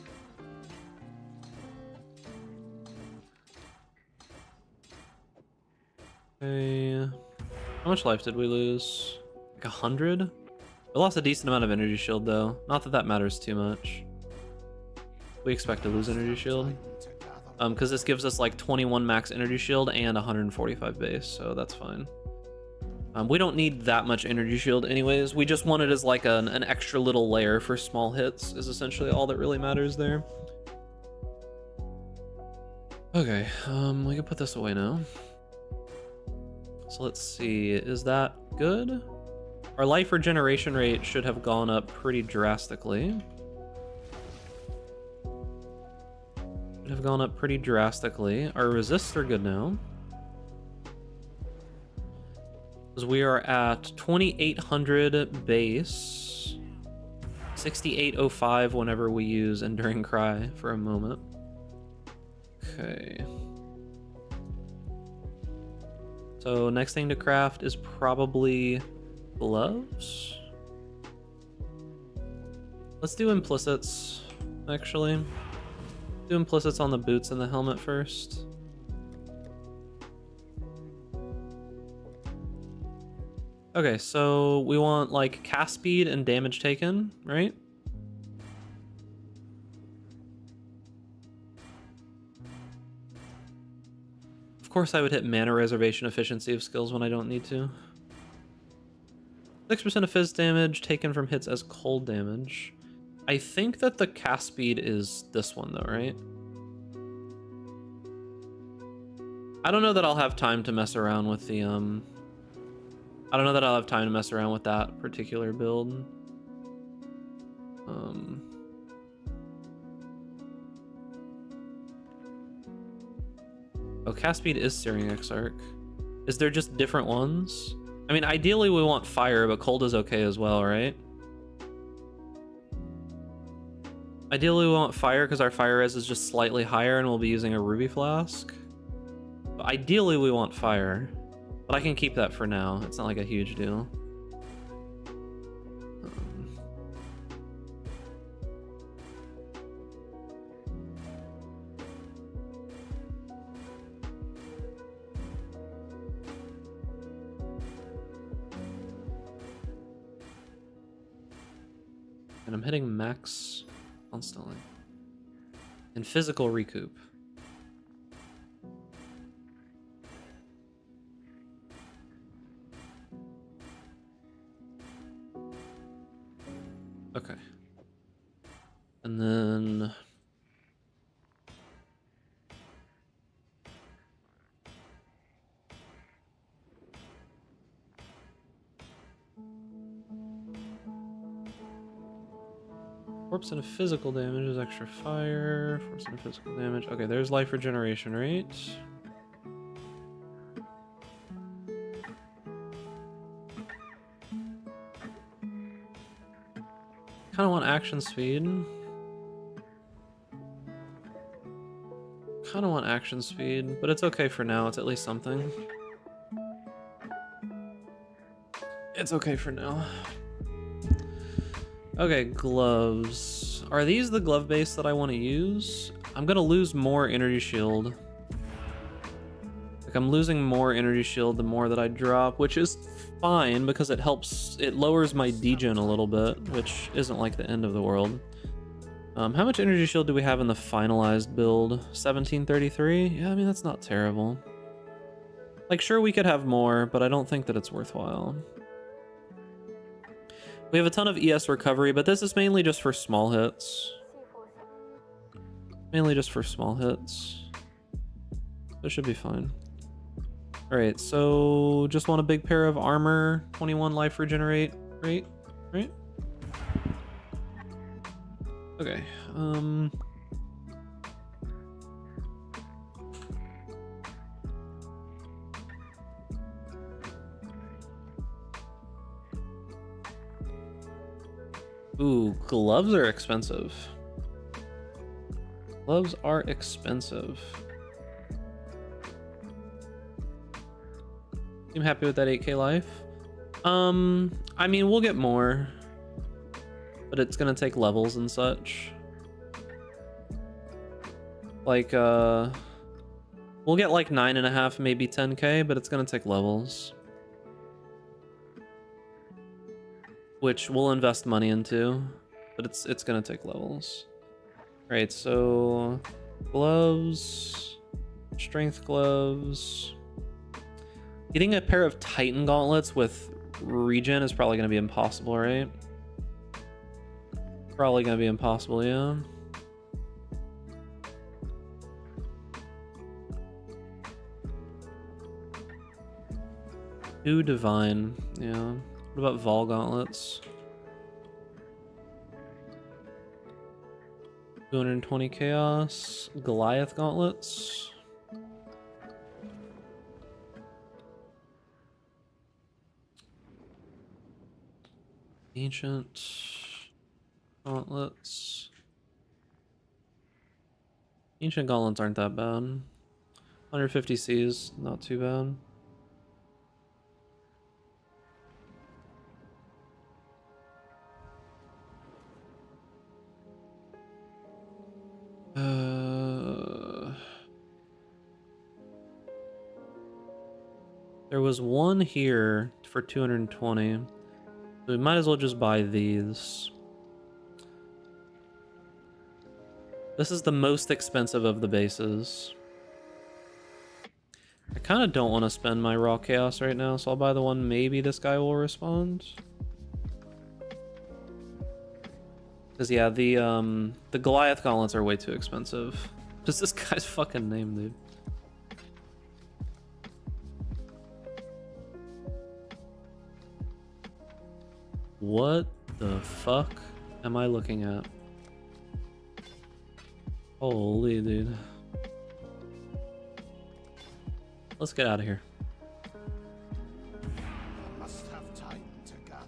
Okay. How much life did we lose? Like 100? We lost a decent amount of energy shield though. Not that that matters too much. We expect to lose energy shield. Because this gives us like 21 max energy shield and 145 base, so that's fine. We don't need that much energy shield anyways. We just want it as like an extra little layer for small hits is essentially all that really matters there. Okay, we can put this away now. So let's see, is that good? Our life regeneration rate should have gone up pretty drastically. Have gone up pretty drastically. Our resists are good now. Because we are at 2800 base. 6805 whenever we use Enduring Cry for a moment. Okay. So next thing to craft is probably gloves. Let's do implicits, actually. Do implicits on the boots and the helmet first. Okay, so we want like cast speed and damage taken, right? Of course I would hit mana reservation efficiency of skills when I don't need to. 6% of fizz damage taken from hits as cold damage. I think that the cast speed is this one though, right? I don't know that I'll have time to mess around with the, I don't know that I'll have time to mess around with that particular build. Oh, cast speed is Searing Exarch. Is there just different ones? I mean, ideally we want fire, but cold is okay as well, right? Ideally we want fire because our fire res is just slightly higher and we'll be using a ruby flask. But ideally we want fire, but I can keep that for now. It's not like a huge deal. And I'm hitting max constantly. And physical recoup. Okay. And then Corpse and physical damage is extra fire. Force and physical damage. Okay, there's life regeneration rate. Kind of want action speed. Kind of want action speed, but it's okay for now. It's at least something. It's okay for now. Okay, gloves. Are these the glove base that I want to use? I'm gonna lose more energy shield. Like I'm losing more energy shield the more that I drop, which is fine because it helps, it lowers my degen a little bit, which isn't like the end of the world. How much energy shield do we have in the finalized build? 1733? Yeah, I mean, that's not terrible. Like, sure, we could have more, but I don't think that it's worthwhile. We have a ton of ES recovery, but this is mainly just for small hits. Mainly just for small hits. This should be fine. Alright, so just want a big pair of armor, 21 life regenerate rate, right? Okay, ooh, gloves are expensive. Gloves are expensive. I'm happy with that 8k life. I mean, we'll get more, but it's gonna take levels and such. Like, we'll get like 9.5, maybe 10k, but it's gonna take levels, which we'll invest money into, but it's gonna take levels. All right, so gloves, strength gloves. Getting a pair of Titan gauntlets with regen is probably going to be impossible, right? Probably going to be impossible, yeah. Two divine, yeah. What about Vol gauntlets? 220 chaos. Goliath gauntlets. Ancient gauntlets. Ancient gauntlets aren't that bad. 150 Cs, not too bad. There was one here for 220. So we might as well just buy these. This is the most expensive of the bases. I kind of don't want to spend my raw chaos right now, so I'll buy the one maybe this guy will respond. Because yeah, the Goliath gauntlets are way too expensive. What's this guy's fucking name, dude? What the fuck am I looking at? Holy dude. Let's get out of here.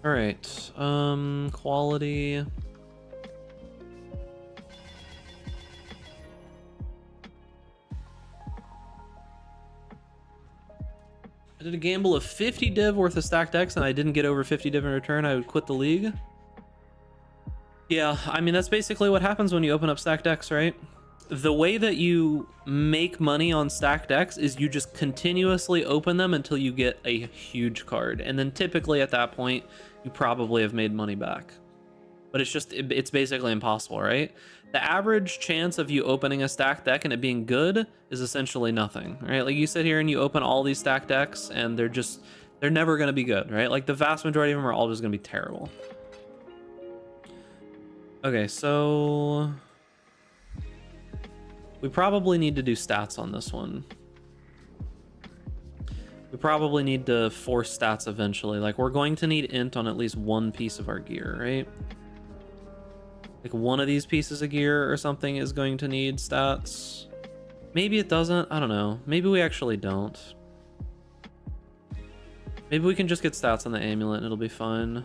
Alright, quality. I did a gamble of 50 div worth of stacked decks and I didn't get over 50 div in return. I would quit the league. Yeah, I mean, that's basically what happens when you open up stacked decks, right? The way that you make money on stacked decks is you just continuously open them until you get a huge card. And then typically at that point, you probably have made money back. But it's just, it's basically impossible, right? The average chance of you opening a stacked deck and it being good is essentially nothing, right? Like you sit here and you open all these stacked decks and they're never going to be good, right? Like the vast majority of them are all just going to be terrible. Okay, so we probably need to do stats on this one. We probably need to force stats eventually. Like we're going to need int on at least one piece of our gear, right? Like one of these pieces of gear or something is going to need stats. Maybe it doesn't. I don't know. Maybe we actually don't. Maybe we can just get stats on the amulet and it'll be fine.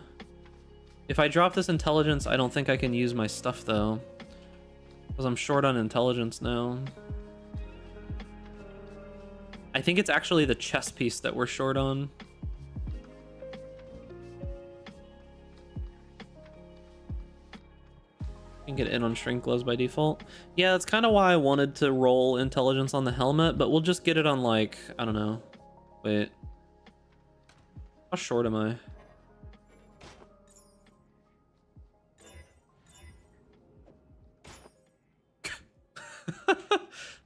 If I drop this intelligence, I don't think I can use my stuff though, because I'm short on intelligence now. I think it's actually the chess piece that we're short on. Can get in on shrink gloves by default. Yeah, that's kind of why I wanted to roll intelligence on the helmet, but we'll just get it on like, I don't know. Wait. How short am I?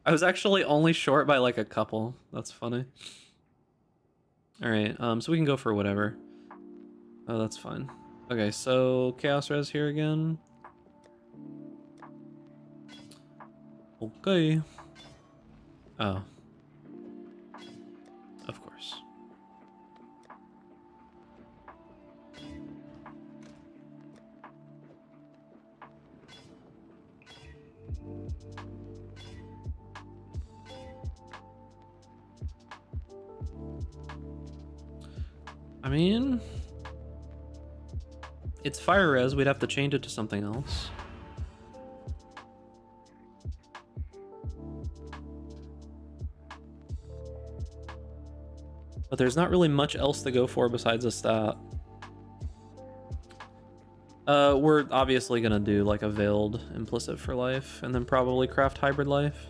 I was actually only short by like a couple. That's funny. All right, so we can go for whatever. Oh, that's fine. Okay, so Chaos Res here again. Okay. Oh. Of course. I mean, it's Fire Res, we'd have to change it to something else. But there's not really much else to go for besides a stat. We're obviously gonna do like a veiled implicit for life, and then probably craft hybrid life.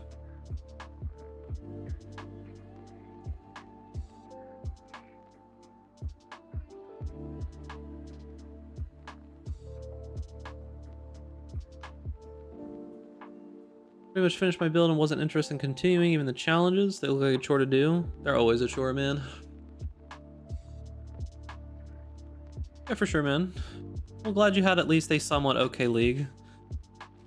Pretty much finished my build and wasn't interested in continuing. Even the challenges, they look like a chore to do. They're always a chore, man. Yeah, for sure, man. I'm glad you had at least a somewhat okay league.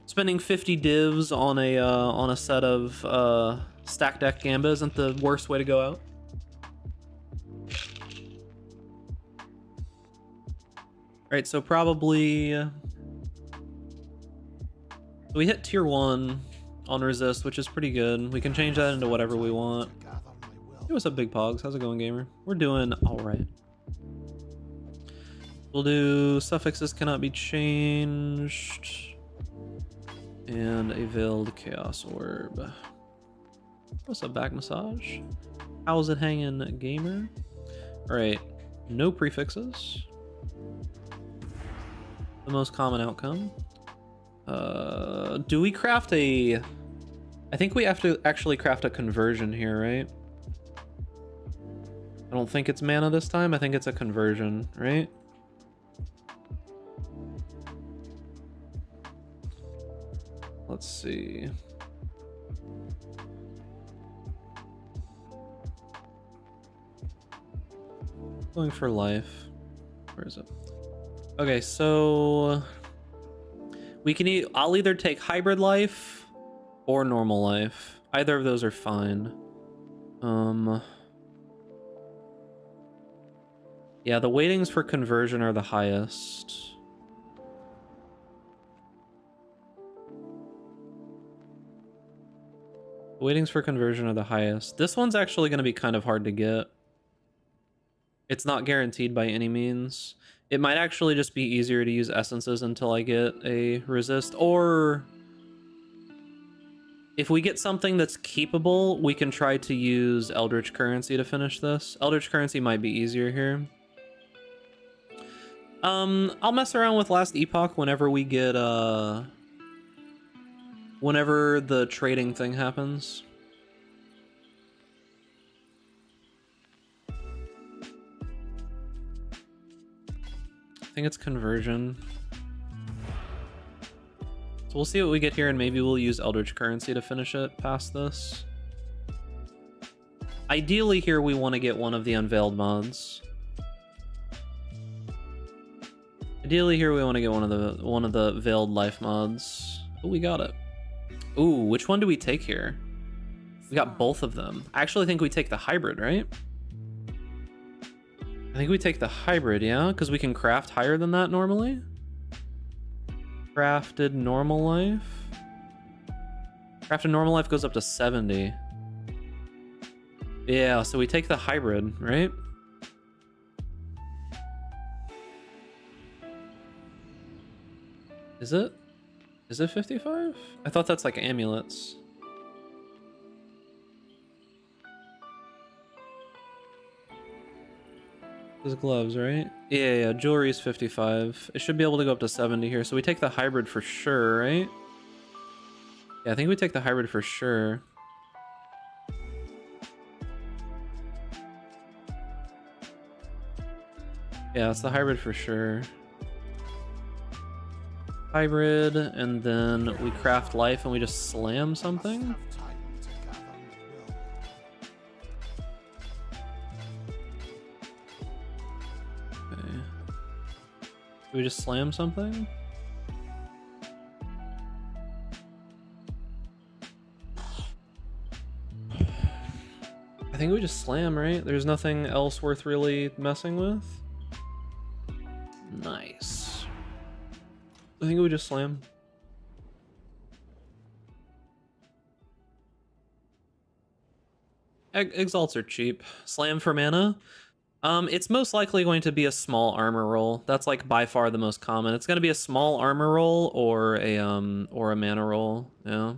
Spending 50 divs on a set of stack deck Gamba isn't the worst way to go out. Right, so probably we hit tier 1 on resist, which is pretty good. We can change that into whatever we want. Hey, what's up, Big Pogs? How's it going, gamer? We're doing all right. We'll do suffixes cannot be changed and a veiled chaos orb. What's up, back massage? How's it hanging, gamer? All right, no prefixes. The most common outcome. Do we craft a... I think we have to actually craft a conversion here, right? I don't think it's mana this time. I think it's a conversion, right? Let's see. Going for life. Where is it? Okay, so we can I'll either take hybrid life or normal life. Either of those are fine. Yeah, the weightings for conversion are the highest. The weightings for conversion are the highest. This one's actually going to be kind of hard to get. It's not guaranteed by any means. It might actually just be easier to use essences until I get a resist, or if we get something that's keepable, we can try to use Eldritch Currency to finish this. Eldritch Currency might be easier here. I'll mess around with Last Epoch whenever we get, whenever the trading thing happens. I think it's conversion. So we'll see what we get here, and maybe we'll use Eldritch Currency to finish it past this. Ideally here we want to get one of the unveiled mods. Ideally here we want to get one of the veiled life mods. Oh, we got it. Ooh, which one do we take here? We got both of them. I actually think we take the hybrid, right? I think we take the hybrid, yeah? Because we can craft higher than that normally. Crafted normal life. Crafted normal life goes up to 70. Yeah, so we take the hybrid, right? Is it? Is it 55? I thought that's like amulets. His gloves, right? Yeah, jewelry is 55. It should be able to go up to 70 here. So we take the hybrid for sure, right? Yeah, I think we take the hybrid for sure. Yeah, it's the hybrid for sure. Hybrid, and then we craft life and we just slam something. Okay. we just slam something? I think we just slam, right? There's nothing else worth really messing with. Nice. I think we just slam. Exalts are cheap. Slam for mana. It's most likely going to be a small armor roll. That's like by far the most common. It's going to be a small armor roll or a mana roll. Yeah.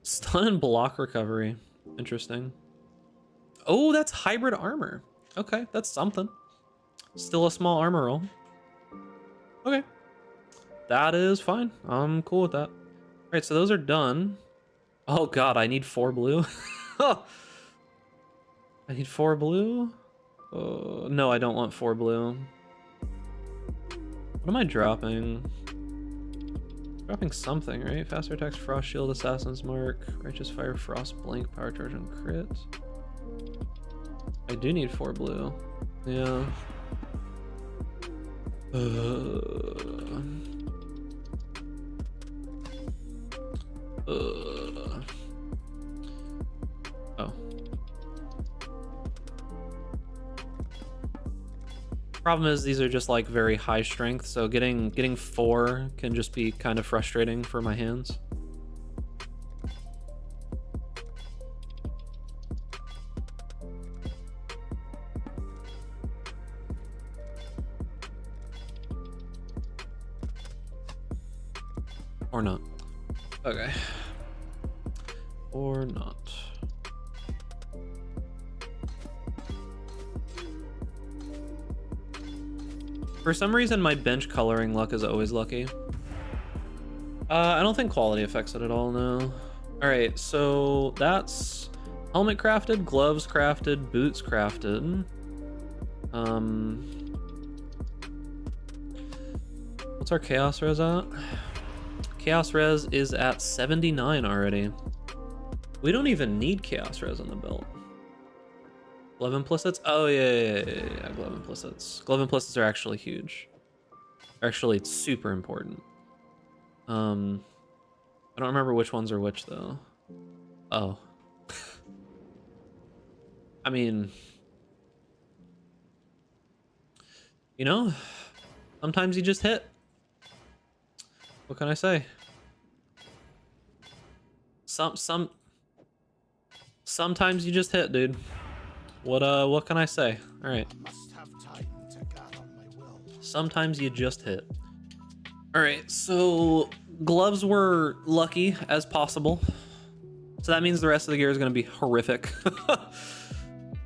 Stun and block recovery. Interesting. Oh, that's hybrid armor. Okay, that's something. Still a small armor roll. Okay. That is fine. I'm cool with that. All right, so those are done. Oh god, I need 4 blue. I need 4 blue? No, I don't want 4 blue. What am I dropping? Dropping something, right? Faster attacks, Frost Shield, Assassin's Mark, Righteous Fire, Frost Blink, Power Charge, and Crit. I do need 4 blue. Yeah. Oh. Problem is these are just like very high strength, so getting 4 can just be kind of frustrating for my hands. Or not. Okay. Or not. For some reason, my bench coloring luck is always lucky. I don't think quality affects it at all, no. All right, so that's helmet crafted, gloves crafted, boots crafted. What's our chaos res at? Chaos res is at 79 already. We don't even need chaos res on the belt. Glove implicits? Oh yeah, glove implicits. Glove implicits are actually huge. They're actually super important. I don't remember which ones are which though. Oh. I mean, you know, sometimes you just hit. What can I say? Sometimes you just hit, dude. What can I say? All right. Sometimes you just hit. All right, so gloves were lucky as possible. So that means the rest of the gear is going to be horrific.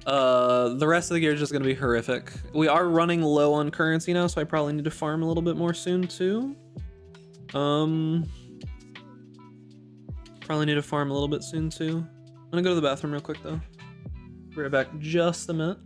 The rest of the gear is just going to be horrific. We are running low on currency now, so I probably need to farm a little bit more soon too. Probably need to farm a little bit soon too. I'm gonna go to the bathroom real quick though. Be right back just a minute.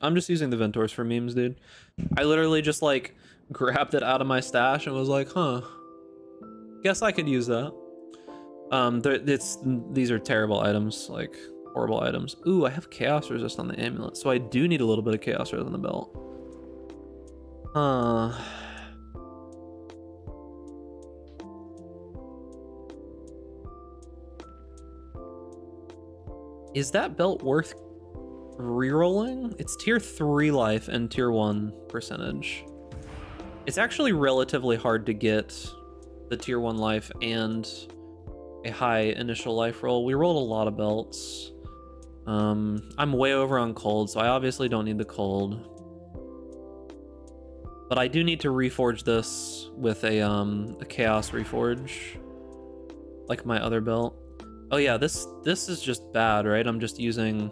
I'm just using the Ventors for memes, dude. I literally just like grabbed it out of my stash and was like, huh, guess I could use that. These are terrible items, like horrible items. Ooh, I have chaos resist on the amulet, so I do need a little bit of chaos resist on the belt. Uh, is that belt worth rerolling? It's tier 3 life and tier 1 percentage. It's actually relatively hard to get the tier 1 life and a high initial life roll. We rolled a lot of belts. I'm way over on cold, so I obviously don't need the cold. But I do need to reforge this with a chaos reforge, like my other belt. Oh yeah, this is just bad, right? I'm just using,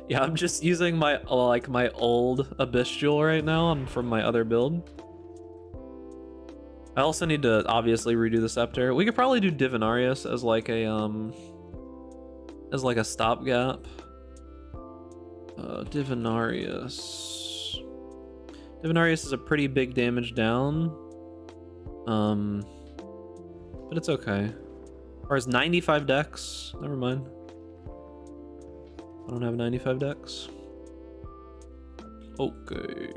yeah, I'm just using my my old Abyss Jewel right now from my other build. I also need to obviously redo the scepter. We could probably do Divinarius as like a stopgap. Divinarius. Divinarius is a pretty big damage down. But it's okay. Or is 95 dex? Never mind. I don't have 95 dex. Okay.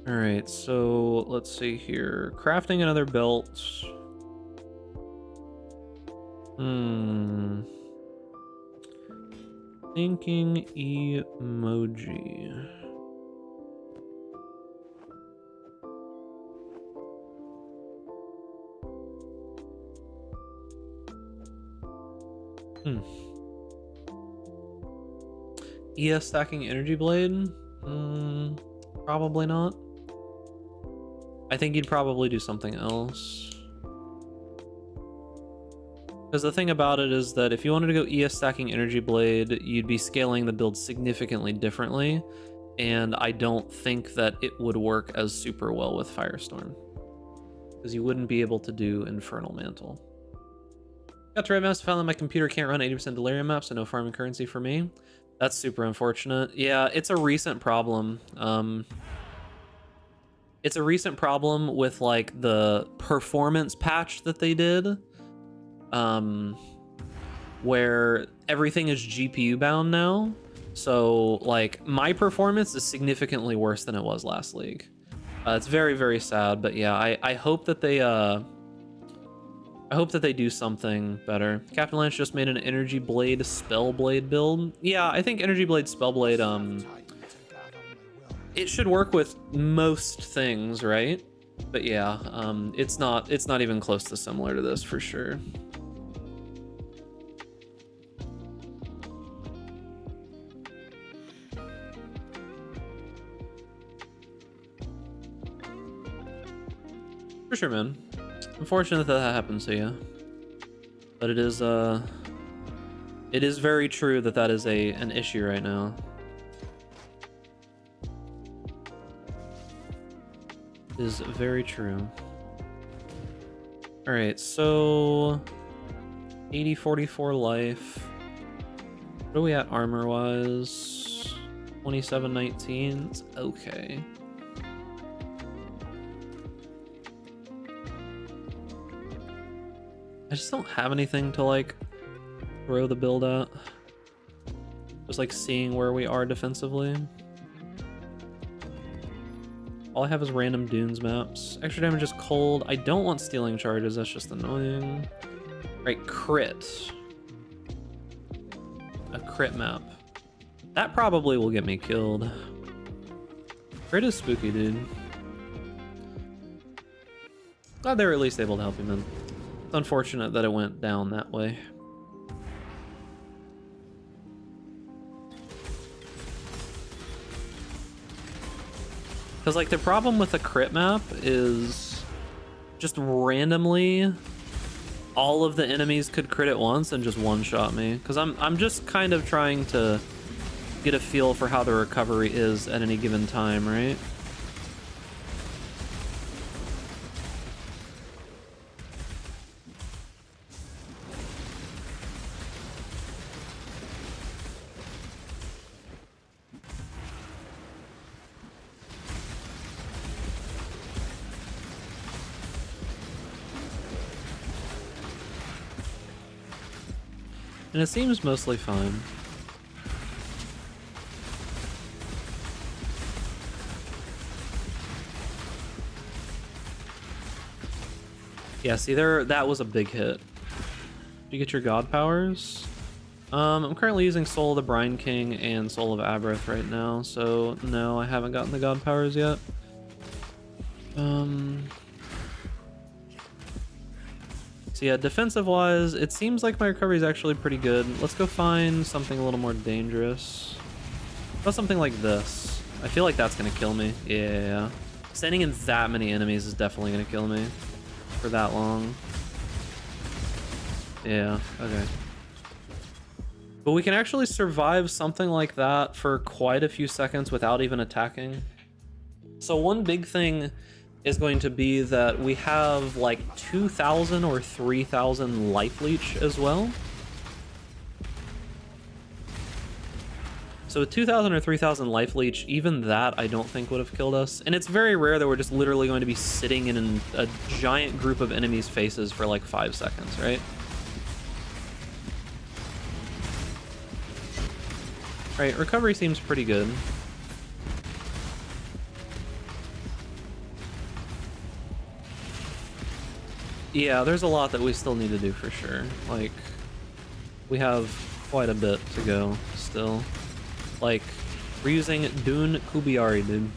Alright, so let's see here. Crafting another belt. Thinking emoji. ES stacking energy blade? Probably not. I think you'd probably do something else. Because the thing about it is that if you wanted to go ES stacking energy blade, you'd be scaling the build significantly differently, and I don't think that it would work as super well with Firestorm. Because you wouldn't be able to do Infernal Mantle. Got to Red Mouse, found that my computer can't run 80% delirium maps, so no farming currency for me. That's super unfortunate. Yeah, it's a recent problem. It's a recent problem with like the performance patch that they did, where everything is GPU bound now. So like my performance is significantly worse than it was last league. It's very, very sad, but yeah, I hope that they do something better. Captain Lance just made an Energy Blade Spellblade build. Yeah, I think Energy Blade Spellblade, it should work with most things, right? But yeah, it's not even close to similar to this for sure. For sure, man. Unfortunate that happened to you, but it is very true that that is an issue right now. It is very true. All right, so 80-44 life. What are we at armor wise? 27-19. It's okay. I just don't have anything to like throw the build at. Just like seeing where we are defensively. All I have is random dunes maps. Extra damage is cold. I don't want stealing charges, that's just annoying. Right, crit. A crit map. That probably will get me killed. Crit is spooky, dude. Glad they were at least able to help you, man. It's unfortunate that it went down that way. Because like the problem with a crit map is just randomly all of the enemies could crit at once and just one-shot me. Because I'm just kind of trying to get a feel for how the recovery is at any given time, right? And it seems mostly fine. Yeah, see there, that was a big hit. Did you get your god powers? I'm currently using Soul of the Brine King and Soul of Aberth right now, so no, I haven't gotten the god powers yet. So yeah, defensive-wise, it seems like my recovery is actually pretty good. Let's go find something a little more dangerous. How about something like this? I feel like that's gonna kill me. Yeah. Standing in that many enemies is definitely gonna kill me for that long. Yeah, okay. But we can actually survive something like that for quite a few seconds without even attacking. So one big thing is going to be that we have like 2,000 or 3,000 life leech as well. So with 2,000 or 3,000 life leech, even that I don't think would have killed us. And it's very rare that we're just literally going to be sitting in a giant group of enemies' faces for like 5 seconds, right? Right, recovery seems pretty good. Yeah, there's a lot that we still need to do for sure. Like, we have quite a bit to go still. Like, we're using Dune Kubiari, dude.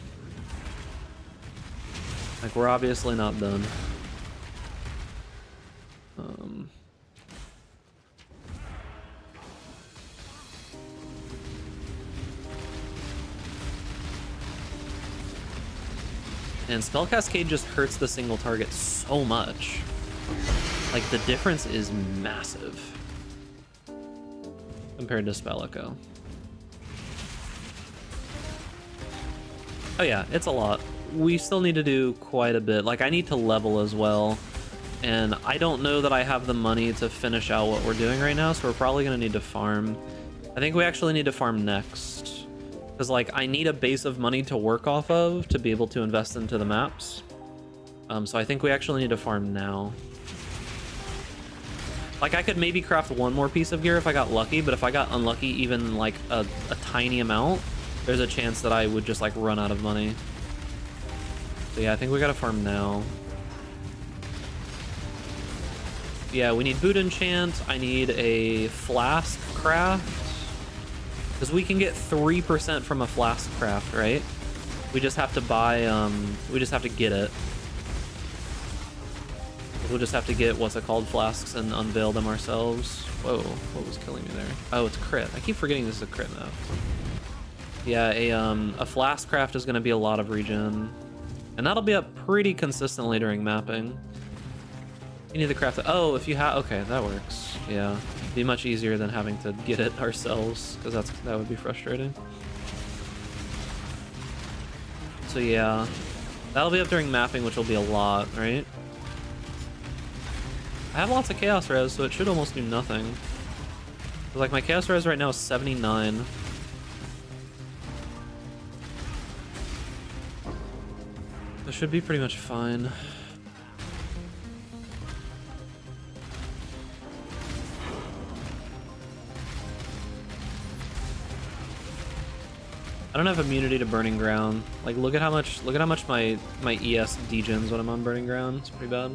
Like, we're obviously not done. And Spell Cascade just hurts the single target so much. Like, the difference is massive compared to Spell Echo. Oh yeah, it's a lot. We still need to do quite a bit. Like, I need to level as well. And I don't know that I have the money to finish out what we're doing right now, so we're probably going to need to farm. I think we actually need to farm next. Because, like, I need a base of money to work off of to be able to invest into the maps. So I think we actually need to farm now. Like, I could maybe craft one more piece of gear if I got lucky, but if I got unlucky even, like, a tiny amount, there's a chance that I would just, like, run out of money. So yeah, I think we gotta farm now. Yeah, we need boot enchant. I need a flask craft. Because we can get 3% from a flask craft, right? We just have to buy, we just have to get it. We'll just have to get, what's it called, flasks and unveil them ourselves. Whoa, what was killing me there? Oh, it's crit. I keep forgetting this is a crit map. Yeah, a flask craft is gonna be a lot of regen. And that'll be up pretty consistently during mapping. You need to craft it. Oh, if you have, okay, that works. Yeah, be much easier than having to get it ourselves, because that would be frustrating. So yeah, that'll be up during mapping, which will be a lot, right? I have lots of chaos res, so it should almost do nothing. Like, my chaos res right now is 79. That should be pretty much fine. I don't have immunity to Burning Ground. Like, look at how much my ES degens when I'm on Burning Ground. It's pretty bad.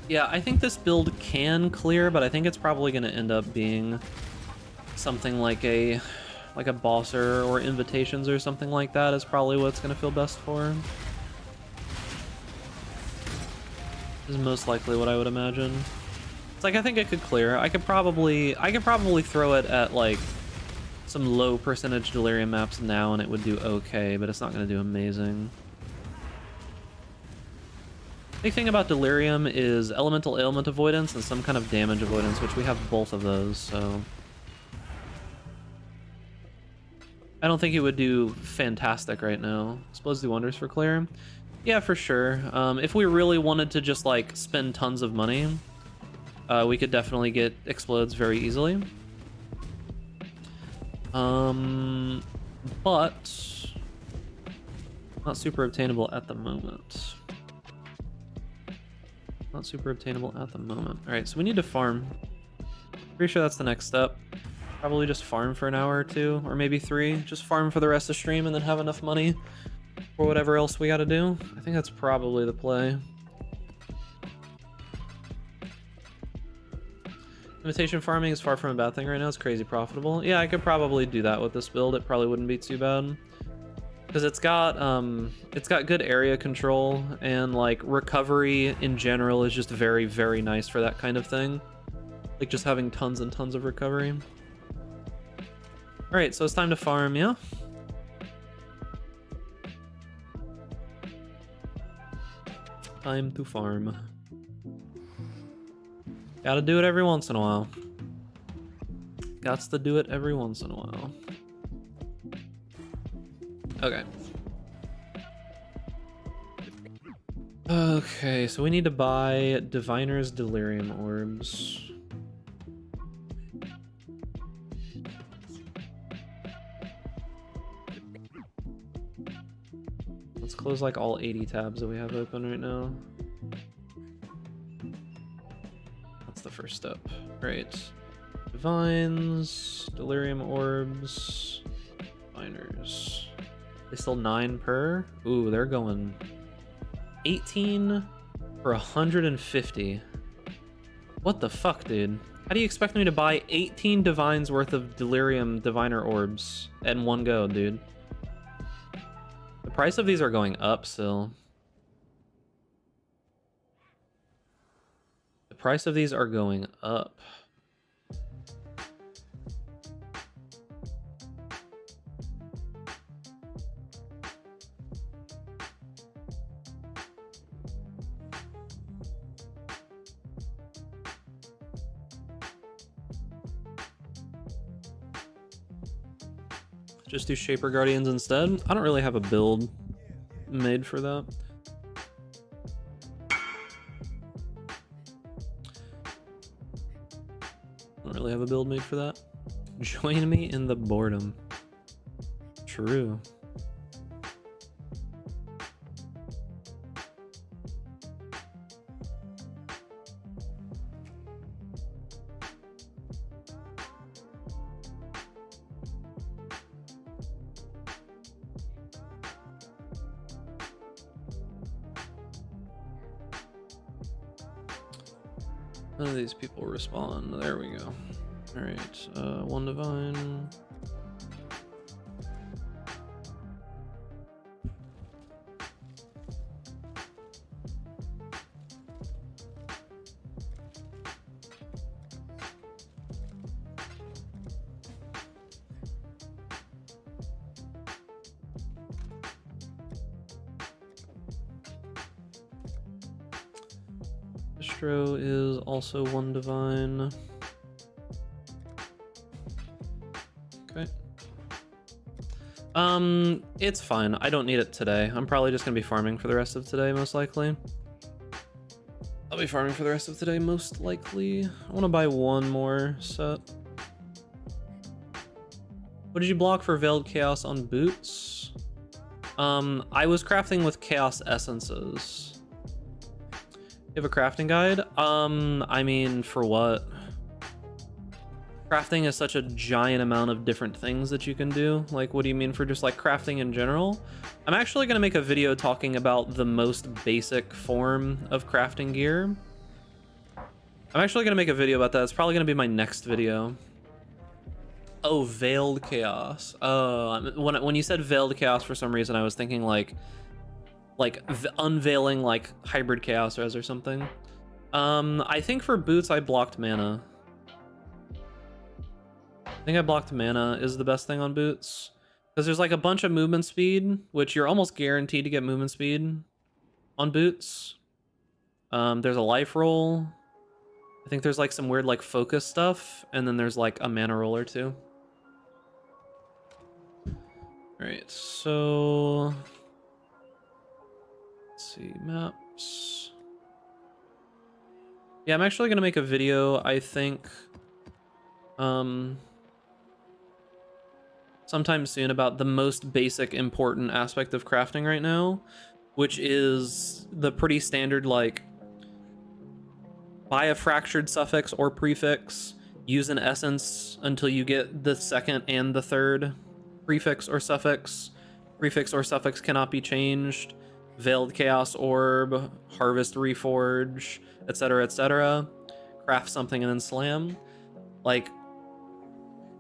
Yeah, I think this build can clear, but I think it's probably going to end up being something like a bosser or invitations or something like that is probably what it's going to feel best for. Is most likely what I would imagine. It's like, I think it could clear. I could probably throw it at like some low percentage delirium maps now and it would do okay, but it's not going to do amazing. Big thing about delirium is elemental ailment avoidance and some kind of damage avoidance, which we have both of those, so I don't think it would do fantastic right now. Explodes do wonders for clear. Yeah, for sure. If we really wanted to just like spend tons of money, we could definitely get explodes very easily. But not super obtainable at the moment. Not super obtainable at the moment. All right, so we need to farm. Pretty sure that's the next step. Probably just farm for an hour or two, or maybe 3. Just farm for the rest of the stream and then have enough money for whatever else we gotta do. I think that's probably the play. Imitation farming is far from a bad thing right now. It's crazy profitable. Yeah, I could probably do that with this build. It probably wouldn't be too bad. Because it's got good area control, and like recovery in general is just very, very nice for that kind of thing. Like just having tons and tons of recovery. Alright, so it's time to farm, yeah? Time to farm. Gotta do it every once in a while. Gots to do it every once in a while. Okay. Okay, so we need to buy Diviner's Delirium Orbs. Let's close like all 80 tabs that we have open right now. That's the first step. Right. Divines, Delirium Orbs, Diviners. They still 9 per? Ooh, they're going 18 for 150. What the fuck, dude? How do you expect me to buy 18 divines worth of Delirium Diviner Orbs in one go, dude? The price of these are going up still. The price of these are going up. Just do Shaper Guardians instead. I don't really have a build made for that. I don't really have a build made for that. Join me in the boredom. True. None of these people respond. There we go. All right, 1 divine. Distro is also 1 divine. Okay. It's fine. I don't need it today. I'm probably just gonna be farming for the rest of today, most likely. I'll be farming for the rest of today, most likely. I want to buy 1 more set. What did you block for Veiled Chaos on boots? I was crafting with Chaos Essences. You have a crafting guide? I mean, for what? Crafting is such a giant amount of different things that you can do. Like, what do you mean for just like crafting in general? I'm actually gonna make a video talking about the most basic form of crafting gear. I'm actually gonna make a video about that. It's probably gonna be my next video. Oh, Veiled Chaos. Oh, when you said Veiled Chaos, for some reason I was thinking like unveiling like hybrid chaos res or something. I think for boots I blocked mana. I think I blocked mana is the best thing on boots, because there's like a bunch of movement speed, which you're almost guaranteed to get movement speed on boots. There's a life roll. I think there's like some weird like focus stuff, and then there's like a mana roll or 2. Alright, so let's see, maps. Yeah, I'm actually gonna make a video, I think, sometime soon about the most basic important aspect of crafting right now, which is the pretty standard, like, buy a fractured suffix or prefix, use an essence until you get the second and the third prefix or suffix. Prefix or suffix cannot be changed. Veiled Chaos Orb, Harvest Reforge, etc., etc. Craft something and then slam. Like,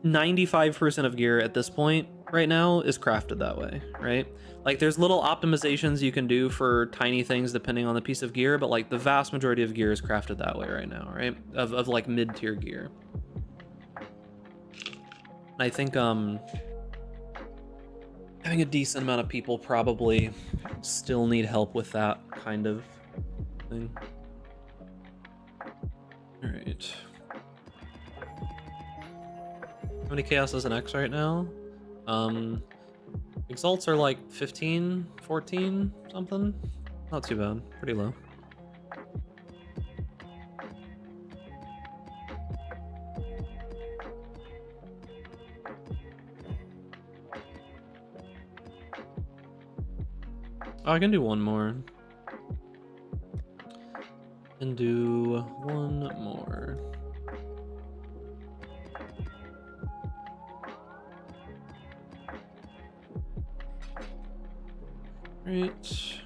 95% of gear at this point right now is crafted that way, right? Like, there's little optimizations you can do for tiny things depending on the piece of gear, but like the vast majority of gear is crafted that way right now, right? Of like mid-tier gear. And I think having a decent amount of people probably still need help with that kind of thing. All right. How many chaos is an X right now? Exalts are like 15, 14, something. Not too bad, pretty low. Oh, I can do one more. Can do one more. Right.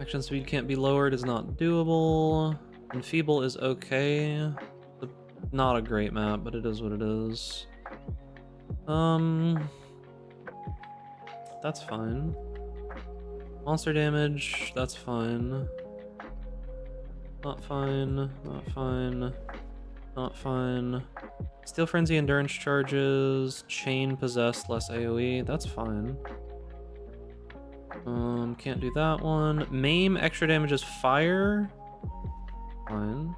Action speed can't be lowered, is not doable. Enfeeble is okay. Not a great map, but it is what it is. That's fine. Monster damage, that's fine. Not fine, not fine, not fine. Steel Frenzy endurance charges, chain possessed less AoE, that's fine. Can't do that one. Maim extra damage is fire. Fine.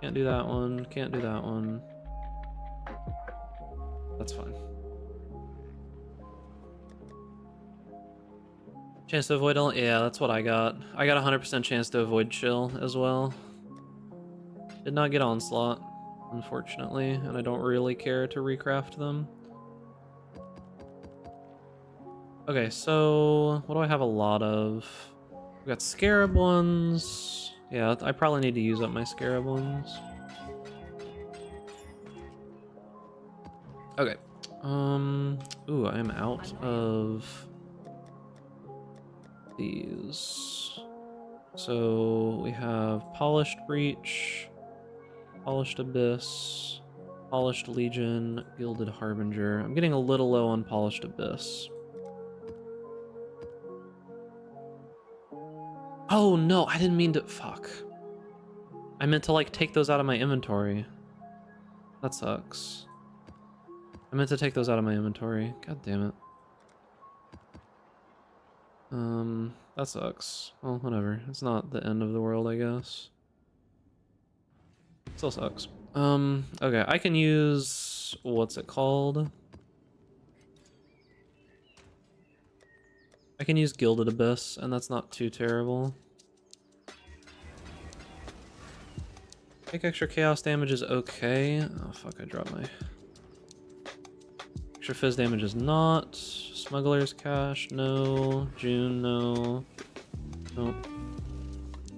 Can't do that one, can't do that one. That's fine. Chance to avoid all, yeah, that's what I got. I got 100% chance to avoid chill as well. Did not get onslaught, unfortunately, and I don't really care to recraft them. Okay, so what do I have a lot of? We got scarab ones. Yeah, I probably need to use up my scarab ones. Okay. Ooh, I'm out of these. So we have Polished Breach, Polished Abyss, Polished Legion, Gilded Harbinger. I'm getting a little low on Polished Abyss. Oh no, I didn't mean to, fuck. I meant to like take those out of my inventory. That sucks. I meant to take those out of my inventory. God damn it. That sucks. Well, whatever. It's not the end of the world, I guess. Still sucks. Okay, I can use, what's it called? I can use Gilded Abyss, and that's not too terrible. Take extra chaos damage is okay. Oh fuck, I dropped my... Extra fizz damage is not. Smuggler's Cache, no. June, no. Nope.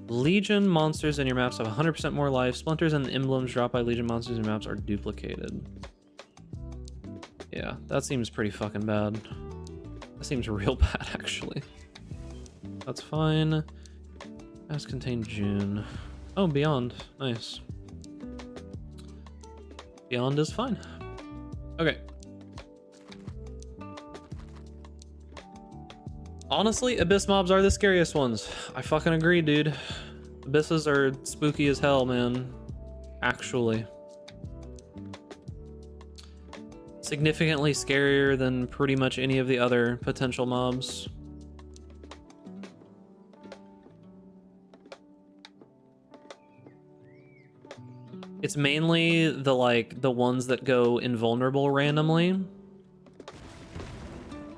Legion monsters in your maps have 100% more life. Splinters and emblems dropped by Legion monsters in your maps are duplicated. Yeah, that seems pretty fucking bad. That seems real bad, actually. That's fine. As contained June. Oh, Beyond. Nice. Beyond is fine. Okay. Honestly, Abyss mobs are the scariest ones. I fucking agree, dude. Abysses are spooky as hell, man. Actually. Significantly scarier than pretty much any of the other potential mobs. It's mainly the like the ones that go invulnerable randomly.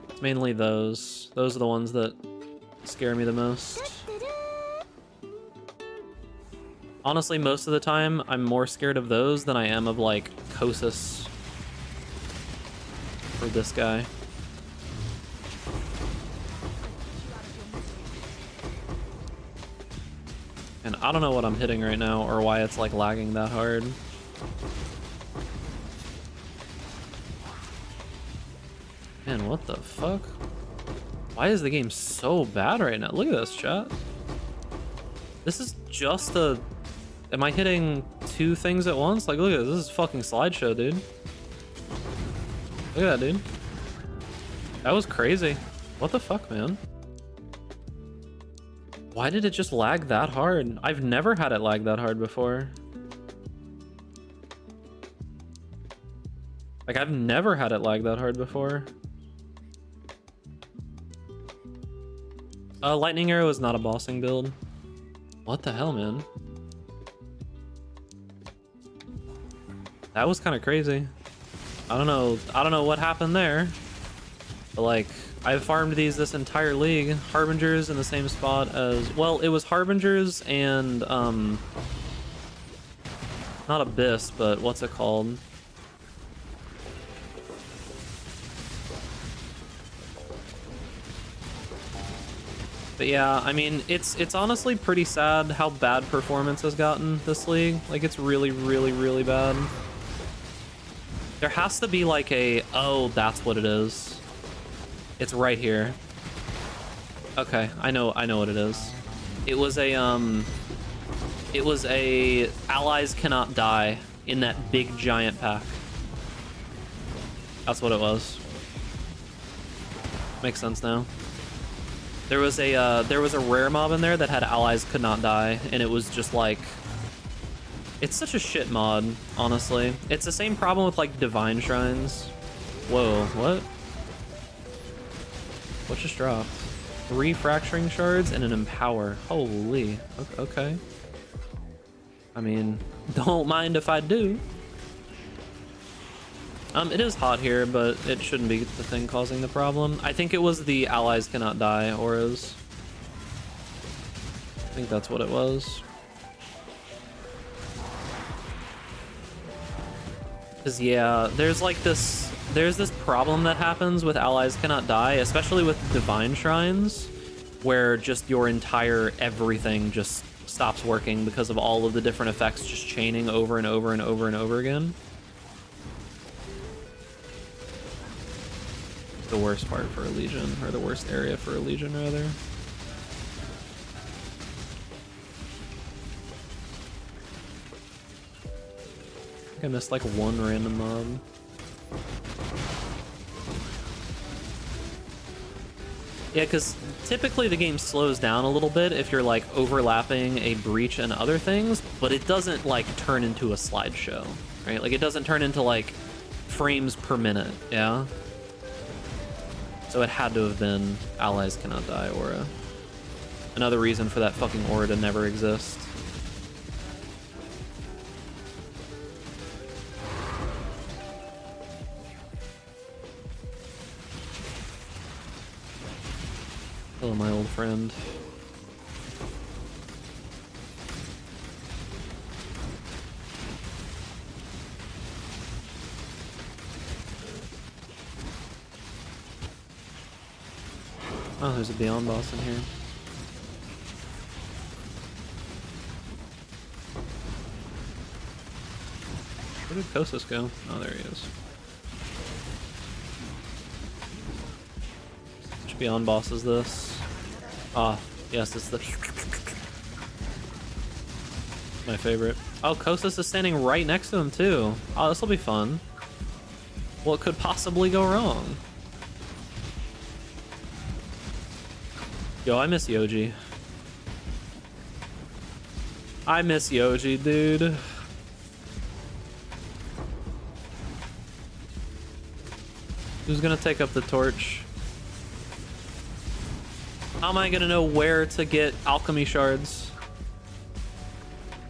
It's mainly those. Those are the ones that scare me the most. Honestly, most of the time, I'm more scared of those than I am of like Kosis or this guy. And I don't know what I'm hitting right now or why it's like lagging that hard. Man, what the fuck? Why is the game so bad right now? Look at this, chat. This is just a... Am I hitting two things at once? Like, look at this. This is a fucking slideshow, dude. Look at that, dude. That was crazy. What the fuck, man? Why did it just lag that hard? I've never had it lag that hard before. Like, I've never had it lag that hard before. Lightning Arrow is not a bossing build. What the hell, man? That was kind of crazy. I don't know what happened there. But like, I've farmed this entire league. Harbingers in the same spot as... Well, it was Harbingers and, not Abyss, but what's it called? But yeah, I mean, it's honestly pretty sad how bad performance has gotten this league. Like, it's really, really, really bad. There has to be like a... Oh, that's what it is. It's right here. Okay, I know what it is. It was a allies cannot die in that big giant pack. That's what it was. Makes sense now. There was a rare mob in there that had allies could not die, and it was just like... It's such a shit mod, honestly. It's the same problem with like Divine Shrines. Whoa, what? What just dropped? 3 fracturing shards and an empower. Holy, okay. I mean, don't mind if I do. It is hot here, but it shouldn't be the thing causing the problem. I think it was the allies cannot die auras. I think that's what it was. Cause yeah, there's this problem that happens with allies cannot die, especially with divine shrines, where just your entire everything just stops working because of all of the different effects just chaining over and over and over and over again. The worst part for a Legion, or the worst area for a Legion, rather. I missed like one random mob. Yeah, because typically the game slows down a little bit if you're like overlapping a breach and other things, but it doesn't like turn into a slideshow, right? Like it doesn't turn into like frames per minute, yeah? So it had to have been allies cannot die aura. Another reason for that fucking aura to never exist. Hello, my old friend. Oh, there's a Beyond boss in here. Where did Kosis go? Oh, there he is. Which Beyond boss is this? Ah, yes, it's the... my favorite. Oh, Kosis is standing right next to him, too. Oh, this will be fun. What could possibly go wrong? Yo, I miss Yoji. I miss Yoji, dude. Who's gonna take up the torch? How am I gonna know where to get alchemy shards?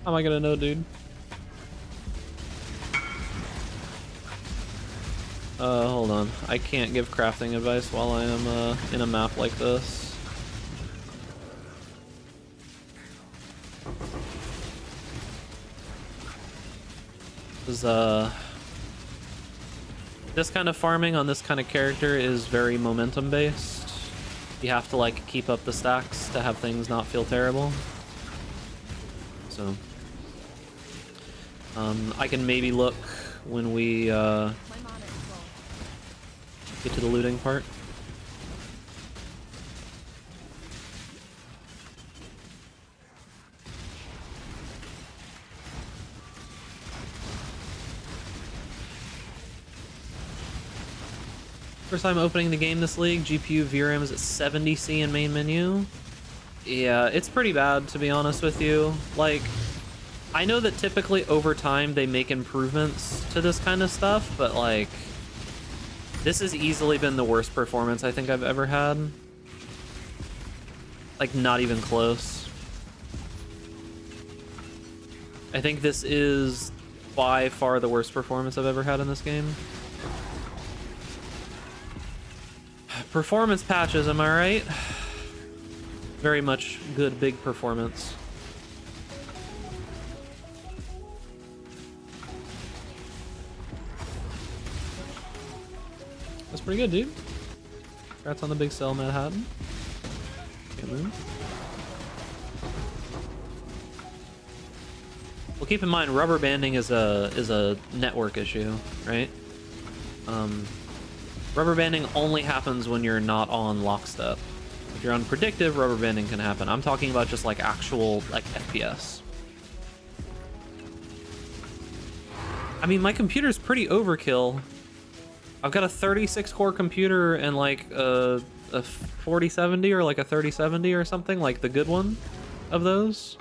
How am I gonna know, dude? Hold on. I can't give crafting advice while I am in a map like this. This kind of farming on this kind of character is very momentum based. You have to like keep up the stacks to have things not feel terrible. So I can maybe look when we get to the looting part. First time opening the game this league, GPU VRAM is at 70C in main menu. Yeah, it's pretty bad, to be honest with you. Like, I know that typically over time they make improvements to this kind of stuff, but like, this has easily been the worst performance I think I've ever had. Like, not even close. I think this is by far the worst performance I've ever had in this game. Performance patches, am I right? Very much good, big performance. That's pretty good, dude. Congrats on the big sell, Manhattan. Can't move. Well, keep in mind, rubber banding is a network issue, right? Rubber banding only happens when you're not on lockstep. If you're on predictive, rubber banding can happen. I'm talking about just like actual like FPS. I mean, my computer's pretty overkill. I've got a 36 core computer and like a 4070 or like a 3070 or something, like the good one of those.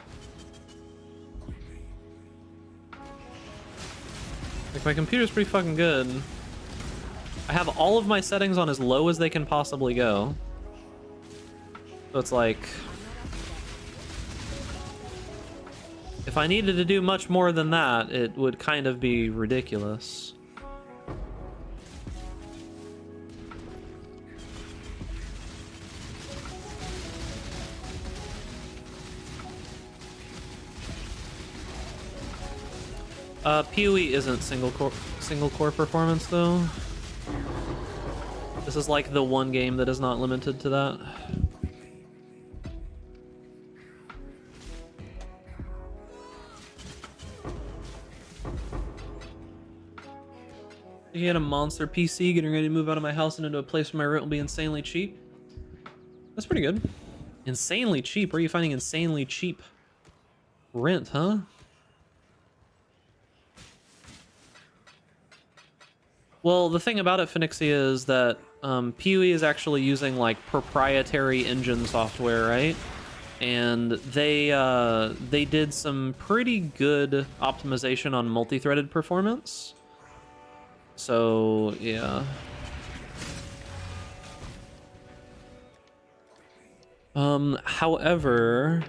Like, my computer's pretty fucking good. I have all of my settings on as low as they can possibly go. So it's like, if I needed to do much more than that, it would kind of be ridiculous. PoE isn't single core performance though. This is like the one game that is not limited to that. You get a monster PC, getting ready to move out of my house and into a place where my rent will be insanely cheap. That's pretty good. Insanely cheap? Where are you finding insanely cheap rent, huh? Well, the thing about it, Phoenixia, is that PoE is actually using like proprietary engine software, right? And they did some pretty good optimization on multi-threaded performance. So yeah. However,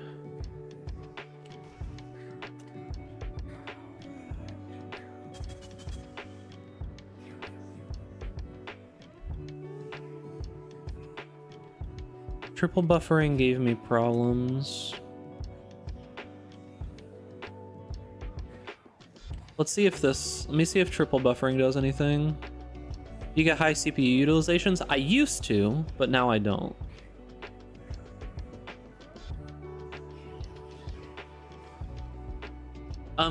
triple buffering gave me problems. Let's see if this, let me see if triple buffering does anything. You get high CPU utilizations? I used to, but now I don't.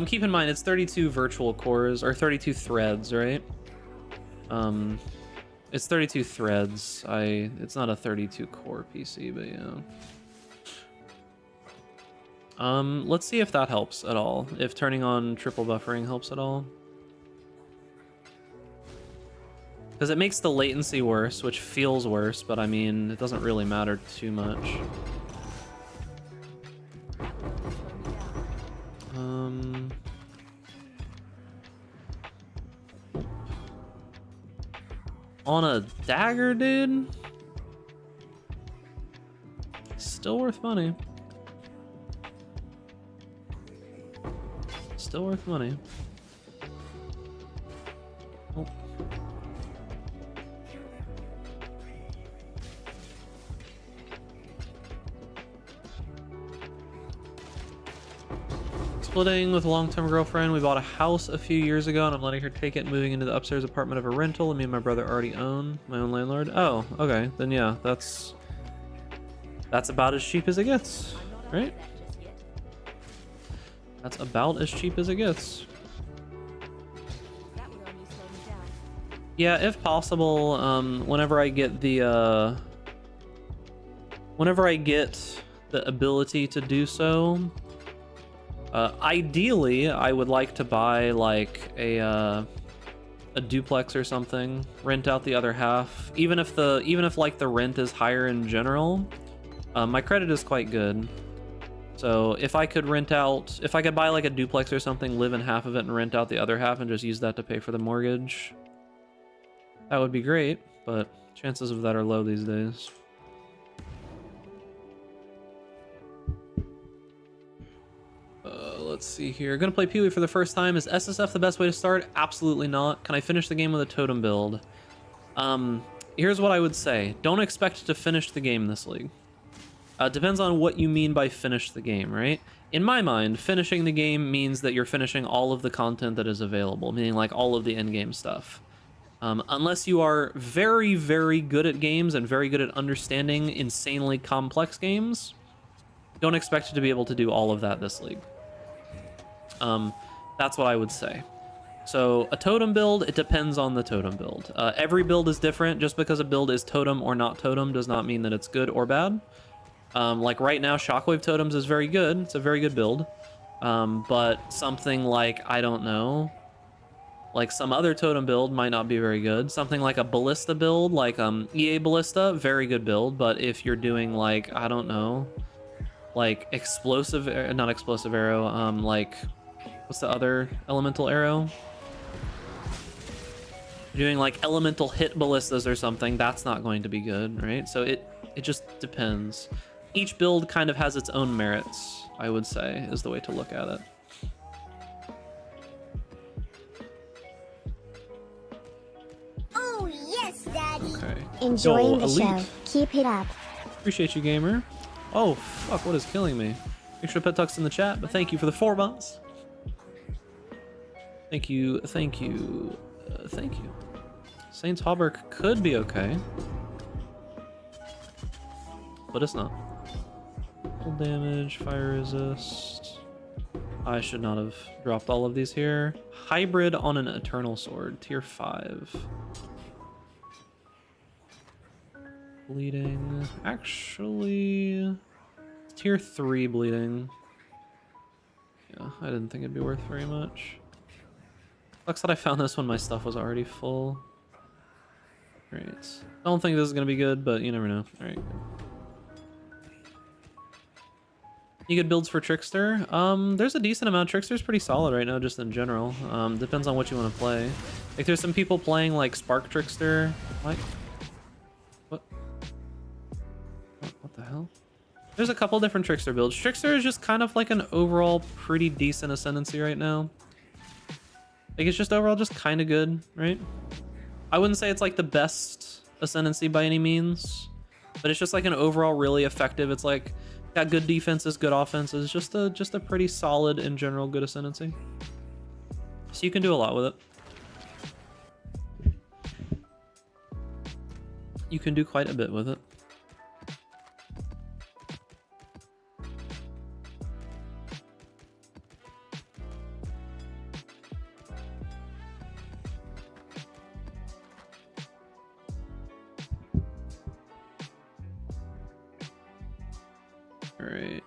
Keep in mind, it's 32 virtual cores, or 32 threads, right? It's 32 threads. It's not a 32 core PC, but yeah. Let's see if that helps at all. If turning on triple buffering helps at all. Because it makes the latency worse, which feels worse, but I mean, it doesn't really matter too much. On a dagger, dude? Still worth money. Still worth money. Oh. splitting with a long-term girlfriend. We bought a house a few years ago, and I'm letting her take it, moving into the upstairs apartment of a rental, and me and my brother already own my own landlord. Oh, okay. Then yeah, that's about as cheap as it gets, right? That's about as cheap as it gets. That would only slow me down. Yeah, if possible, whenever I get the ability to do so, ideally I would like to buy like a duplex or something, rent out the other half. Even if like the rent is higher in general, my credit is quite good. So if I could buy like a duplex or something, live in half of it and rent out the other half and just use that to pay for the mortgage, that would be great, but chances of that are low these days. Let's see here. Gonna play Pee-wee for the first time. Is SSF the best way to start? Absolutely not. Can I finish the game with a totem build? Here's what I would say. Don't expect to finish the game this league. Depends on what you mean by finish the game, right? In my mind, finishing the game means that you're finishing all of the content that is available, meaning like all of the endgame stuff. Unless you are very, very good at games and very good at understanding insanely complex games, don't expect to be able to do all of that this league. That's what I would say. So a totem build, it depends on the totem build. Every build is different. Just because a build is totem or not totem does not mean that it's good or bad. Like right now, Shockwave Totems is very good. It's a very good build. But something like, I don't know, like some other totem build might not be very good. Something like a Ballista build, like EA Ballista, very good build. But if you're doing like, I don't know, like not explosive arrow, like, what's the other elemental arrow? You're doing like elemental hit ballistas or something, that's not going to be good, right? So it just depends. Each build kind of has its own merits, I would say, is the way to look at it. Oh, yes, Daddy. Okay. Enjoying the Elite. show. Keep it up. Appreciate you, gamer. Oh, fuck, what is killing me? Extra pet tucks in the chat, but thank you for the 4 months. Thank you, thank you, thank you. Saint's Hauberk could be okay, but it's not. Full damage, fire resist. I should not have dropped all of these here. Hybrid on an Eternal Sword, tier 5. Bleeding, actually, tier 3 bleeding. Yeah, I didn't think it'd be worth very much. Sucks that I found this when my stuff was already full. Great. I don't think this is gonna be good, but you never know. Alright, good. You good builds for Trickster? There's a decent amount. Trickster's pretty solid right now, just in general. Depends on what you want to play. Like, there's some people playing, like, Spark Trickster. Like, what the hell? There's a couple different Trickster builds. Trickster is just kind of like an overall pretty decent Ascendancy right now. Like, it's just overall just kind of good, right? I wouldn't say it's like the best Ascendancy by any means, but it's just like an overall really effective. It's like got good defenses, good offenses, just a pretty solid in general good Ascendancy. So you can do a lot with it. You can do quite a bit with it. Alright.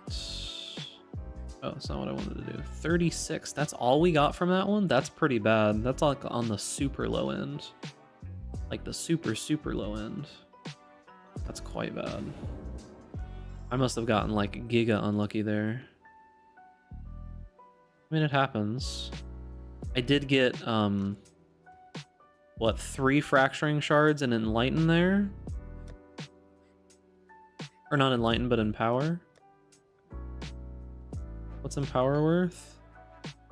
Oh, that's not what I wanted to do. 36. That's all we got from that one? That's pretty bad. That's like on the super low end. Like the super, super low end. That's quite bad. I must have gotten like giga unlucky there. I mean, it happens. I did get, what, 3 fracturing shards and enlighten there? Or not enlighten, but empower. What's Empower worth?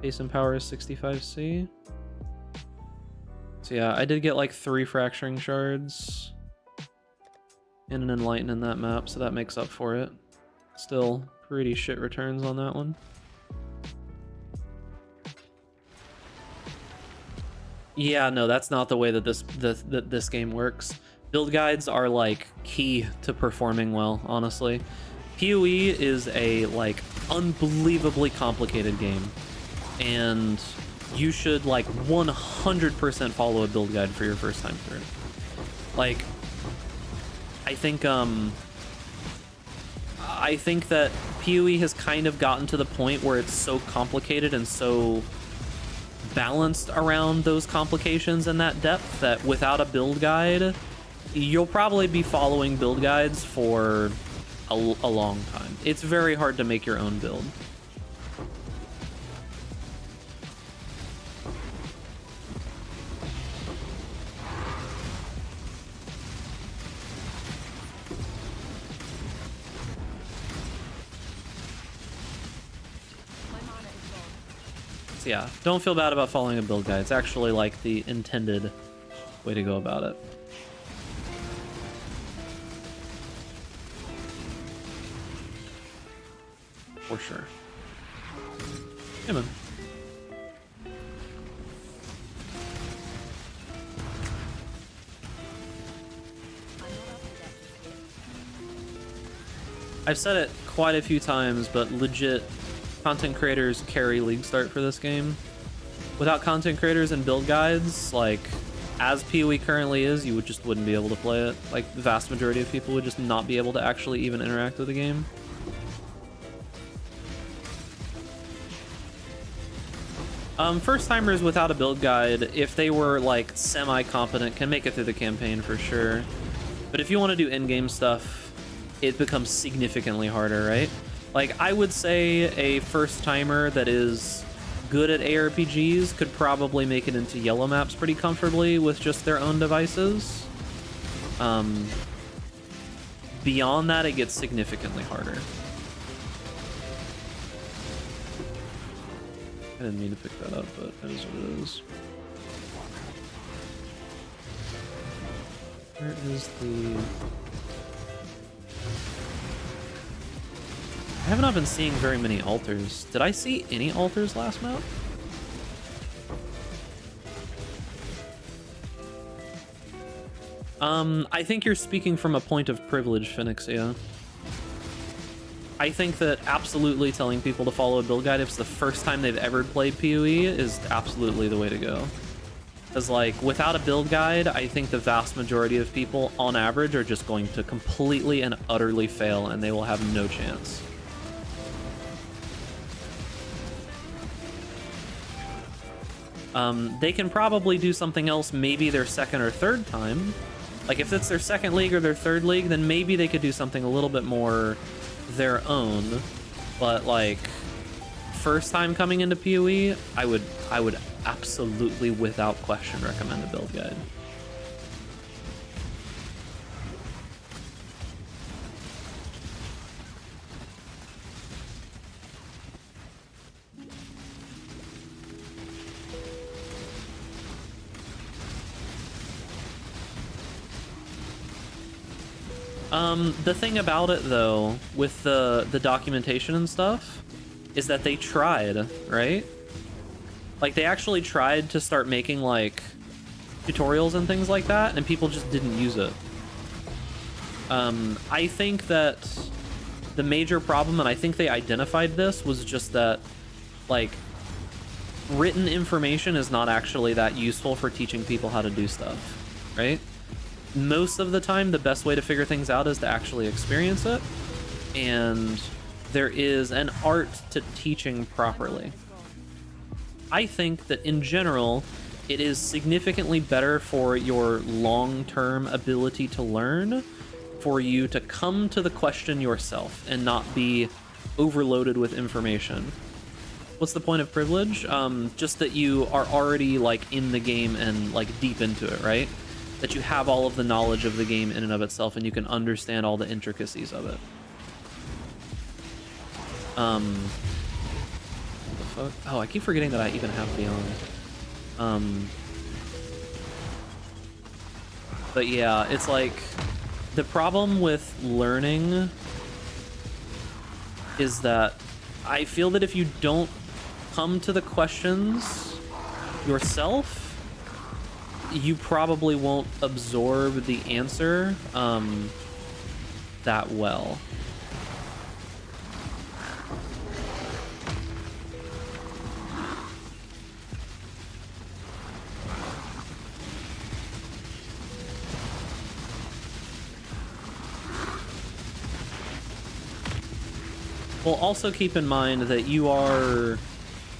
Base Empower is 65C. So yeah, I did get like 3 Fracturing Shards and an Enlighten in that map, so that makes up for it. Still pretty shit returns on that one. Yeah, no, that's not the way that this game works. Build guides are like key to performing well, honestly. PoE is a like unbelievably complicated game, and you should like 100% follow a build guide for your first time through. Like, I think that PoE has kind of gotten to the point where it's so complicated and so balanced around those complications and that depth that without a build guide, you'll probably be following build guides for a long time. It's very hard to make your own build. So yeah, don't feel bad about following a build guide. It's actually like the intended way to go about it. For sure. Hey man. I've said it quite a few times, but legit, content creators carry league start for this game. Without content creators and build guides, like, as PoE currently is, you just wouldn't be able to play it. Like, the vast majority of people would just not be able to actually even interact with the game. First timers without a build guide, if they were like semi-competent, can make it through the campaign for sure. But if you want to do in-game stuff, it becomes significantly harder, right? Like, I would say a first timer that is good at ARPGs could probably make it into yellow maps pretty comfortably with just their own devices. Beyond that, it gets significantly harder. I didn't mean to pick that up, but that is what it is. Where is the... I have not been seeing very many altars. Did I see any altars last map? I think you're speaking from a point of privilege, Phoenixia. I think that absolutely telling people to follow a build guide if it's the first time they've ever played PoE is absolutely the way to go. Because, like, without a build guide, I think the vast majority of people, on average, are just going to completely and utterly fail, and they will have no chance. They can probably do something else maybe their second or third time. Like, if it's their second league or their third league, then maybe they could do something a little bit more their own. But, like, first time coming into PoE, I would absolutely, without question, recommend a build guide. The thing about it, though, with the documentation and stuff, is that they tried, right? Like, they actually tried to start making, like, tutorials and things like that, and people just didn't use it. I think that the major problem, and I think they identified this, was just that, like, written information is not actually that useful for teaching people how to do stuff, right? Most of the time, the best way to figure things out is to actually experience it, and there is an art to teaching properly. I think that in general, it is significantly better for your long-term ability to learn for you to come to the question yourself and not be overloaded with information. What's the point of privilege? Just that you are already, like, in the game and, like, deep into it, right? That you have all of the knowledge of the game in and of itself, and you can understand all the intricacies of it. What the fuck? Oh, I keep forgetting that I even have Beyond. But yeah, it's like, the problem with learning is that I feel that if you don't come to the questions yourself, you probably won't absorb the answer that well. Well, also keep in mind that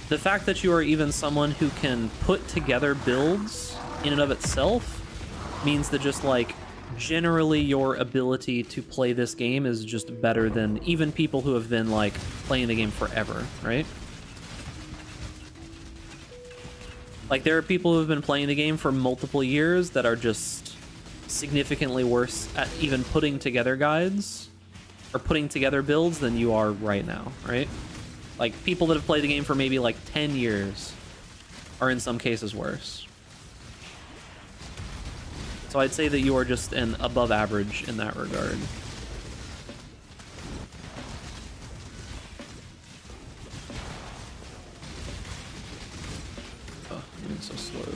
the fact that you are even someone who can put together builds in and of itself means that just like generally your ability to play this game is just better than even people who have been like playing the game forever, right? Like there are people who have been playing the game for multiple years that are just significantly worse at even putting together guides or putting together builds than you are right now, right? Like people that have played the game for maybe like 10 years are in some cases worse. So I'd say that you are just an above average in that regard. Oh, I'm so slow.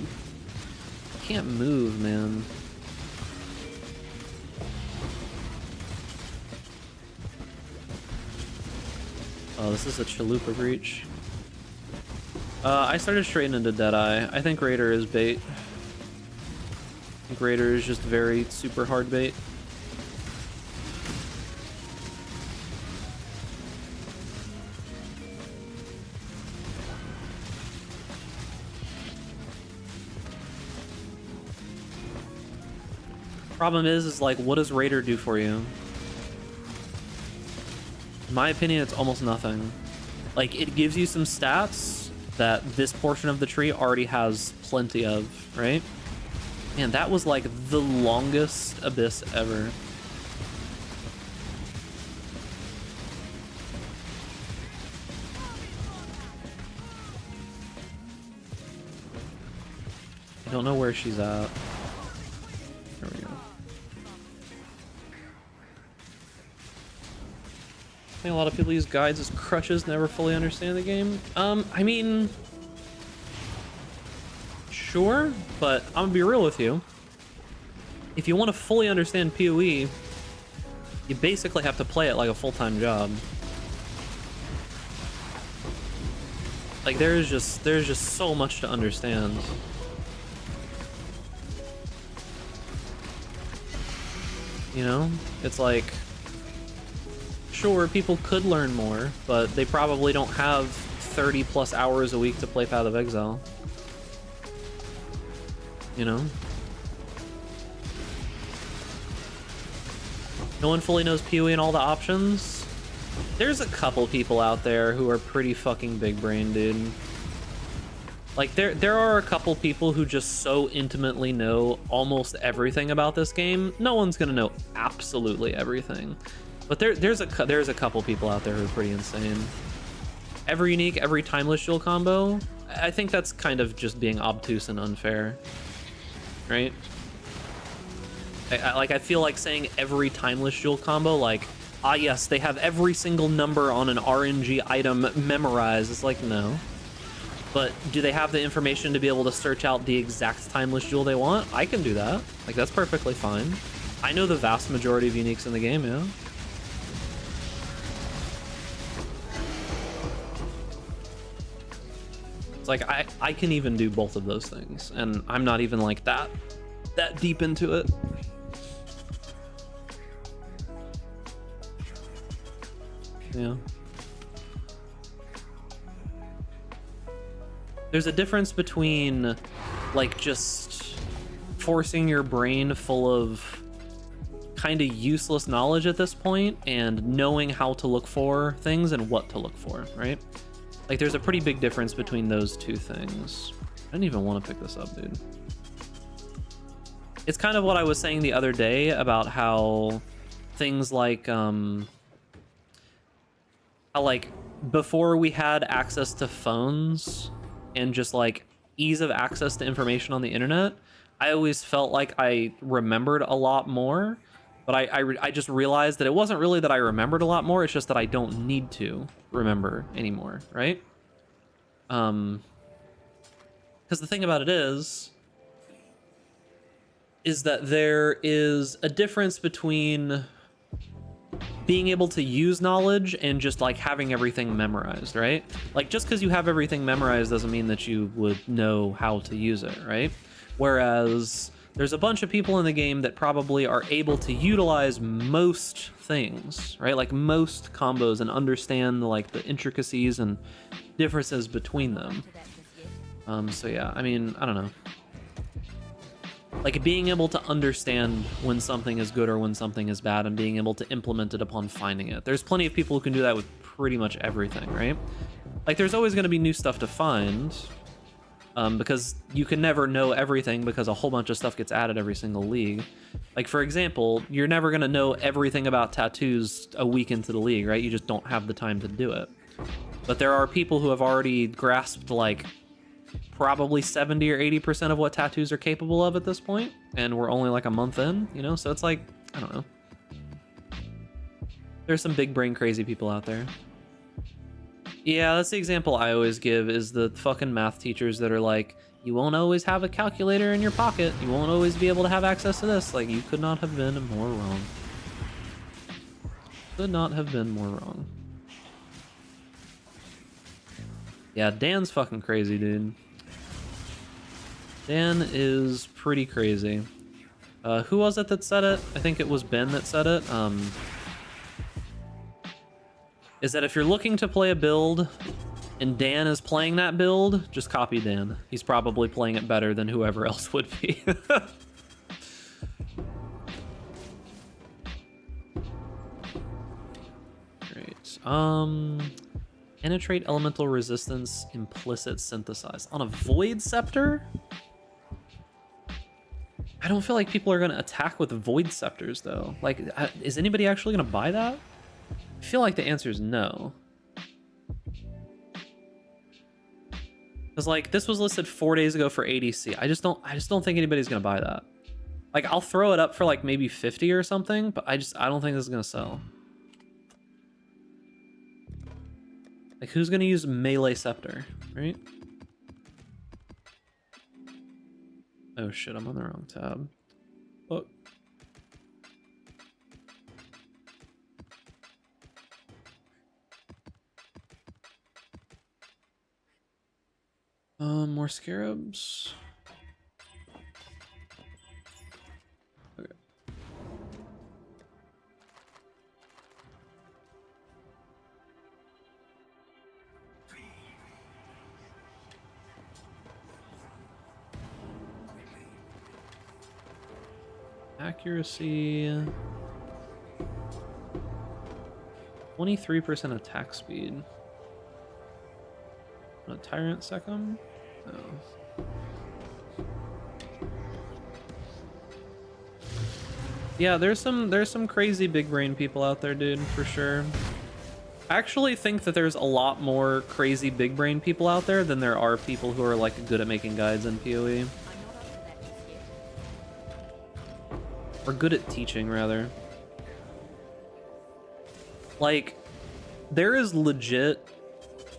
I can't move, man. Oh, this is a Chalupa breach. I started straight into Deadeye. I think Raider is bait. I think Raider is just very super hard bait. Problem is like, what does Raider do for you? In my opinion, it's almost nothing. Like, it gives you some stats that this portion of the tree already has plenty of, right? Man, that was like the longest abyss ever. I don't know where she's at. There we go. I think a lot of people use guides as crutches, never fully understand the game. I mean, sure, but I'm gonna be real with you. If you want to fully understand PoE, you basically have to play it like a full-time job. Like there's just so much to understand. You know, it's like, sure, people could learn more, but they probably don't have 30 plus hours a week to play Path of Exile. You know? No one fully knows PoE and all the options. There's a couple people out there who are pretty fucking big brain, dude. Like, there are a couple people who just so intimately know almost everything about this game. No one's gonna know absolutely everything. But there's a couple people out there who are pretty insane. Every unique, every timeless dual combo, I think that's kind of just being obtuse and unfair, right? I feel like saying every timeless dual combo, like, ah yes, they have every single number on an RNG item memorized. It's like, no. But do they have the information to be able to search out the exact timeless jewel they want? I can do that. Like, that's perfectly fine. I know the vast majority of uniques in the game, yeah. It's like, I can even do both of those things, and I'm not even like that deep into it. Yeah. There's a difference between, like, just forcing your brain full of kind of useless knowledge at this point and knowing how to look for things and what to look for, right? Like, there's a pretty big difference between those two things. I didn't even want to pick this up, dude. It's kind of what I was saying the other day about how things like, how, like, before we had access to phones and just like ease of access to information on the internet, I always felt like I remembered a lot more, but I just realized that it wasn't really that I remembered a lot more, it's just that I don't need to remember anymore, right? Because the thing about it is, is that there is a difference between being able to use knowledge and just like having everything memorized, right? Like just because you have everything memorized doesn't mean that you would know how to use it, right? Whereas there's a bunch of people in the game that probably are able to utilize most things, right? Like most combos, and understand like the intricacies and differences between them. So yeah, I mean, I don't know. Like being able to understand when something is good or when something is bad and being able to implement it upon finding it. There's plenty of people who can do that with pretty much everything, right? Like there's always going to be new stuff to find, because you can never know everything because a whole bunch of stuff gets added every single league. Like for example, you're never going to know everything about tattoos a week into the league, right? You just don't have the time to do it. But there are people who have already grasped like probably 70 or 80% of what tattoos are capable of at this point, and we're only like a month in, you know? So it's like, I don't know. There's some big brain crazy people out there. Yeah, that's the example I always give, is the fucking math teachers that are like, you won't always have a calculator in your pocket, you won't always be able to have access to this. Like, you could not have been more wrong. Could not have been more wrong. Yeah, Dan's fucking crazy, dude. Dan is pretty crazy. Who was it that said it? I think it was Ben that said it. Is that if you're looking to play a build and Dan is playing that build, just copy Dan. He's probably playing it better than whoever else would be. Great. Penetrate elemental resistance, implicit synthesize. On a void scepter? I don't feel like people are going to attack with void scepters though. Like, is anybody actually going to buy that? I feel like the answer is no. Because like this was listed 4 days ago for ADC. I just don't think anybody's going to buy that. Like I'll throw it up for like maybe 50 or something, but I don't think this is going to sell. Like who's going to use melee scepter, right? Oh shit, I'm on the wrong tab. Fuck. More scarabs. Okay. Accuracy. 23% attack speed. A tyrant second? No. Yeah, there's some crazy big brain people out there, dude, for sure. I actually think that there's a lot more crazy big brain people out there than there are people who are like good at making guides in PoE. Or good at teaching, rather. Like, there is legit,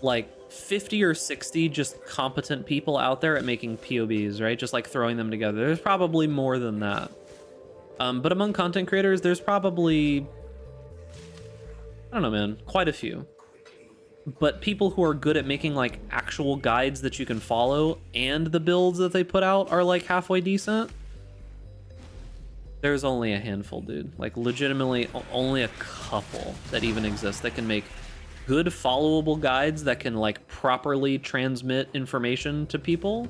like, 50 or 60 just competent people out there at making POBs, right? Just, like, throwing them together. There's probably more than that. But among content creators, there's probably... I don't know, man. Quite a few. But people who are good at making, like, actual guides that you can follow and the builds that they put out are, like, halfway decent. There's only a handful, dude. Like, legitimately, only a couple that even exist that can make good followable guides that can, like, properly transmit information to people,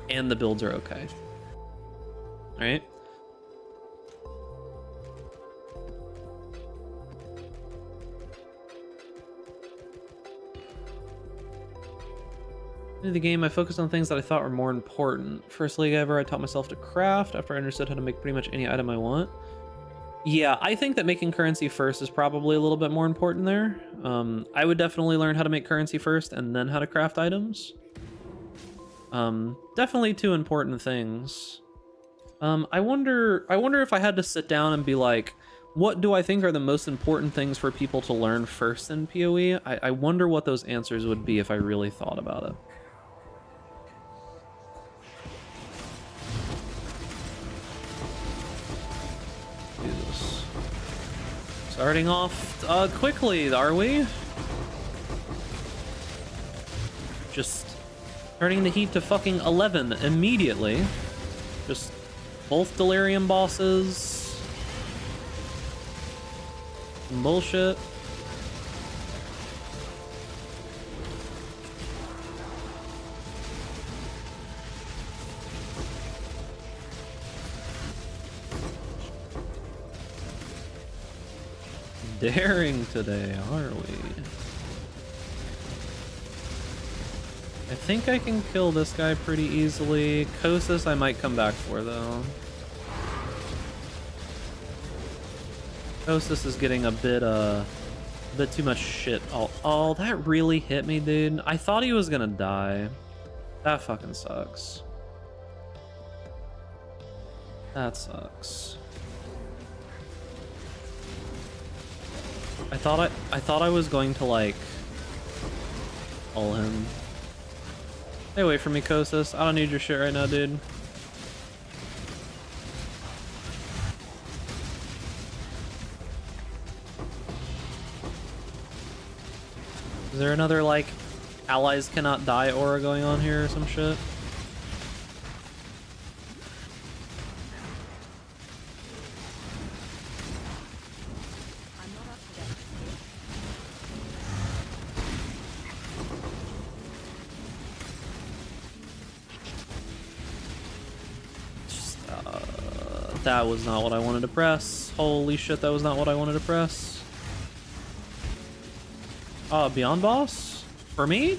and the builds are okay. Alright? In the game, I focused on things that I thought were more important. First league ever, I taught myself to craft after I understood how to make pretty much any item I want. Yeah, I think that making currency first is probably a little bit more important there. I would definitely learn how to make currency first and then how to craft items. Definitely two important things. I wonder if I had to sit down and be like, what do I think are the most important things for people to learn first in PoE? I wonder what those answers would be if I really thought about it. Starting off quickly, are we? Just turning the heat to fucking 11 immediately. Just both delirium bosses. Bullshit. Daring today, are we? I think I can kill this guy pretty easily. Kosis I might come back for, though. Kosis is getting a bit too much shit. Oh, that really hit me, dude. I thought he was gonna die. That fucking sucks. That sucks. I thought I was going to like ult him. Stay away from me, Kosis. I don't need your shit right now, dude. Is there another like allies cannot die aura going on here or some shit? That was not what I wanted to press. Holy shit, that was not what I wanted to press. Beyond boss? For me?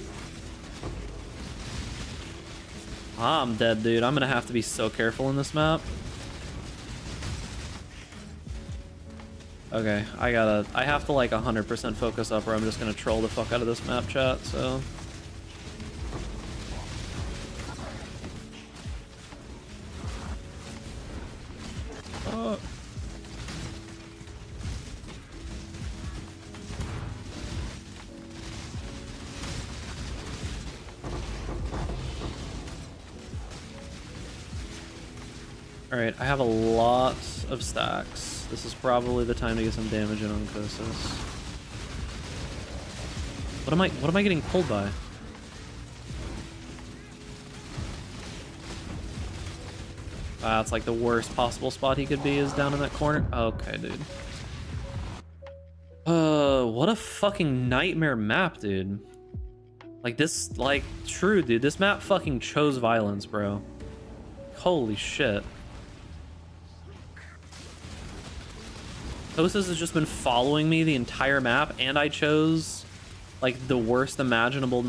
I'm dead, dude. I'm gonna have to be so careful in this map. Okay, I have to like 100% focus up or I'm just gonna troll the fuck out of this map, chat, so... Alright, I have a lot of stacks. This is probably the time to get some damage in on Kosis. What am I getting pulled by? It's like the worst possible spot he could be is down in that corner. Okay, dude. What a fucking nightmare map, dude. Like this, like, true, dude. This map fucking chose violence, bro. Holy shit. Kosis has just been following me the entire map, and I chose like the worst imaginable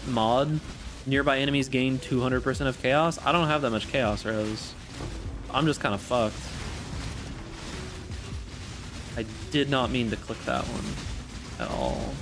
mod. Nearby enemies gain 200% of chaos. I don't have that much chaos, Rose. I'm just kind of fucked. I did not mean to click that one at all.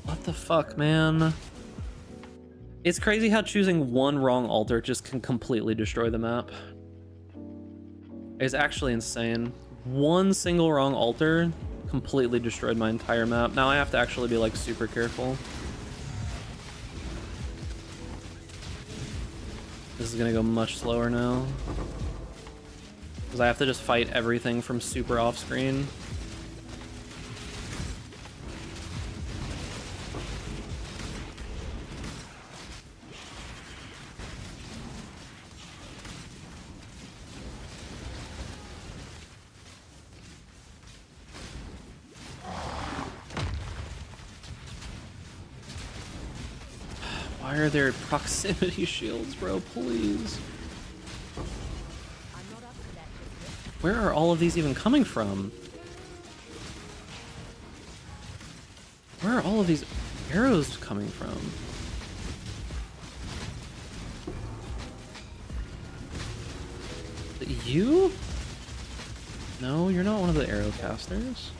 What the fuck, man? It's crazy how choosing one wrong altar just can completely destroy the map. It's actually insane. One single wrong altar completely destroyed my entire map. Now I have to actually be like super careful. This is gonna go much slower now. Because I have to just fight everything from super off screen. Why are there proximity shields, bro? Please. Where are all of these even coming from? Where are all of these arrows coming from? You? No, you're not one of the arrow casters.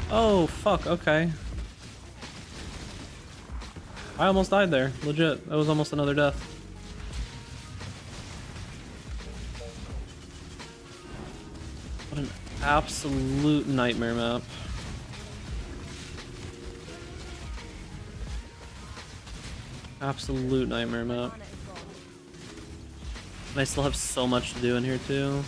Oh, fuck, okay. I almost died there, legit. That was almost another death. What an absolute nightmare map. Absolute nightmare map. And I still have so much to do in here too.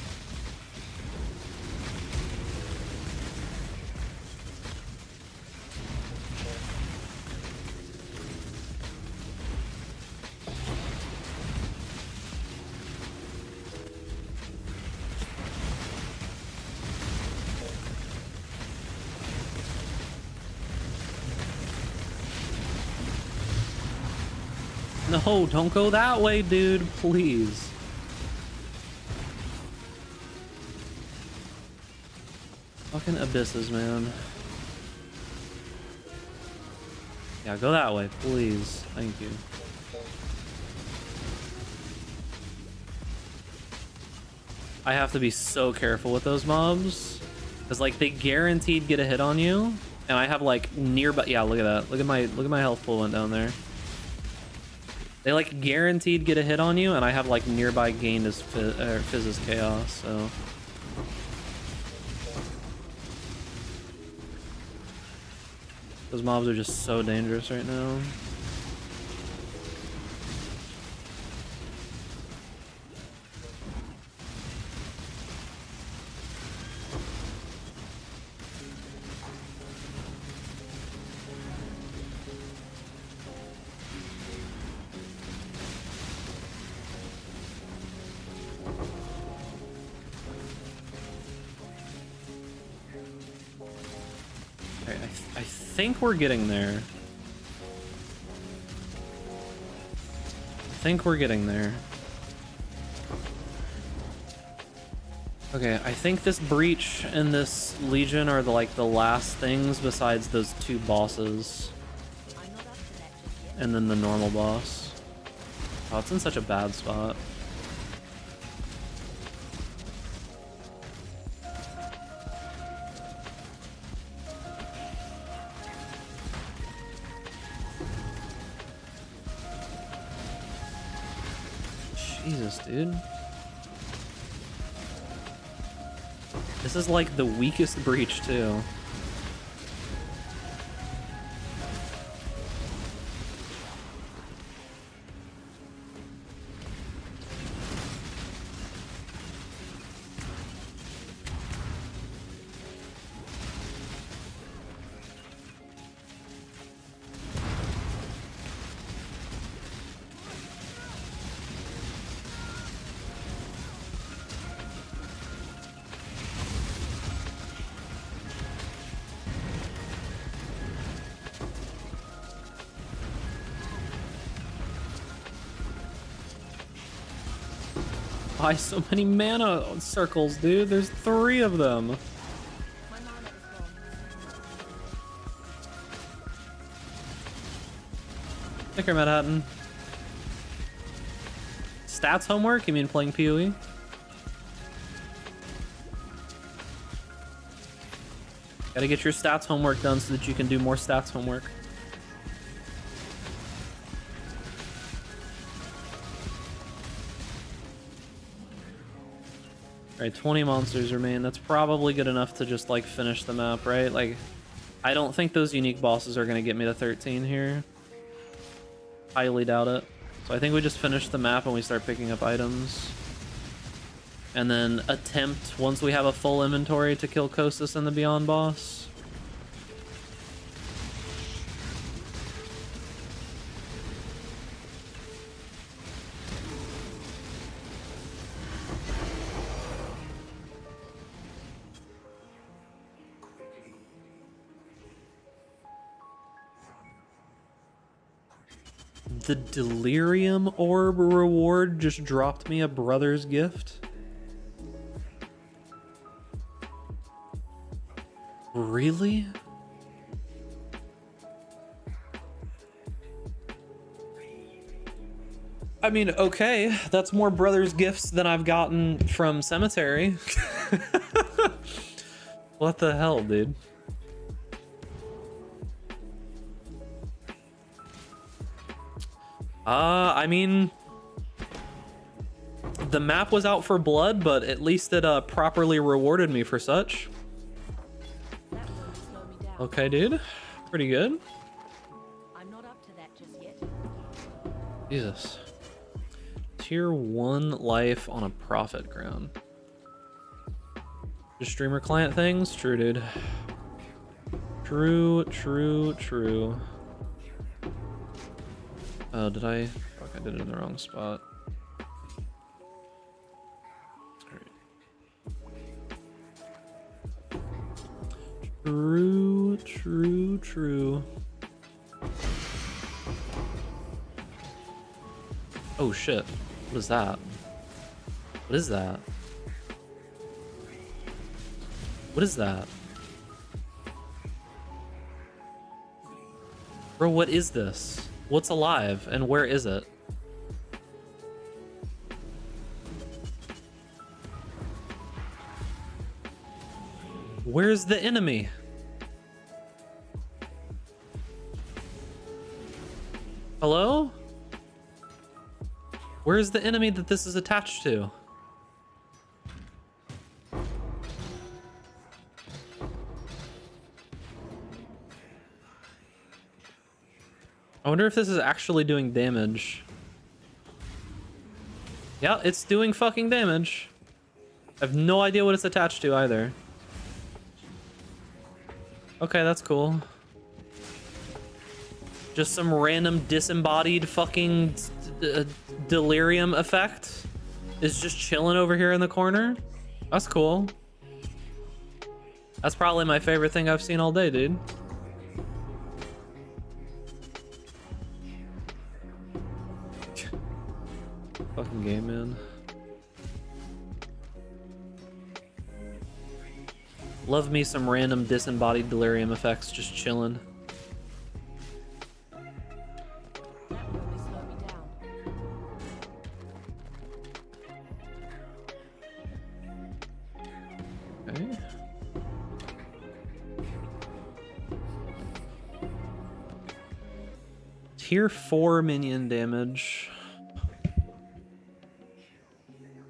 No, don't go that way, dude, please. Fucking abysses, man. Yeah, go that way, please. Thank you. I have to be so careful with those mobs. Because, like, they guaranteed get a hit on you. And I have, like, nearby... Yeah, look at that. Look at my health pool went down there. They like guaranteed get a hit on you, and I have like nearby gained as Fizz as chaos, so. Those mobs are just so dangerous right now. I think we're getting there. Okay, I think this breach and this legion are the last things besides those two bosses. And then the normal boss. Oh, it's in such a bad spot. Jesus, dude. This is like the weakest breach, too. Why so many mana circles, dude? There's 3 of them. My mana is gone. Take care, Manhattan. Stats homework? You mean playing PoE? Gotta get your stats homework done so that you can do more stats homework. Alright, 20 monsters remain. That's probably good enough to just, like, finish the map, right? Like, I don't think those unique bosses are gonna get me to 13 here. Highly doubt it. So I think we just finish the map and we start picking up items. And then attempt, once we have a full inventory, to kill Kostas and the Beyond boss. The delirium orb reward just dropped me a brother's gift. Really? I mean, okay, that's more brother's gifts than I've gotten from Cemetery. What the hell, dude? I mean, the map was out for blood, but at least it properly rewarded me for such. That will slow me down. Okay, dude. Pretty good. I'm not up to that just yet. Jesus. Tier 1 life on a profit ground. Just streamer client things? True, dude. True, true, true. Oh, did I? Fuck, I did it in the wrong spot. True, true, true. Oh shit. What is that? What is that? What is that? Bro, what is this? What's alive and where is it? Where's the enemy? Hello? Where's the enemy that this is attached to? I wonder if this is actually doing damage. Yeah, it's doing fucking damage. I have no idea what it's attached to either. Okay, that's cool. Just some random disembodied fucking delirium effect is just chilling over here in the corner. That's cool. That's probably my favorite thing I've seen all day, dude. Fucking game, man. Love me some random disembodied delirium effects just chilling. That will only slow me down. Okay. Tier 4 minion damage.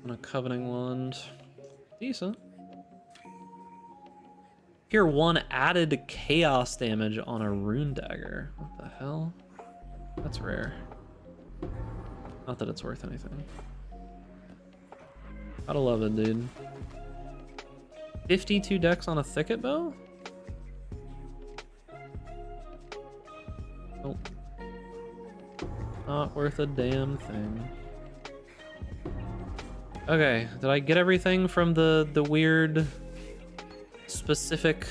On a Coveting Wand. Decent. Tier 1 added chaos damage on a Rune Dagger. What the hell? That's rare. Not that it's worth anything. Gotta love it, dude. 52 decks on a Thicket Bow? Nope. Not worth a damn thing. Okay, did I get everything from the weird specific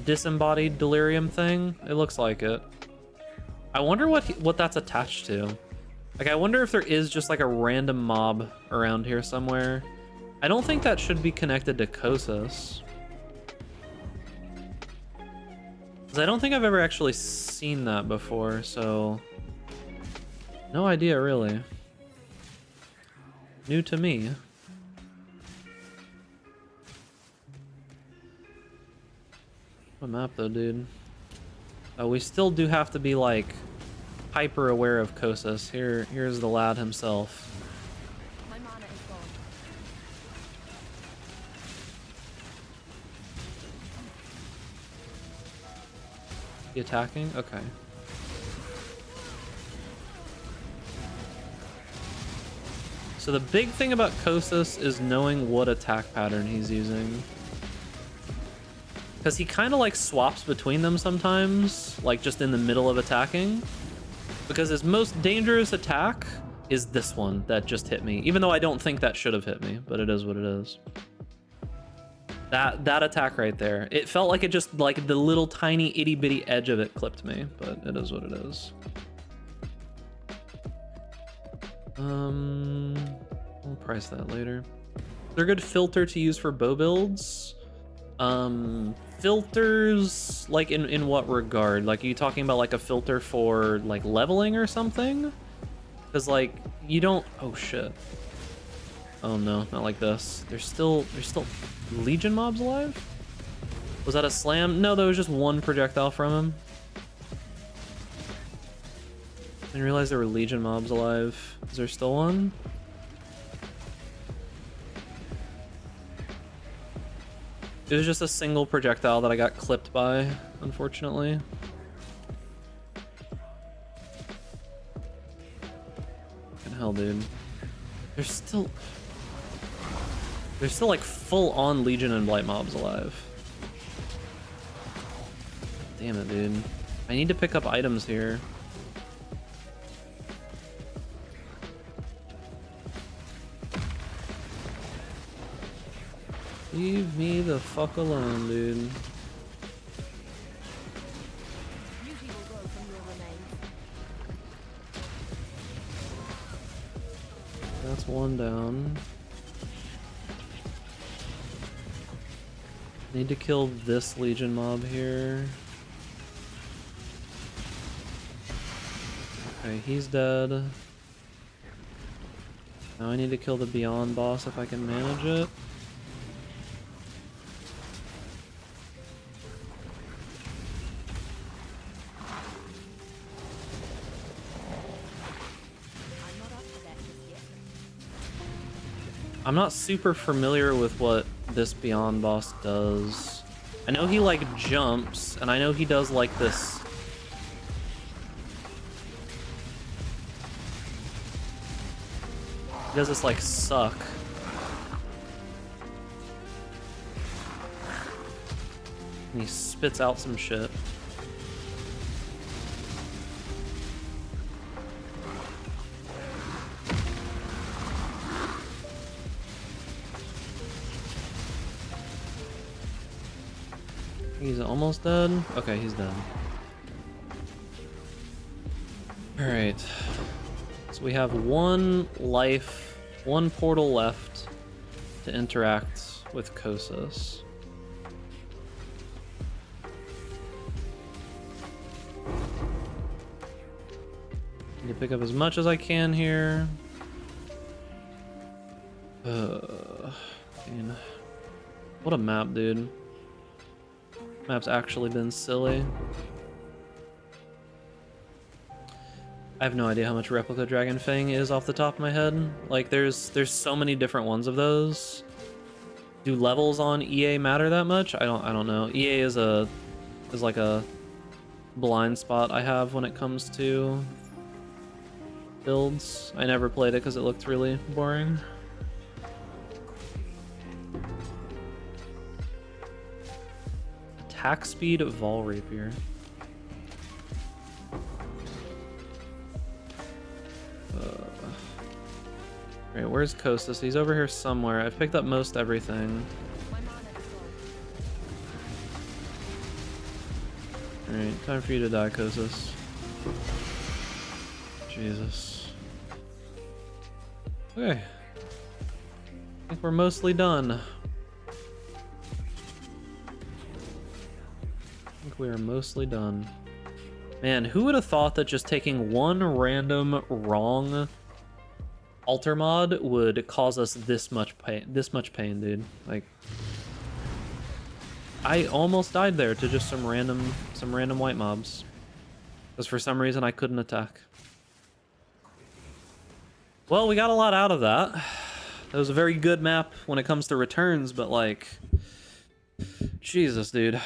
disembodied delirium thing? It looks like it. I wonder what that's attached to. Like, I wonder if there is just like a random mob around here somewhere. I don't think that should be connected to Kosas. 'Cause I don't think I've ever actually seen that before, so no idea really. New to me. What map though, dude? Oh, we still do have to be like hyper aware of Kosas. Here's the lad himself. My mana is gone. He attacking? Okay. So the big thing about Kosas is knowing what attack pattern he's using. Because he kind of like swaps between them sometimes, like just in the middle of attacking. Because his most dangerous attack is this one that just hit me. Even though I don't think that should have hit me, but it is what it is. That attack right there. It felt like it just, like the little tiny itty bitty edge of it clipped me, but it is what it is. We'll price that later. They're a good filter to use for bow builds. Filters, like in what regard? Like, are you talking about like a filter for like leveling or something? Because like you don't. Oh shit. Oh no, not like this. There's still Legion mobs alive. Was that a slam? No, there was just one projectile from him. Didn't realize there were Legion mobs alive. Is there still one? It was just a single projectile that I got clipped by, unfortunately. Fucking hell, dude. There's still like full-on Legion and Blight mobs alive. Damn it, dude. I need to pick up items here. Leave me the fuck alone, dude. Beauty will grow from your remains. That's one down. Need to kill this Legion mob here. Okay, he's dead. Now I need to kill the Beyond boss if I can manage it. I'm not super familiar with what this Beyond boss does. I know he like jumps, and I know he does like this. He does this like suck. And he spits out some shit. He's almost dead. Okay, he's dead. Alright. So we have one life, one portal left to interact with Kosas. Need to pick up as much as I can here. Man. What a map, dude. Map's actually been silly. I have no idea how much Replica Dragon Fang is off the top of my head. Like, there's so many different ones of those. Do levels on EA matter that much? I don't know. EA is like a blind spot I have when it comes to builds. I never played it because it looked really boring. Attack speed of Vol Rapier. Alright, where's Kostas? He's over here somewhere. I've picked up most everything. My mana is gone. Alright, time for you to die, Kostas. Jesus. Okay. I think we're mostly done. I think we are mostly done. Man, who would have thought that just taking one random wrong alter mod would cause us this much pain, dude. Like, I almost died there to just some random white mobs. Because for some reason I couldn't attack. Well, we got a lot out of that. That was a very good map when it comes to returns, but like, Jesus, dude.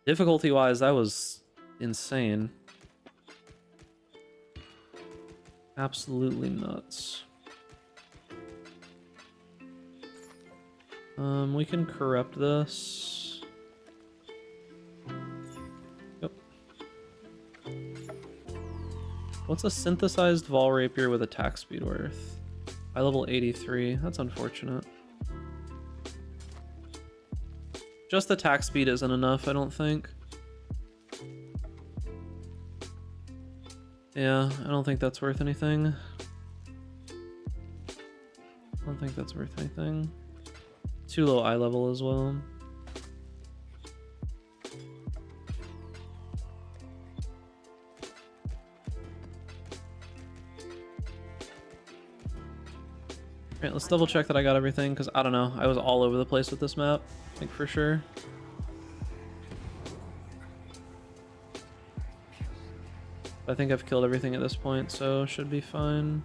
Difficulty-wise, that was insane. Absolutely nuts. We can corrupt this. Yep. What's a synthesized Vol Rapier with attack speed worth? High level 83. That's unfortunate. Just attack speed isn't enough, I don't think. Yeah, I don't think that's worth anything. I don't think that's worth anything. Too low eye level as well. Alright, let's double check that I got everything, because I don't know. I was all over the place with this map, like for sure. I think I've killed everything at this point, so should be fine.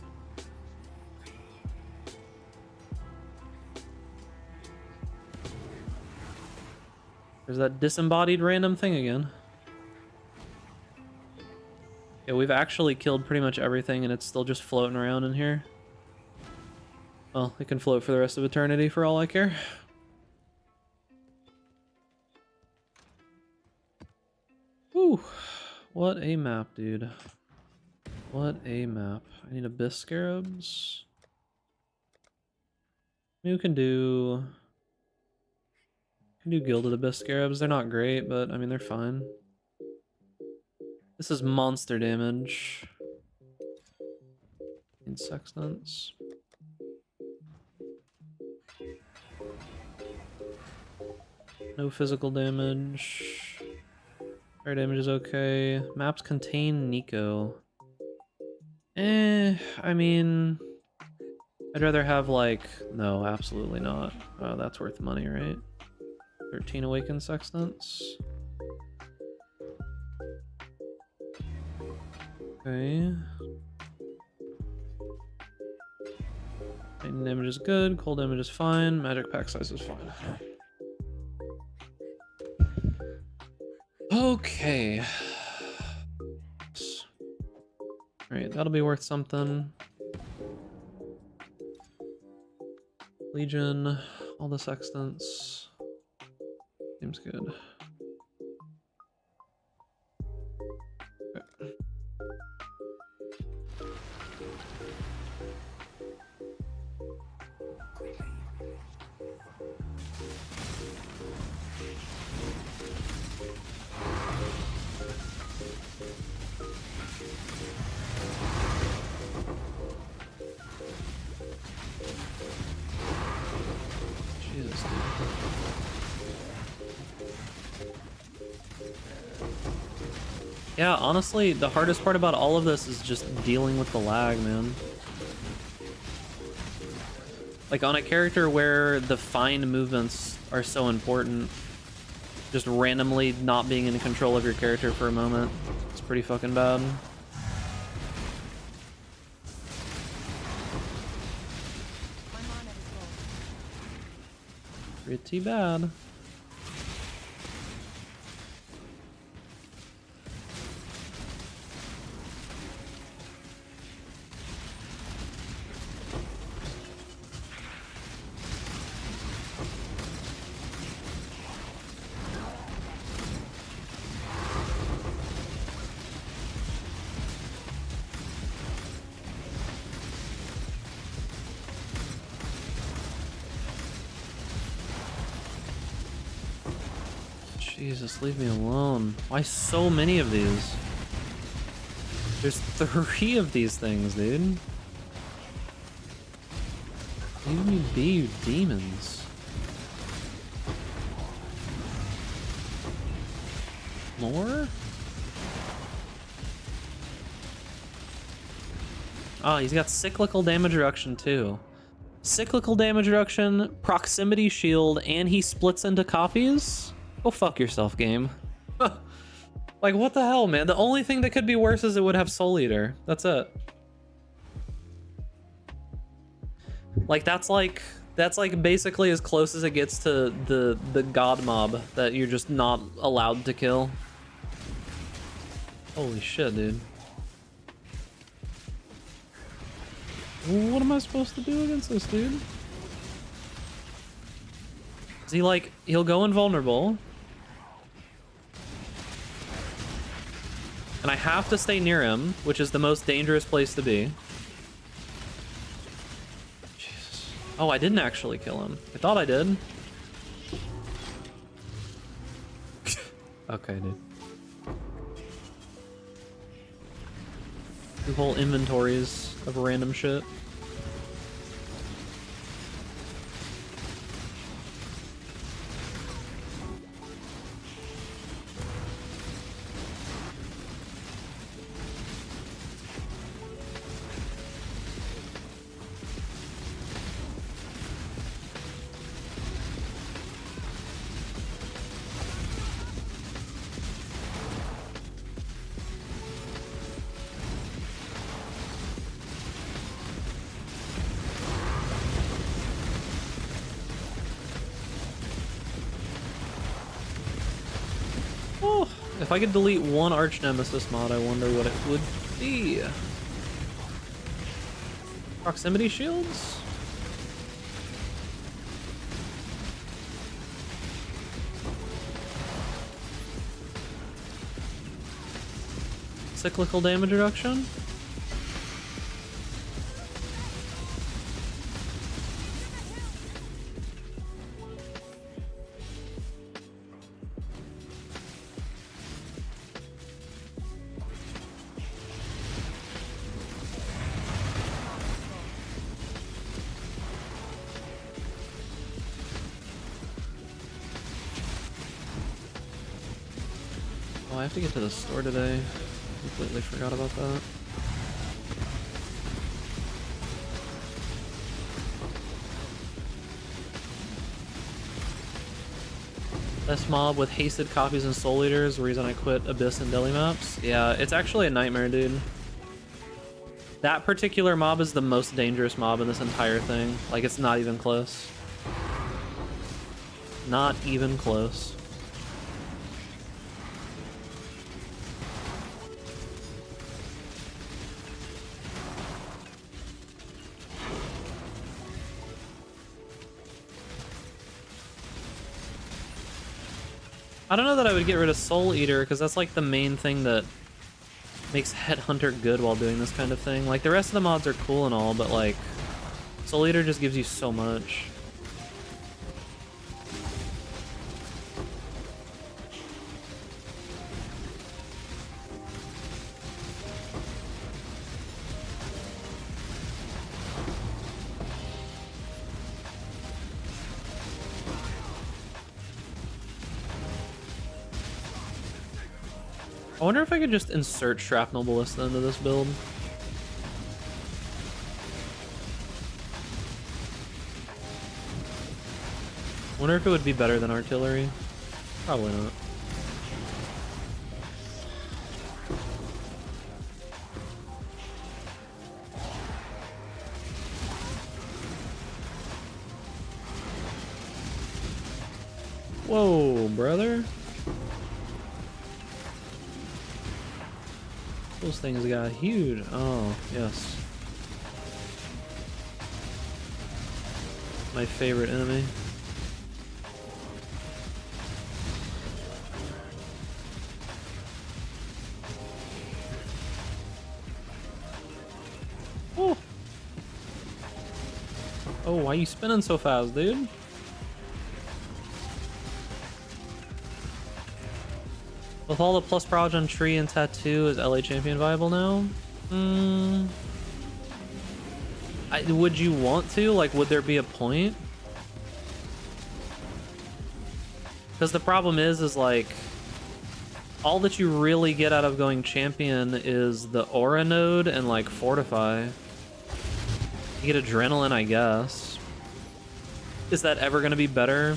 There's that disembodied random thing again. Yeah, we've actually killed pretty much everything and it's still just floating around in here. Well, it can float for the rest of eternity for all I care. Whew. What a map, dude. What a map. I need abyss scarabs. We can do gilded abyss scarabs. They're not great, but I mean they're fine. This is monster damage. Insextants. No physical damage. Fire damage is okay. Maps contain Nico. I mean, I'd rather have like, no, absolutely not. Oh, that's worth money, right? 13 awakened sextants. Okay. Lightning damage is good, cold damage is fine, magic pack size is fine. Okay. Alright, that'll be worth something. Legion, all the sextants. Seems good. Okay. Jesus, dude. Yeah, honestly, the hardest part about all of this is just dealing with the lag, man. Like, on a character where the fine movements are so important, just randomly not being in control of your character for a moment, it's pretty fucking bad. My mana is low. Pretty bad. Jesus, leave me alone. Why so many of these? There's 3 of these things, dude. Leave me be, you demons. More? Oh, he's got cyclical damage reduction too. Cyclical damage reduction, proximity shield, and he splits into copies? Go fuck yourself, game. Like, what the hell, man? The only thing that could be worse is it would have Soul Eater. That's it. Like, that's like basically as close as it gets to the god mob that you're just not allowed to kill. Holy shit, dude. What am I supposed to do against this, dude? Is he like, he'll go invulnerable. And I have to stay near him, which is the most dangerous place to be. Jesus. Oh, I didn't actually kill him. I thought I did. Okay, dude. The whole inventories of random shit. If I could delete one arch nemesis mod, I wonder what it would be. Proximity shields? Cyclical damage reduction? Oh, I have to get to the store today. Completely forgot about that. Best mob with hasted copies and soul eaters, the reason I quit Abyss and Deli maps. Yeah, it's actually a nightmare, dude. That particular mob is the most dangerous mob in this entire thing. Like, it's not even close. Not even close. I don't know that I would get rid of Soul Eater, because that's like the main thing that makes Headhunter good while doing this kind of thing. Like, the rest of the mods are cool and all, but like, Soul Eater just gives you so much. I wonder if I could just insert Shrapnel Ballista into this build. Wonder if it would be better than artillery. Probably not. Whoa, brother. Those things got huge. Oh, yes. My favorite enemy. Oh. Oh, why are you spinning so fast, dude? With all the plus proj on tree and tattoo, is LA champion viable now? Would you want to? Like, would there be a point? Because the problem is like, all that you really get out of going champion is the aura node and like fortify. You get adrenaline, I guess. Is that ever going to be better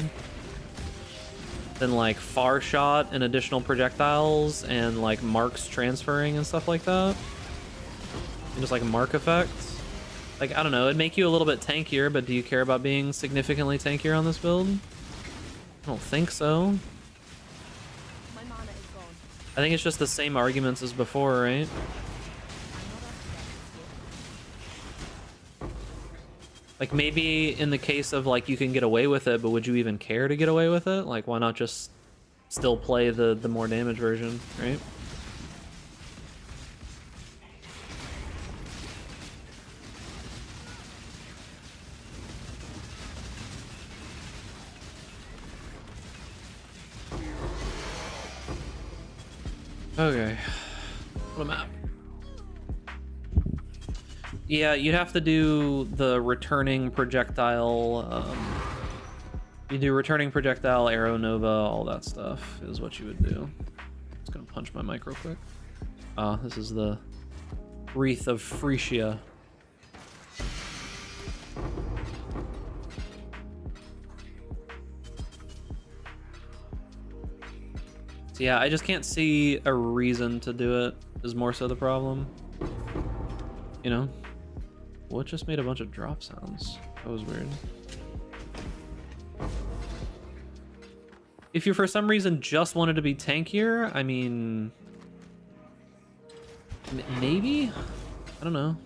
than like far shot and additional projectiles and like marks transferring and stuff like that? And just like mark effects? Like, I don't know, it'd make you a little bit tankier, but do you care about being significantly tankier on this build? I don't think so. My mana is gone. I think it's just the same arguments as before, right? Like, maybe in the case of like you can get away with it, but would you even care to get away with it? Like, why not just still play the more damage version, right? Okay, what a map. Yeah, you'd have to do the returning projectile, you do returning projectile, arrow nova, all that stuff is what you would do. Just gonna punch my mic real quick. Ah, this is the Wreath of Frisia. So yeah, I just can't see a reason to do it, is more so the problem. You know? What just made a bunch of drop sounds? That was weird. If you for some reason just wanted to be tankier, I mean, maybe? I don't know.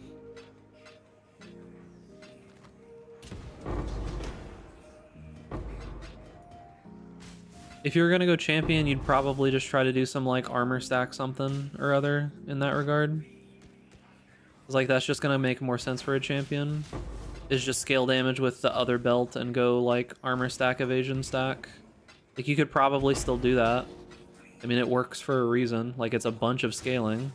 If you were gonna go champion, you'd probably just try to do some like armor stack something or other in that regard. It's like that's just gonna make more sense for a champion. Is just scale damage with the other belt and go like armor stack, evasion stack. Like you could probably still do that. I mean, it works for a reason. Like it's a bunch of scaling.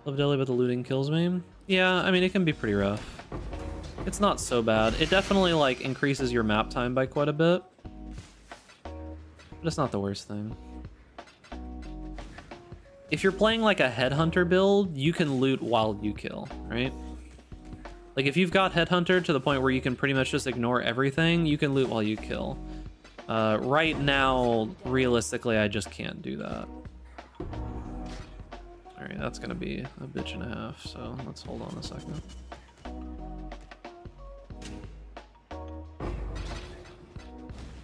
Love Deli, but the looting kills me. Yeah, I mean, it can be pretty rough. It's not so bad. It definitely, like, increases your map time by quite a bit. But it's not the worst thing. If you're playing, like, a Headhunter build, you can loot while you kill, right? Like, if you've got Headhunter to the point where you can pretty much just ignore everything, you can loot while you kill. Right now, realistically, I just can't do that. Alright, that's gonna be a bitch and a half, so let's hold on a second.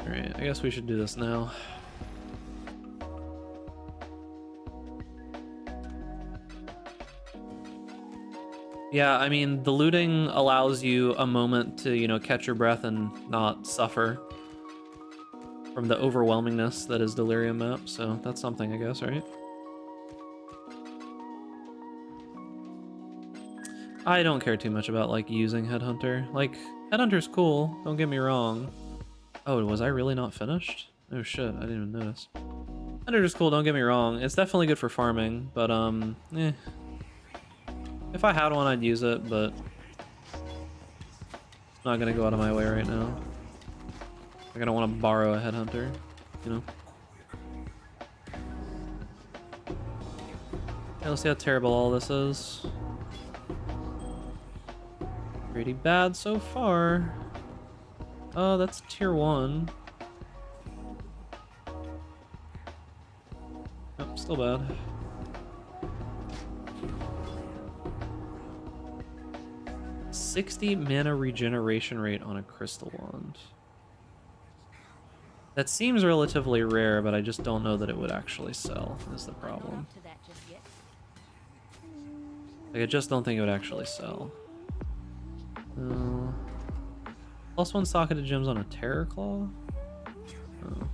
Alright, I guess we should do this now. Yeah, I mean, the looting allows you a moment to, you know, catch your breath and not suffer from the overwhelmingness that is delirium map, so that's something, I guess, right? I don't care too much about, like, using Headhunter. Like, Headhunter's cool, don't get me wrong. Oh, was I really not finished? Oh shit, I didn't even notice. Headhunter's cool, don't get me wrong. It's definitely good for farming, but, eh. If I had one, I'd use it, but I'm not gonna go out of my way right now. Like, I don't want to borrow a Headhunter, you know? Okay, let's see how terrible all this is. Pretty bad so far. Oh, that's tier 1. Nope, still bad. $60 mana regeneration rate on a crystal wand. That seems relatively rare, but I just don't know that it would actually sell, is the problem. Like, I just don't think it would actually sell. +1 socketed gems on a Terror Claw? Oh.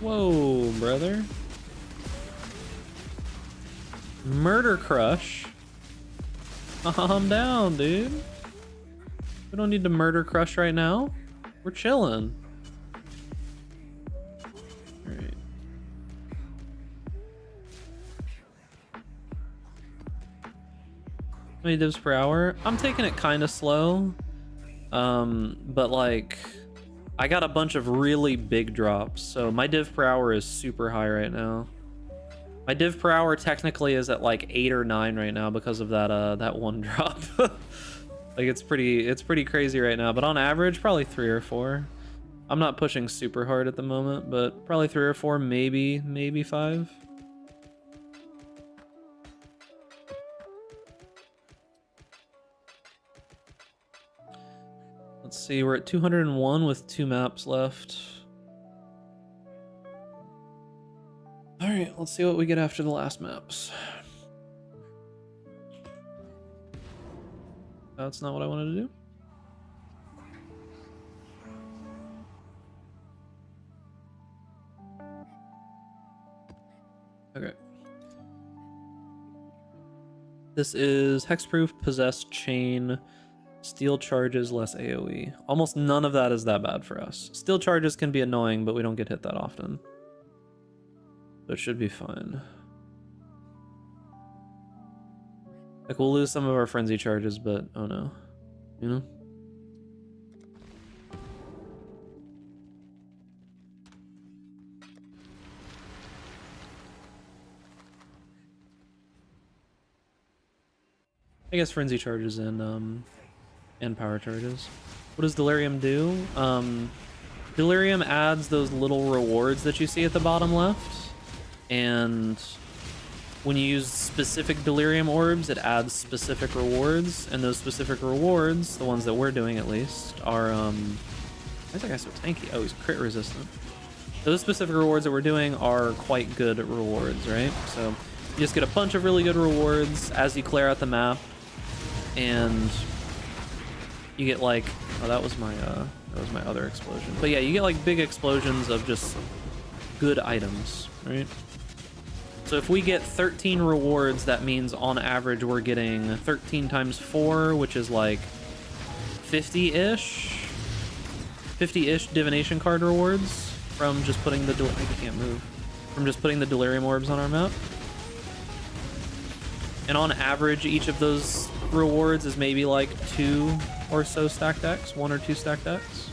Whoa, brother. Murder Crush. Calm down, dude. We don't need to Murder Crush right now. We're chilling. Alright. How many divs per hour? I'm taking it kind of slow. But like, I got a bunch of really big drops, so my div per hour is super high right now. My div per hour technically is at like 8 or 9 right now because of that one drop. Like it's pretty crazy right now, but on average probably 3 or 4. I'm not pushing super hard at the moment, but probably 3 or 4, maybe 5. Let's see, we're at 201 with 2 maps left. All right, let's see what we get after the last maps. That's not what I wanted to do. Okay. This is Hexproof, Possessed, Chain, Steel Charges, less AoE. Almost none of that is that bad for us. Steel Charges can be annoying, but we don't get hit that often. So it should be fine. Like, we'll lose some of our Frenzy Charges, but oh no. You know? I guess frenzy charges and power charges. What does delirium do? Delirium adds those little rewards that you see at the bottom left, and when you use specific delirium orbs, it adds specific rewards, and those specific rewards, the ones that we're doing at least, are why is that guy so tanky? Oh, he's crit resistant. Those specific rewards that we're doing are quite good rewards, right? So you just get a bunch of really good rewards as you clear out the map, and you get like, oh, that was my other explosion. But yeah, you get like big explosions of just good items, right? So if we get 13 rewards, that means on average we're getting 13 times 4, which is like 50-ish divination card rewards from just putting the from just putting the delirium orbs on our map. And on average, each of those rewards is maybe like 2 or so stacked decks, 1 or 2 stacked decks.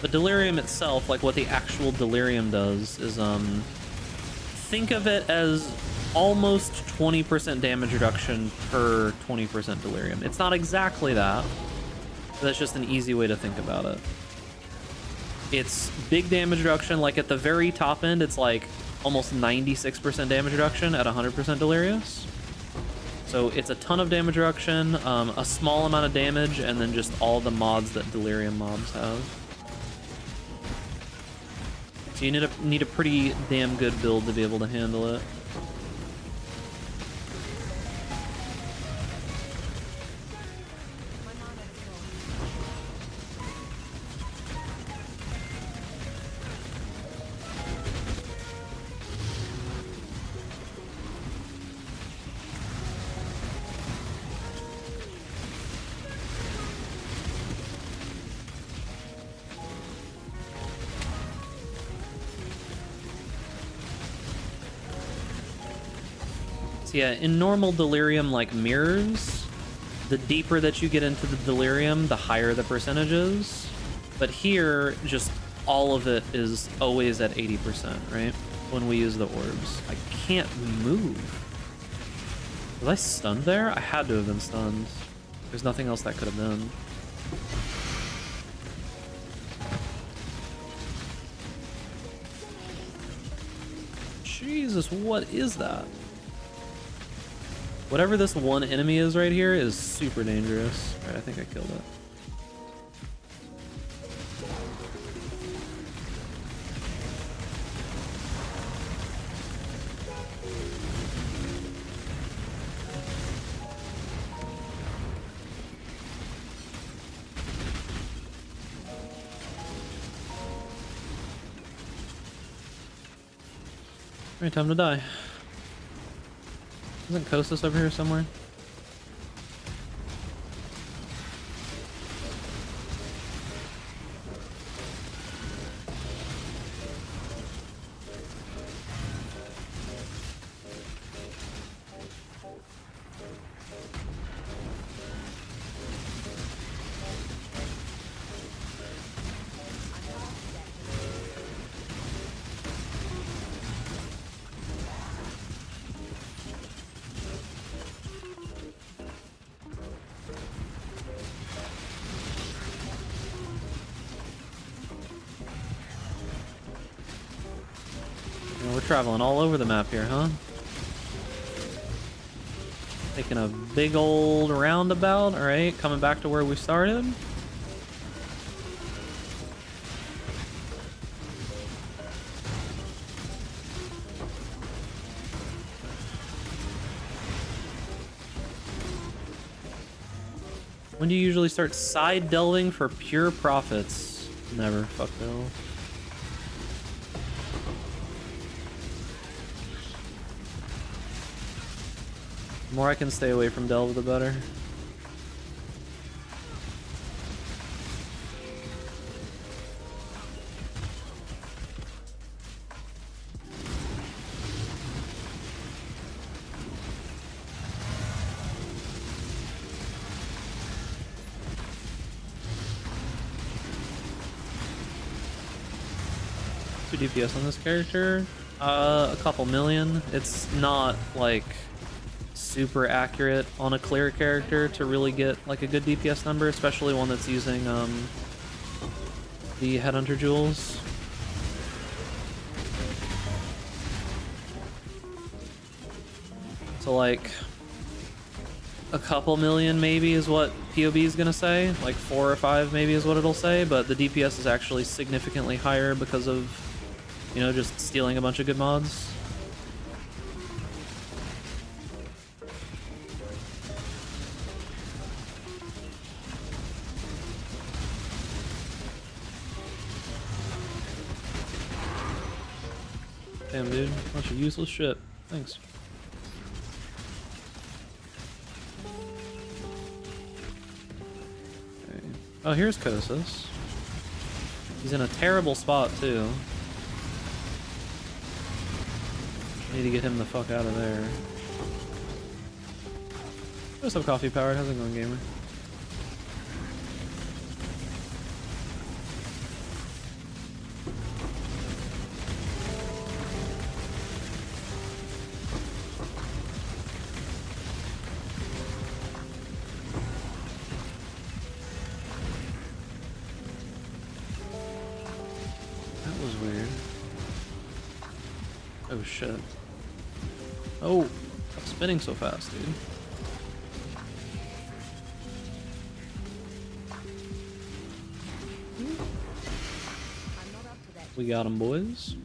The delirium itself, like what the actual delirium does, is think of it as almost 20% damage reduction per 20% delirium. It's not exactly that, but that's just an easy way to think about it. It's big damage reduction, like at the very top end, it's like almost 96% damage reduction at 100% delirious. So it's a ton of damage reduction, a small amount of damage, and then just all the mods that delirium mobs have. So you need a pretty damn good build to be able to handle it. Yeah, in normal delirium like mirrors, the deeper that you get into the delirium, the higher the percentage is. But here, just all of it is always at 80%, right? When we use the orbs. I can't move. Was I stunned there? I had to have been stunned. There's nothing else that could have been. Jesus, what is that? Whatever this one enemy is right here is super dangerous. Alright, I think I killed it. Alright, time to die. Isn't Kostas over here somewhere? We're traveling all over the map here, huh? Taking a big old roundabout, alright, coming back to where we started. When do you usually start side delving for pure profits? Never, fuck no. The more I can stay away from delve, the better. DPS on this character? A couple million. It's not like super accurate on a clear character to really get like a good DPS number, especially one that's using the Headhunter jewels. So like a couple million maybe is what POB is gonna say, like 4 or 5 maybe is what it'll say, but the DPS is actually significantly higher because of, you know, just stealing a bunch of good mods. Damn, dude, bunch of useless shit. Thanks. Oh, here's Kosis. He's in a terrible spot, too. Need to get him the fuck out of there. What's up, Coffee Power? How's it going, gamer? Oh shit. Oh, stop spinning so fast, dude. We got him, boys.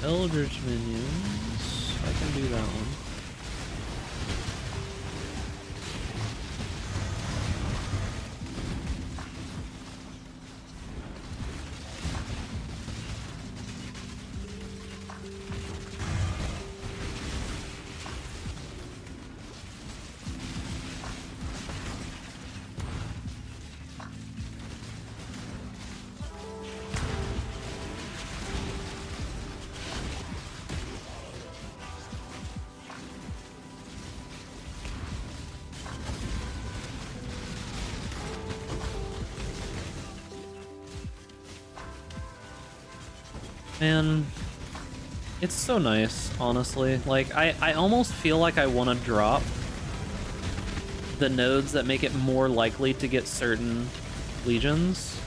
Eldritch minions. I can do that one. Man, it's so nice, honestly. Like, I almost feel like I want to drop the nodes that make it more likely to get certain legions.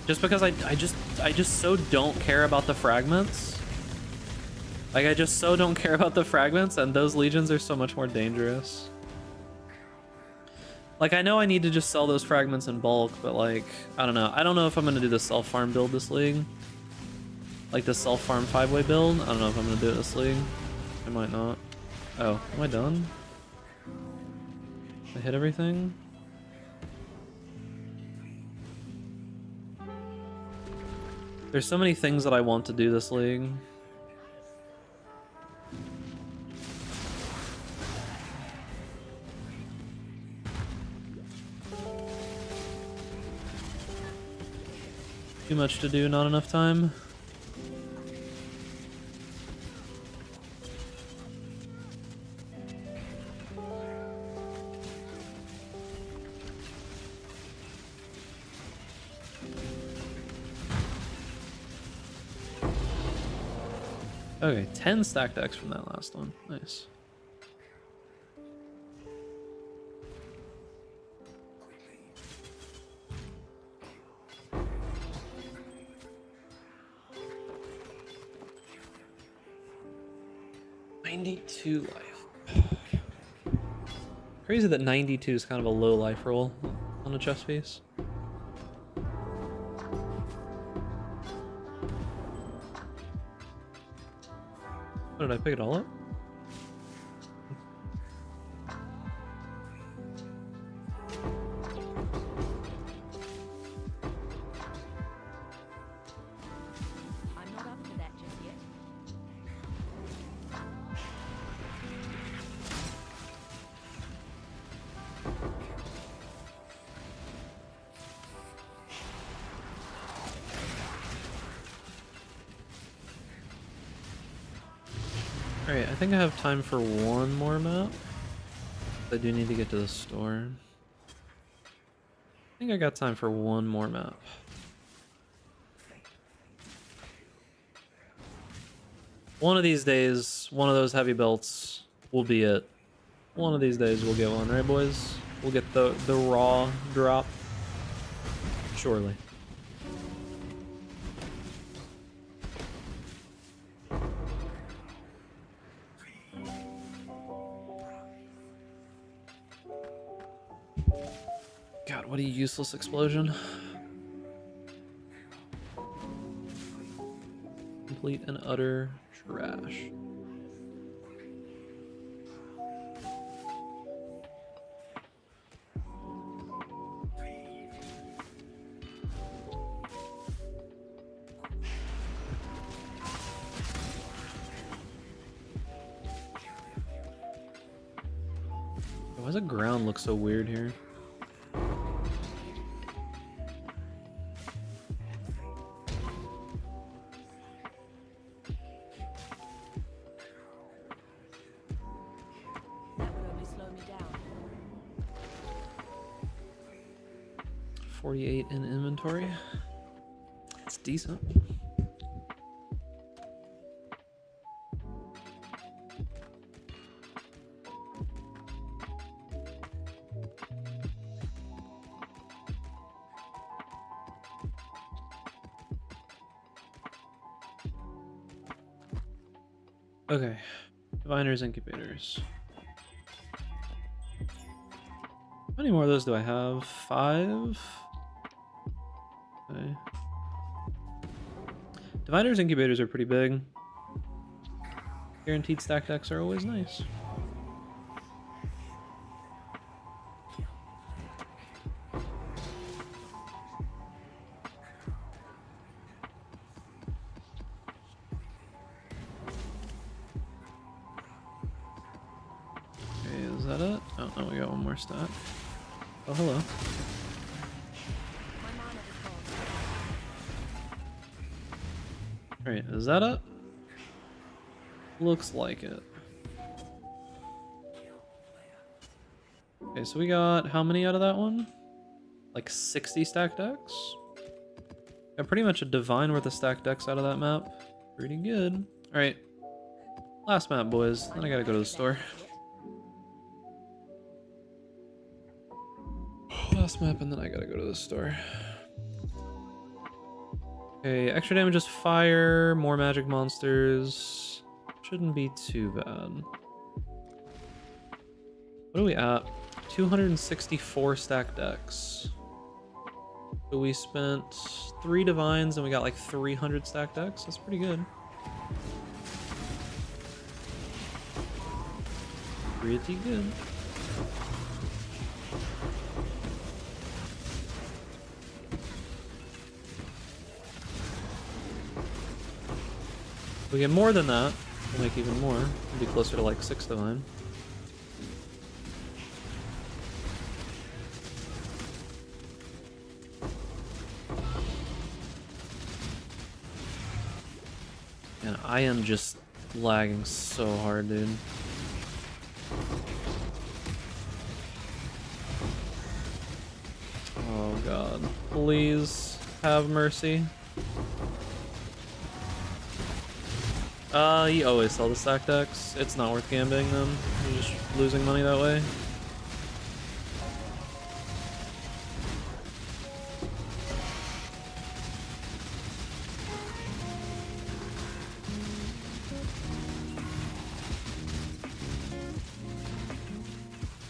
Just because I just so don't care about the fragments. Like, I just so don't care about the fragments, and those legions are so much more dangerous. Like, I know I need to just sell those fragments in bulk, but like, I don't know. I don't know if I'm going to do the self-farm build this league. Like the self-farm 5-way build. I don't know if I'm gonna do it this league. I might not. Oh, am I done? I hit everything? There's so many things that I want to do this league. Too much to do, not enough time. Okay, 10 stacked decks from that last one. Nice. $92 life. Crazy that 92 is kind of a low life roll on a chess piece. Oh, did I pick it all up? I'm not up to that just yet. Alright, I think I have time for one more map. I do need to get to the store. I think I got time for one more map. One of these days, one of those heavy belts will be it. One of these days we'll get one, right boys? We'll get the raw drop. Surely. God, what a useless explosion. Complete and utter trash. Why does the ground look so weird here? That would only slow me down. 48 in inventory. It's decent. Okay, diviners, incubators. How many more of those do I have? 5? Okay. Diviners, incubators are pretty big. Guaranteed stack decks are always nice. Okay, is that it? Oh, no, we got one more stack. Oh, hello. My mana is gone. Alright, is that it? Looks like it. Okay, so we got how many out of that one? Like 60 stack decks? Got pretty much a divine worth of stack decks out of that map. Pretty good. Alright. Last map, boys. Then I gotta go to the store. Last map, and then I gotta go to the store. Okay, extra damage is fire, more magic monsters. Shouldn't be too bad. What are we at? 264 stack decks. So we spent 3 divines and we got like 300 stack decks. That's pretty good. Pretty good. If we get more than that, we'll make even more. We'll be closer to like 6 divine. And I am just lagging so hard, dude. Oh god. Please have mercy. You always sell the stack decks. It's not worth gambling them. You're just losing money that way.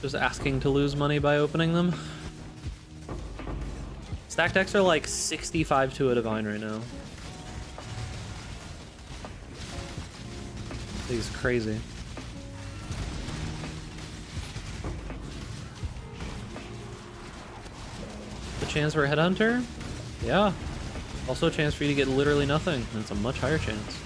Just asking to lose money by opening them. Stack decks are like 65 to a divine right now. He's crazy. The chance for a headhunter? Yeah. Also a chance for you to get literally nothing, and it's a much higher chance.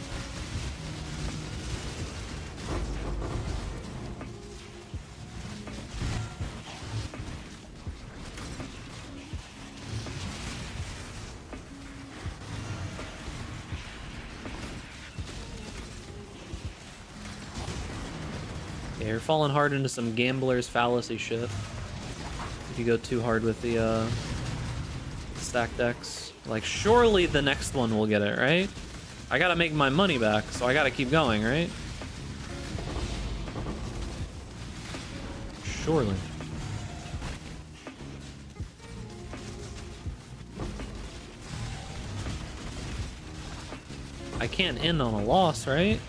Yeah, you're falling hard into some gambler's fallacy shit. If you go too hard with the stack decks. Like, surely the next one will get it, right? I gotta make my money back, so I gotta keep going, right? Surely. I can't end on a loss, right?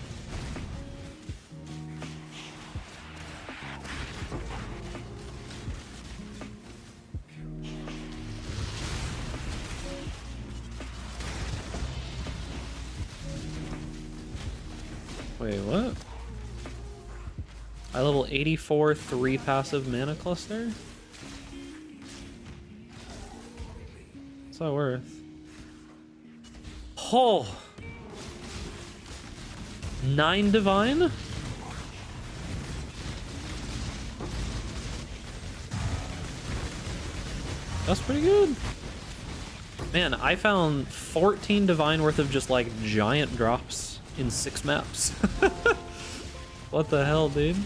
Wait, what? I level 84 3 passive mana cluster? What's that worth? Oh! 9 divine? That's pretty good. Man, I found 14 divine worth of just like giant drops in 6 maps. What the hell, dude?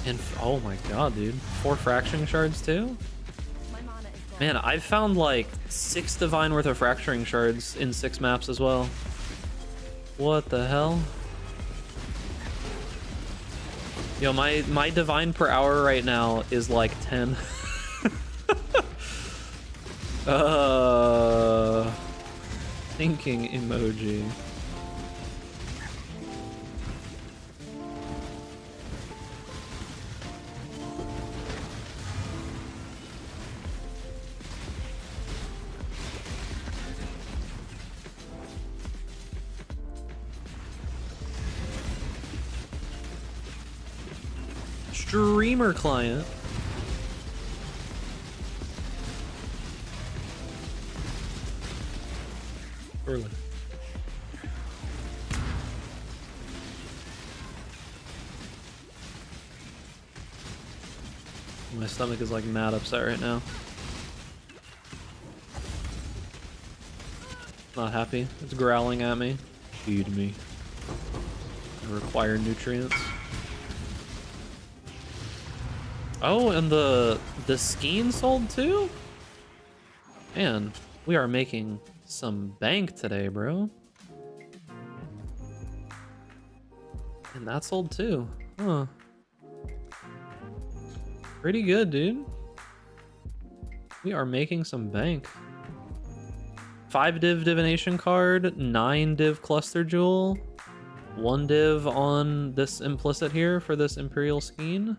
And oh my god, dude. 4 fracturing shards too? My mana is down. Man, I've found like 6 divine worth of fracturing shards in 6 maps as well. What the hell? Yo, my divine per hour right now is like 10. Thinking emoji. Streamer client. Early. My stomach is like mad upset right now. Not happy. It's growling at me. Feed me. I require nutrients. Oh, and the skein sold too? Man, we are making some bank today, bro. And that sold too. Huh. Pretty good, dude. We are making some bank. 5 div divination card, 9 div cluster jewel, 1 div on this implicit here for this Imperial Skein.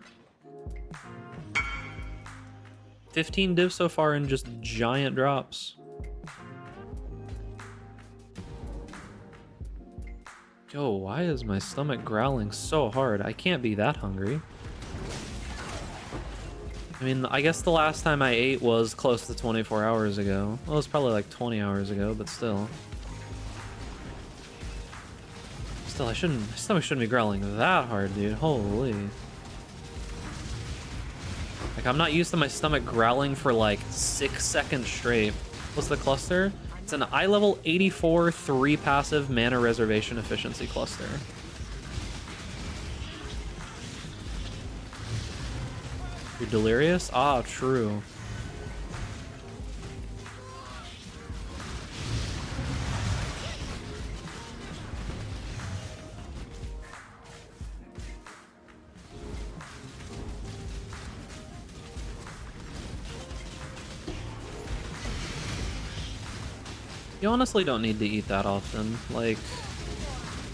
15 divs so far in just giant drops. Yo, why is my stomach growling so hard? I can't be that hungry. I mean, I guess the last time I ate was close to 24 hours ago. Well, it was probably like 20 hours ago, but still. Still, my stomach shouldn't be growling that hard, dude. Holy. Like, I'm not used to my stomach growling for like 6 seconds straight. What's the cluster? It's an eye level 84 3 passive mana reservation efficiency cluster. You're delirious? Ah, true. You honestly don't need to eat that often. Like,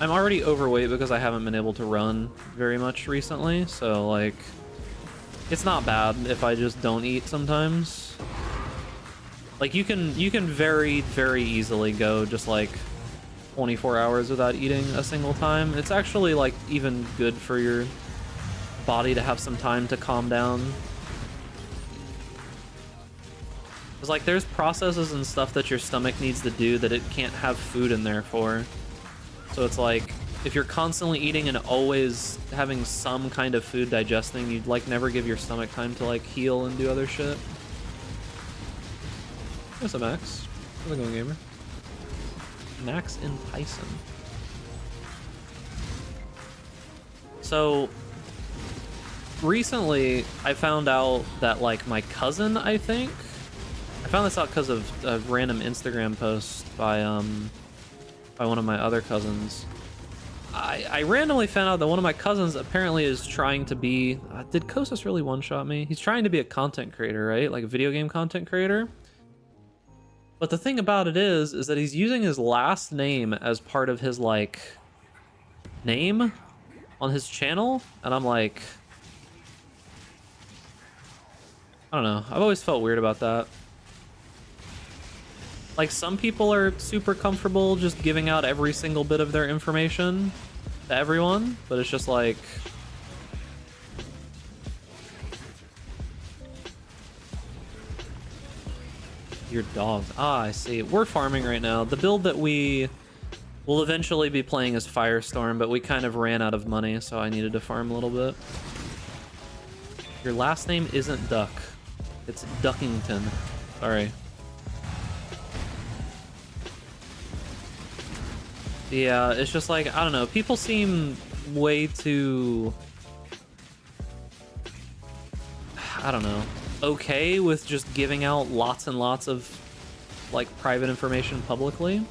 I'm already overweight because I haven't been able to run very much recently, so like, it's not bad if I just don't eat sometimes. Like, you can very, very easily go just like 24 hours without eating a single time. It's actually like even good for your body to have some time to calm down. Because like there's processes and stuff that your stomach needs to do that it can't have food in there for. So it's like if you're constantly eating and always having some kind of food digesting, you'd like never give your stomach time to like heal and do other shit. What's up, Max? How's it going, gamer? Max and Tyson. So recently I found out that like my cousin, I found this out because of a random Instagram post by one of my other cousins. I randomly found out that one of my cousins apparently is trying to be did Kostas really one-shot me? He's trying to be a content creator, right? Like a video game content creator. But the thing about it is that he's using his last name as part of his like name on his channel, and I'm like, I don't know. I've always felt weird about that. Like, some people are super comfortable just giving out every single bit of their information to everyone, but it's just like... Your dog. Ah, I see. We're farming right now. The build that we will eventually be playing is Firestorm, but we kind of ran out of money, so I needed to farm a little bit. Your last name isn't Duck. It's Duckington. Sorry. Yeah, it's just like, I don't know, people seem way too, I don't know, okay with just giving out lots and lots of, like, private information publicly.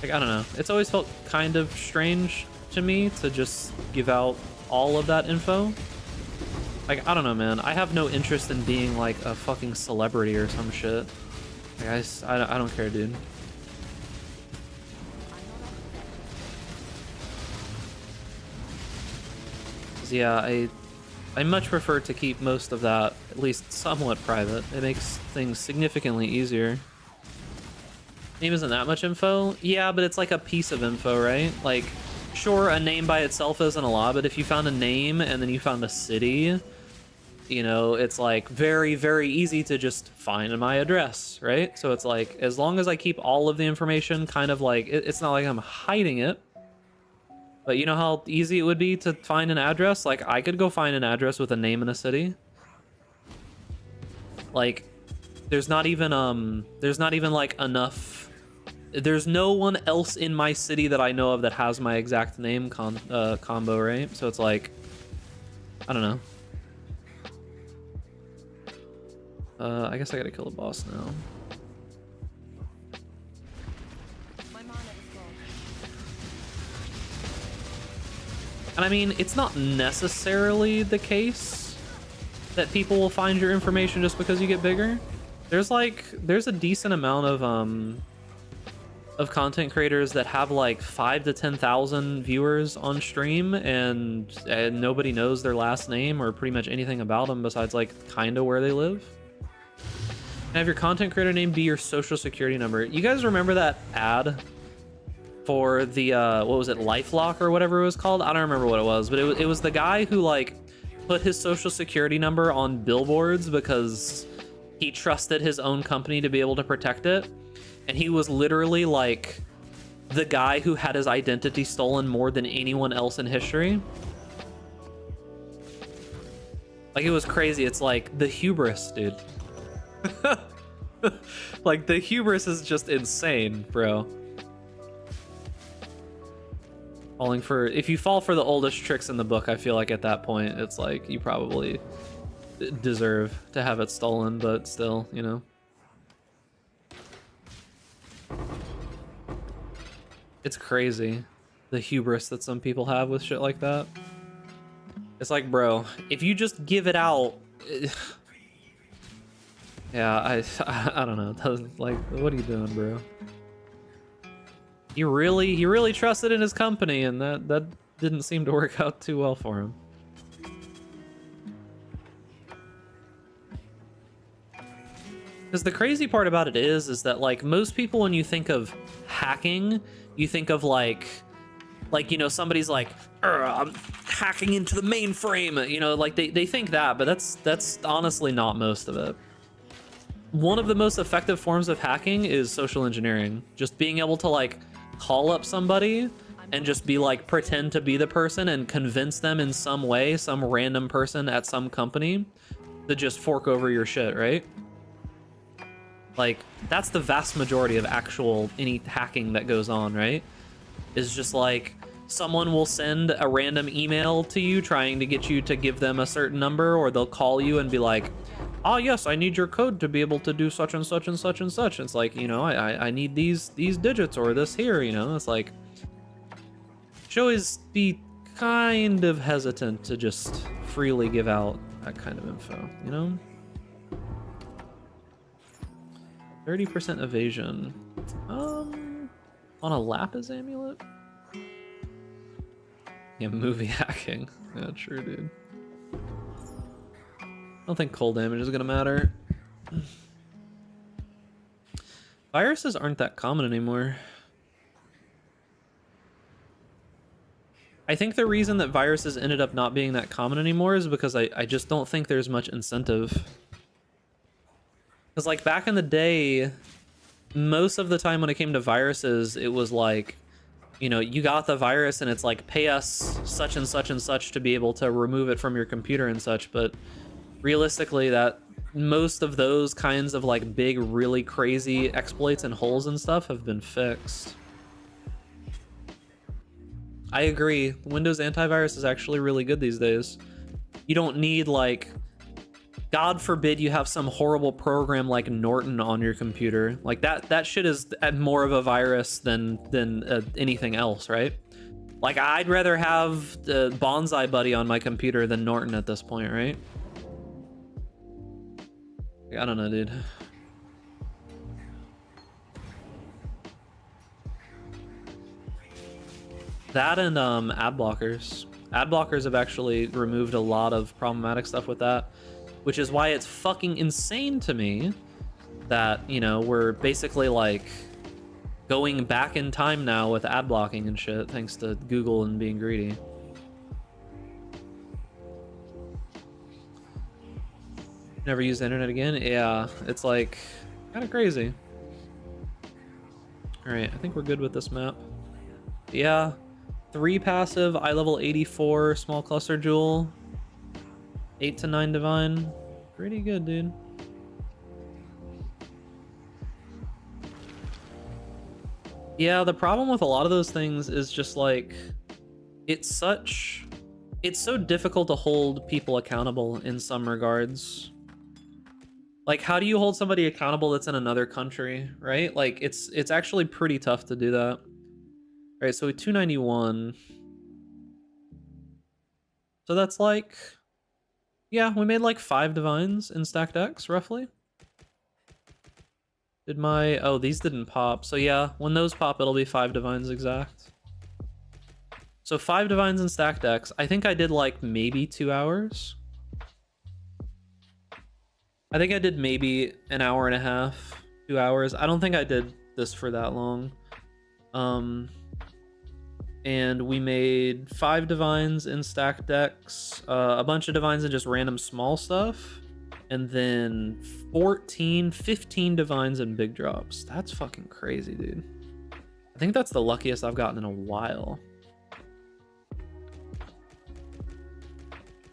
Like, I don't know, it's always felt kind of strange to me to just give out all of that info. Like, I don't know, man, I have no interest in being, like, a fucking celebrity or some shit. Like, I don't care, dude. Yeah, I much prefer to keep most of that at least somewhat private. It makes things significantly easier. Name isn't that much info? Yeah, but it's like a piece of info, right? Like, sure, a name by itself isn't a lot, but if you found a name and then you found a city, you know, it's like very, very easy to just find my address, right? So it's like, as long as I keep all of the information kind of like, it's not like I'm hiding it. But you know how easy it would be to find an address? Like, I could go find an address with a name in a city. Like, there's not even like enough. There's no one else in my city that I know of that has my exact name combo, right? So it's like, I don't know. I guess I gotta kill the boss now. And I mean, it's not necessarily the case that people will find your information just because you get bigger. There's a decent amount of content creators that have like 5,000 to 10,000 viewers on stream, and nobody knows their last name or pretty much anything about them besides like kind of where they live. And have your content creator name be your social security number. You guys remember that ad for the what was it, LifeLock or whatever it was called? I don't remember what it was, but it was the guy who like put his social security number on billboards because he trusted his own company to be able to protect it. And he was literally like the guy who had his identity stolen more than anyone else in history. Like, it was crazy. It's like the hubris, dude. Like, the hubris is just insane, bro. If you fall for the oldest tricks in the book, I feel like at that point it's like you probably deserve to have it stolen, but still, you know. It's crazy, the hubris that some people have with shit like that. It's like, bro, if you just give it out, yeah, I don't know. Like, what are you doing, bro? He really trusted in his company, and that didn't seem to work out too well for him. Because the crazy part about it is that like most people, when you think of hacking, you think of like you know, somebody's like, I'm hacking into the mainframe, you know, like they think that, but that's honestly not most of it. One of the most effective forms of hacking is social engineering. Just being able to like call up somebody and just be like, pretend to be the person and convince them in some way, some random person at some company, to just fork over your shit, right? Like, that's the vast majority of actual any hacking that goes on, right? Is just like, someone will send a random email to you trying to get you to give them a certain number, or they'll call you and be like, oh yes, I need your code to be able to do such and such and such and such. It's like, you know, I need these digits or this here, you know? It's like, should always be kind of hesitant to just freely give out that kind of info, you know? 30% evasion. On a lapis amulet? Yeah, movie hacking. Yeah, true, dude. I don't think cold damage is gonna matter. Viruses aren't that common anymore. I think the reason that viruses ended up not being that common anymore is because I just don't think there's much incentive. Because, like, back in the day, most of the time when it came to viruses, it was like, you know, you got the virus and it's like, pay us such and such and such to be able to remove it from your computer and such. But realistically, that most of those kinds of like big, really crazy exploits and holes and stuff have been fixed. I agree. Windows antivirus is actually really good these days. You don't need, like, God forbid you have some horrible program like Norton on your computer. Like that shit is more of a virus than anything else, right? Like, I'd rather have the Bonsai Buddy on my computer than Norton at this point, right? I don't know, dude. That and ad blockers. Ad blockers have actually removed a lot of problematic stuff with that, which is why it's fucking insane to me that, you know, we're basically like going back in time now with ad blocking and shit, thanks to Google and being greedy. Never use the internet again? Yeah, it's like kind of crazy. All right, I think we're good with this map. Yeah, 3 passive, eye level 84, small cluster jewel, 8 to 9 divine. Pretty good, dude. Yeah, the problem with a lot of those things is just like, it's so difficult to hold people accountable in some regards. Like, how do you hold somebody accountable that's in another country, right? Like, it's actually pretty tough to do that. All right, so 291. So that's like, yeah, we made like 5 divines in stacked X, roughly. Did my, oh, these didn't pop. So yeah, when those pop, it'll be 5 divines exact. So 5 divines in stacked X. I think I did like maybe 2 hours. I think I did maybe an hour and a half, 2 hours. I don't think I did this for that long. And we made 5 divines in stacked decks, a bunch of divines and just random small stuff, and then 15 divines and big drops. That's fucking crazy, dude. I think that's the luckiest I've gotten in a while.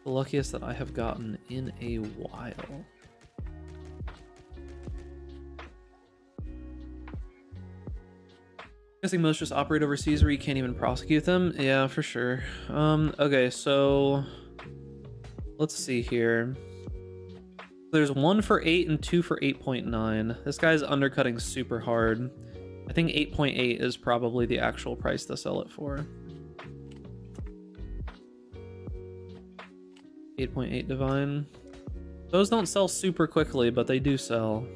The luckiest that I have gotten in a while. Guessing most just operate overseas where you can't even prosecute them. Yeah, for sure. Okay, so let's see here. There's 1 for 8 and 2 for 8.9. This guy's undercutting super hard. I think 8.8 is probably the actual price to sell it for. 8.8 divine. Those don't sell super quickly, but they do sell.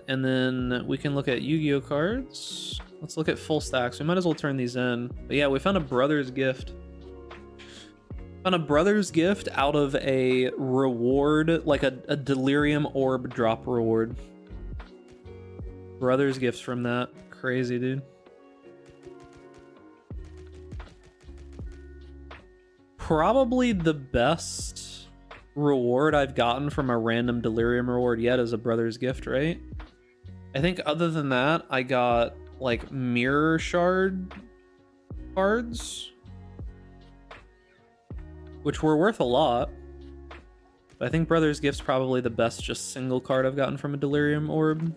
And then we can look at Yu-Gi-Oh cards. Let's look at full stacks. We might as well turn these in. But yeah, we found a brother's gift. Found a brother's gift out of a reward, like a delirium orb drop reward. Brother's gifts from that. Crazy, dude. Probably the best reward I've gotten from a random delirium reward yet is a brother's gift, right? I think other than that, I got like mirror shard cards, which were worth a lot. But I think Brother's Gift's probably the best just single card I've gotten from a delirium orb.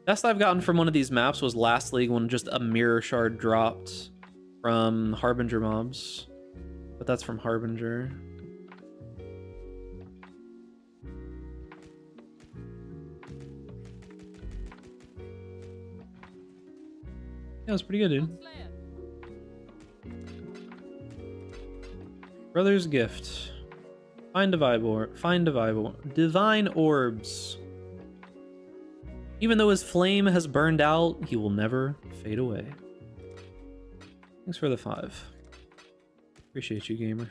Best I've gotten from one of these maps was last league when just a mirror shard dropped from Harbinger mobs. But that's from Harbinger. Yeah, it was pretty good, dude. Brother's Gift. Find divine orbs. Even though his flame has burned out, he will never fade away. Thanks for the 5. Appreciate you, gamer.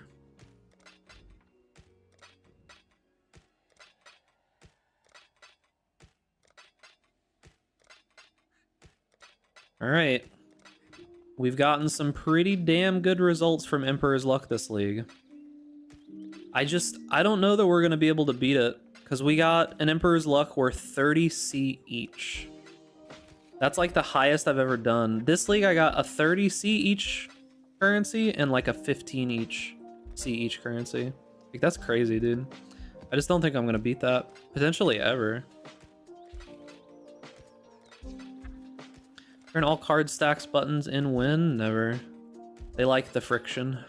All right. We've gotten some pretty damn good results from Emperor's Luck this league. I don't know that we're going to be able to beat it, because we got an Emperor's Luck worth 30 C each. That's like the highest I've ever done. This league I got a 30 C each currency and like a 15 each C each currency. Like, that's crazy, dude. I just don't think I'm going to beat that. Potentially ever. Turn all card stacks buttons in win? Never. They like the friction.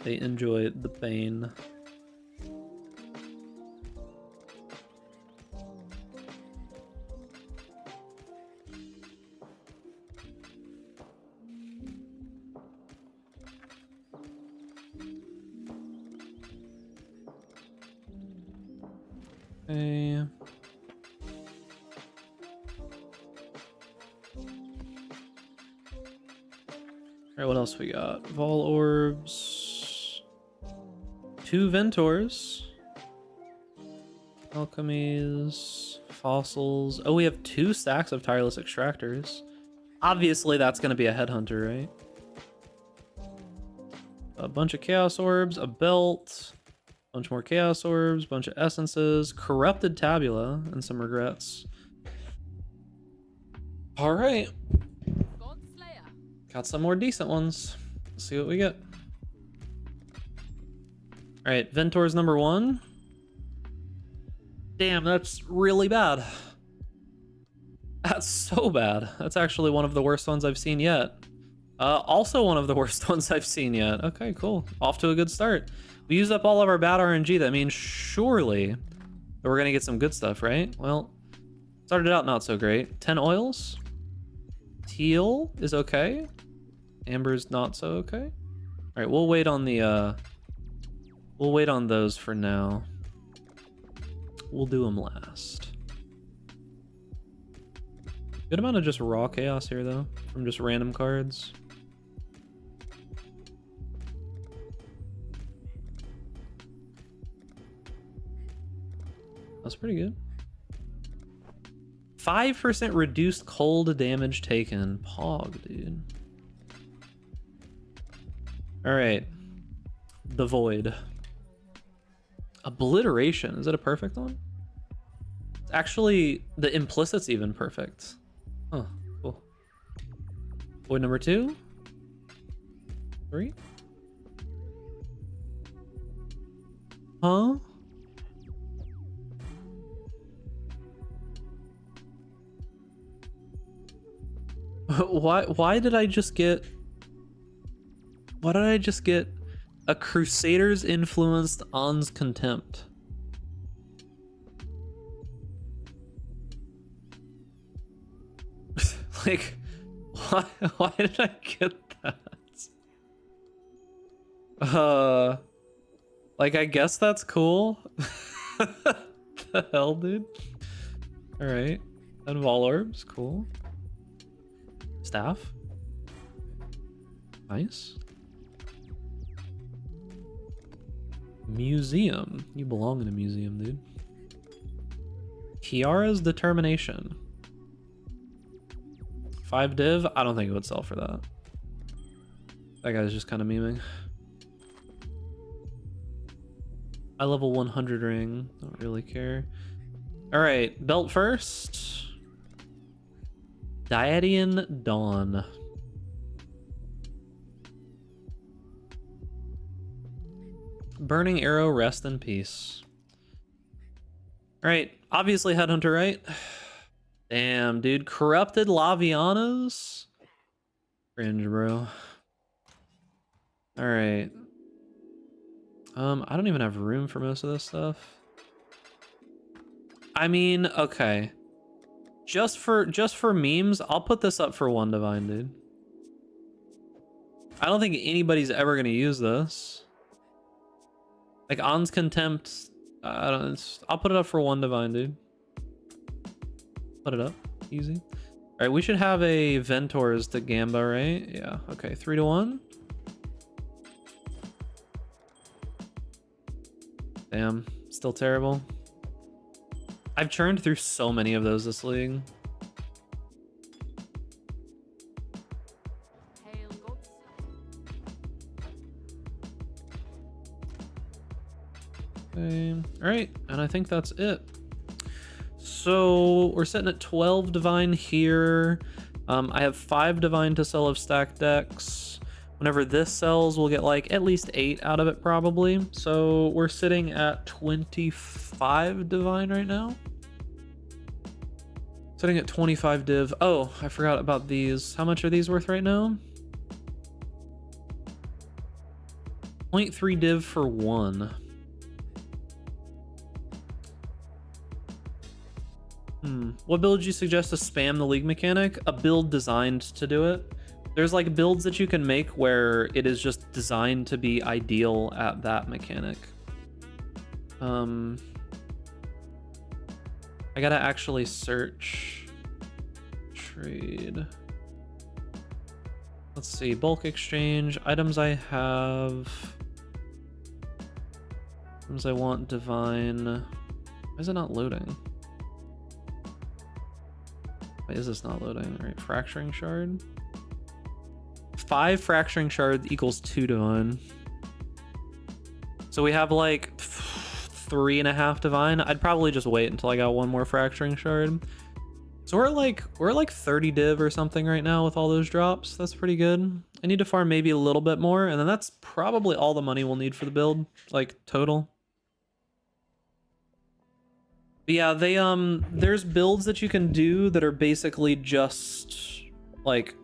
They enjoy the pain. Okay. Alright, what else we got? Vol orbs. 2 Ventors. Alchemies. Fossils. Oh, we have 2 stacks of tireless extractors. Obviously, that's going to be a headhunter, right? A bunch of chaos orbs, a belt, a bunch more chaos orbs, bunch of essences, corrupted tabula, and some regrets. All right. Got some more decent ones. Let's see what we get. All right, Ventor's number 1. Damn, that's really bad. That's so bad. That's actually one of the worst ones I've seen yet. Also one of the worst ones I've seen yet. Okay, cool. Off to a good start. We used up all of our bad RNG. That means surely that we're gonna get some good stuff, right? Well, started out not so great. 10 oils. Teal is okay. Amber's not so okay. All right, we'll wait on the we'll wait on those for now. We'll do them last. Good amount of just raw chaos here though, from just random cards. That's pretty good. 5% reduced cold damage taken. Pog, dude. All right. The Void. Obliteration. Is it a perfect one? It's actually, the implicit's even perfect. Huh, cool. Void number 2? 3? Huh? Why did I just get... Why did I just get a Crusader's influenced On's Contempt? Like, why did I get that? Like, I guess that's cool. The hell, dude? Alright. And Vol Orbs, cool. Staff. Nice. Museum. You belong in a museum, dude. Kiara's Determination. 5 div? I don't think it would sell for that. That guy's just kind of memeing. I level 100 ring. Don't really care. All right, belt first. Diadian Dawn. Burning Arrow, rest in peace. All right, obviously Headhunter, right? Damn, dude. Corrupted Lavianas? Cringe, bro. All right. I don't even have room for most of this stuff. I mean, okay. Just for memes, I'll put this up for 1 divine, dude. I don't think anybody's ever gonna use this. Like On's Contempt, I don't. I'll put it up for 1 divine, dude. Put it up, easy. All right, we should have a Ventor's to Gamba, right? Yeah. Okay, 3 to 1. Damn, still terrible. I've churned through so many of those this league. Okay, all right, and I think that's it. So we're sitting at 12 divine here. I have 5 divine to sell of stacked decks. Whenever this sells, we'll get like at least 8 out of it probably. So we're sitting at 25 divine right now. Sitting at 25 div. Oh, I forgot about these. How much are these worth right now? 0.3 div for 1. What build would you suggest to spam the league mechanic? A build designed to do it. There's like builds that you can make where it is just designed to be ideal at that mechanic. I gotta actually search trade. Let's see, bulk exchange, items I have. Items I want divine. Why is it not loading? Why is this not loading? All right, fracturing shard. 5 fracturing shards equals 2 divine. So we have like 3.5 divine. I'd probably just wait until I got 1 more fracturing shard. So we're like 30 div or something right now with all those drops. That's pretty good. I need to farm maybe a little bit more, and then that's probably all the money we'll need for the build, like total. But yeah, they there's builds that you can do that are basically just like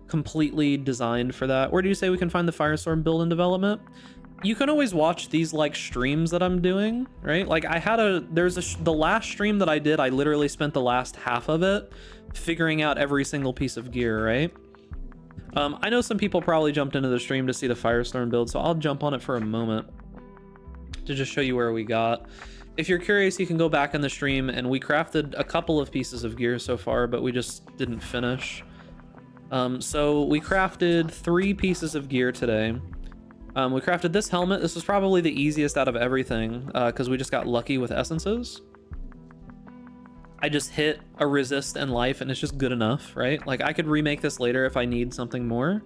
completely designed for that. Where do you say we can find the Firestorm build in development? You can always watch these like streams that I'm doing, right? Like I had the last stream that I did, I literally spent the last half of it figuring out every single piece of gear, right? I know some people probably jumped into the stream to see the Firestorm build, so I'll jump on it for a moment to just show you where we got. If you're curious, you can go back in the stream, and we crafted a couple of pieces of gear so far, but we just didn't finish. So we crafted 3 pieces of gear today. We crafted this helmet. This was probably the easiest out of everything because we just got lucky with essences. I just hit a resist and life and it's just good enough, right? Like I could remake this later if I need something more.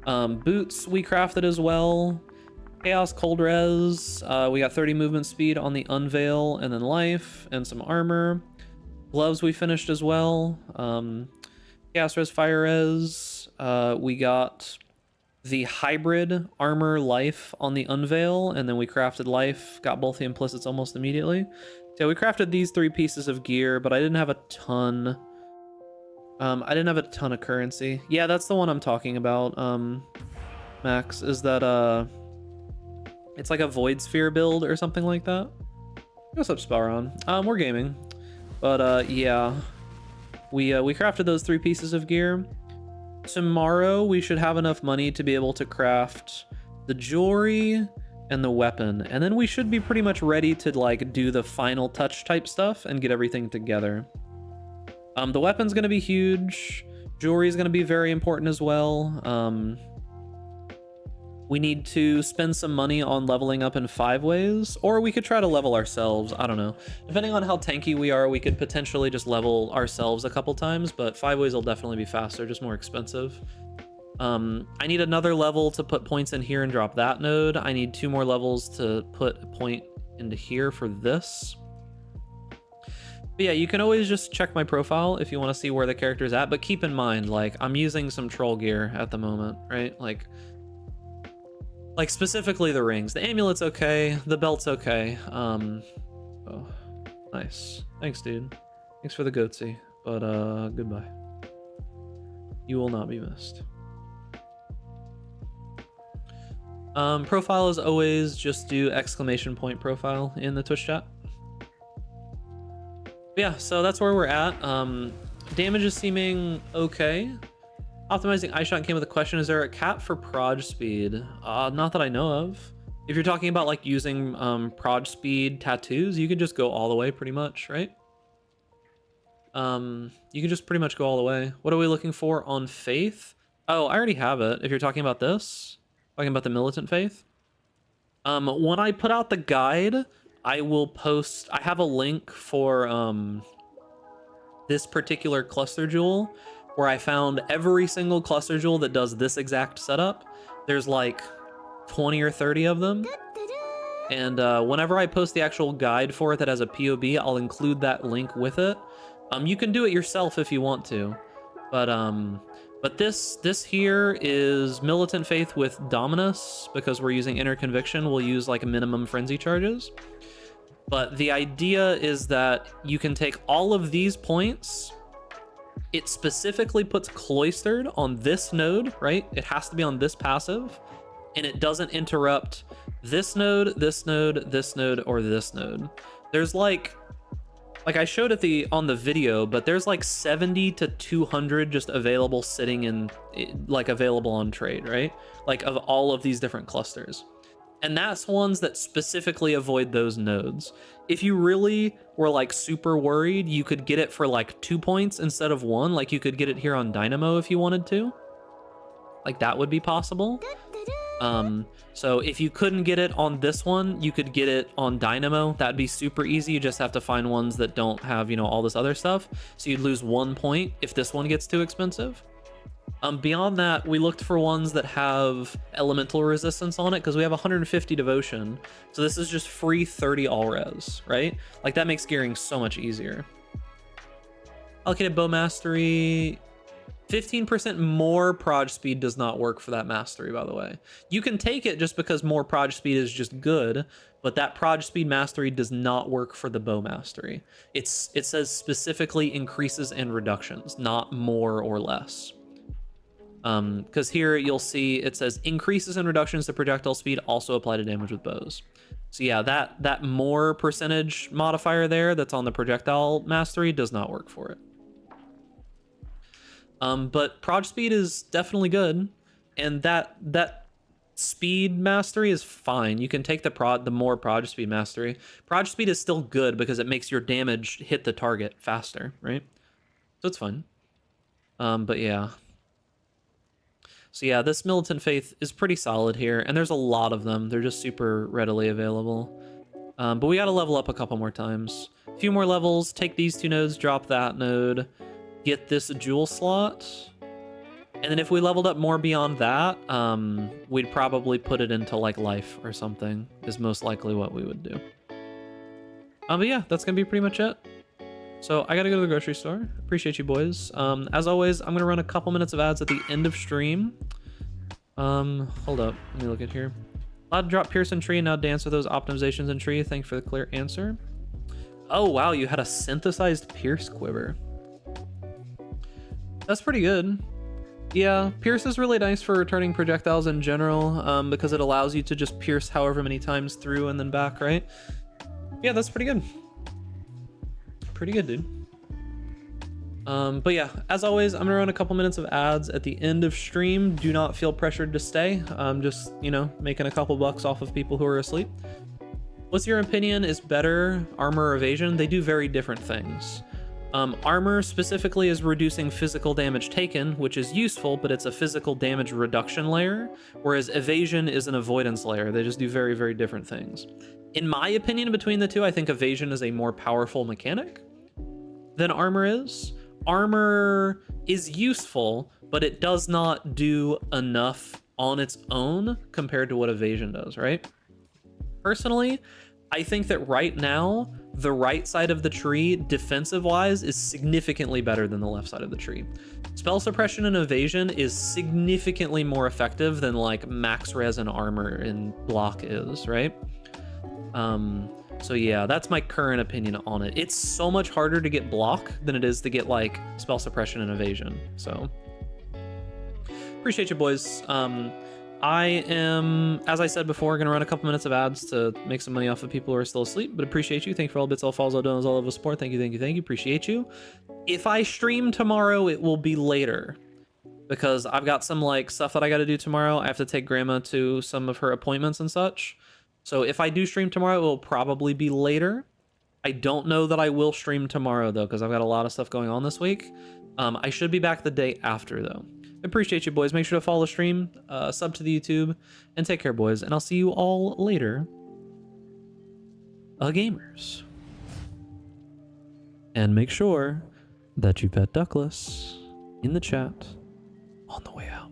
Boots we crafted as well. Chaos cold res. We got 30 movement speed on the unveil and then life and some armor. Gloves we finished as well. Chaos res, fire res. We got the hybrid armor life on the unveil, and then we crafted life, got both the implicits almost immediately. So we crafted these 3 pieces of gear, but I didn't have a ton. I didn't have a ton of currency. Yeah, that's the one I'm talking about, Max, is that it's like a void sphere build or something like that. What's up, Spelron? We're gaming. But yeah. We crafted those 3 pieces of gear. Tomorrow we should have enough money to be able to craft the jewelry and the weapon, and then we should be pretty much ready to like do the final touch type stuff and get everything together. The weapon's gonna be huge. Jewelry is gonna be very important as well. We need to spend some money on leveling up in 5 ways, or we could try to level ourselves. I don't know. Depending on how tanky we are, we could potentially just level ourselves a couple times, but 5 ways will definitely be faster, just more expensive. I need another level to put points in here and drop that node. I need 2 more levels to put a point into here for this. But yeah, you can always just check my profile if you want to see where the character's at, but keep in mind, like, I'm using some troll gear at the moment, right? Like specifically the rings. The amulet's okay, the belt's okay. Oh, nice. Thanks, dude. Thanks for the goatsy, but goodbye. You will not be missed. Profile is always just do exclamation point profile in the Twitch chat. Yeah, so that's where we're at. Damage is seeming okay. Optimizing Eye Shot came with a question: is there a cap for proj speed? Not that I know of. If you're talking about like using proj speed tattoos, you can just go all the way pretty much, right? You can just pretty much go all the way. What are we looking for on faith? Oh, I already have it. If you're talking about this, talking about the militant faith. When I put out the guide, I will post, I have a link for this particular cluster jewel where I found every single cluster jewel that does this exact setup. There's like 20 or 30 of them. And whenever I post the actual guide for it that has a POB, I'll include that link with it. You can do it yourself if you want to, but this here is Militant Faith with Dominus, because we're using Inner Conviction. We'll use like a minimum frenzy charges. But the idea is that you can take all of these points. It specifically puts Cloistered on this node, right? It has to be on this passive, and it doesn't interrupt this node, this node, this node, or this node. There's like I showed it on the video, but there's like 70 to 200 just available sitting in, like available on trade, right? Like of all of these different clusters. And that's ones that specifically avoid those nodes. If you really were like super worried, you could get it for like 2 points instead of 1. Like you could get it here on Dynamo if you wanted to. Like that would be possible. So if you couldn't get it on this one, you could get it on Dynamo. That'd be super easy. You just have to find ones that don't have, you know, all this other stuff. So you'd lose 1 point if this one gets too expensive. Beyond that, we looked for ones that have elemental resistance on it because we have 150 devotion. So this is just free 30 all res, right? Like that makes gearing so much easier. Allocated bow mastery. 15% more proj speed does not work for that mastery, by the way. You can take it just because more proj speed is just good, but that proj speed mastery does not work for the bow mastery. It says specifically increases and reductions, not more or less. Because here you'll see it says increases and reductions to projectile speed also apply to damage with bows. So yeah, that more percentage modifier there that's on the projectile mastery does not work for it. But proj speed is definitely good, and that speed mastery is fine. You can take the more proj speed mastery. Proj speed is still good because it makes your damage hit the target faster, right? So it's fine. But yeah. So yeah, this Militant Faith is pretty solid here, and there's a lot of them. They're just super readily available. But we gotta level up a couple more times. A few more levels, take these 2 nodes, drop that node. Get this jewel slot, and then if we leveled up more beyond that, we'd probably put it into like life or something is most likely what we would do. But yeah, that's gonna be pretty much it. So I gotta go to the grocery store. Appreciate you boys. As always, I'm gonna run a couple minutes of ads at the end of stream. Hold up, let me look at here. Allowed to drop Pierce and Tree and now dance with those optimizations in Tree. Thank you for the clear answer. Oh wow, you had a synthesized Pierce quiver. That's pretty good. Yeah, Pierce is really nice for returning projectiles in general, because it allows you to just pierce however many times through and then back, right? Yeah, that's pretty good. Pretty good, dude. But yeah, as always, I'm gonna run a couple minutes of ads at the end of stream. Do not feel pressured to stay. Just, you know, making a couple bucks off of people who are asleep. What's your opinion is better, armor or evasion? They do very different things. Armor specifically is reducing physical damage taken, which is useful, but it's a physical damage reduction layer, whereas evasion is an avoidance layer. They just do very, very different things. In my opinion, between the two, I think evasion is a more powerful mechanic than armor is. Armor is useful, but it does not do enough on its own compared to what evasion does, right? Personally, I think that right now, the right side of the tree, defensive-wise, is significantly better than the left side of the tree. Spell suppression and evasion is significantly more effective than like max res and armor and block is, right? So yeah, that's my current opinion on it. It's so much harder to get block than it is to get like spell suppression and evasion. So appreciate you, boys. I am, as I said before, gonna run a couple minutes of ads to make some money off of people who are still asleep, but appreciate you. Thank you for all bits, all falls, all donos, all of support. Thank you, thank you, thank you. Appreciate you. If I stream tomorrow, it will be later because I've got some like stuff that I got to do tomorrow. I have to take grandma to some of her appointments and such. So if I do stream tomorrow, it will probably be later. I don't know that I will stream tomorrow though, because I've got a lot of stuff going on this week. I should be back the day after though. Appreciate you, boys. Make sure to follow the stream, sub to the YouTube, and take care, boys. And I'll see you all later, gamers. And make sure that you pet Duckless in the chat on the way out.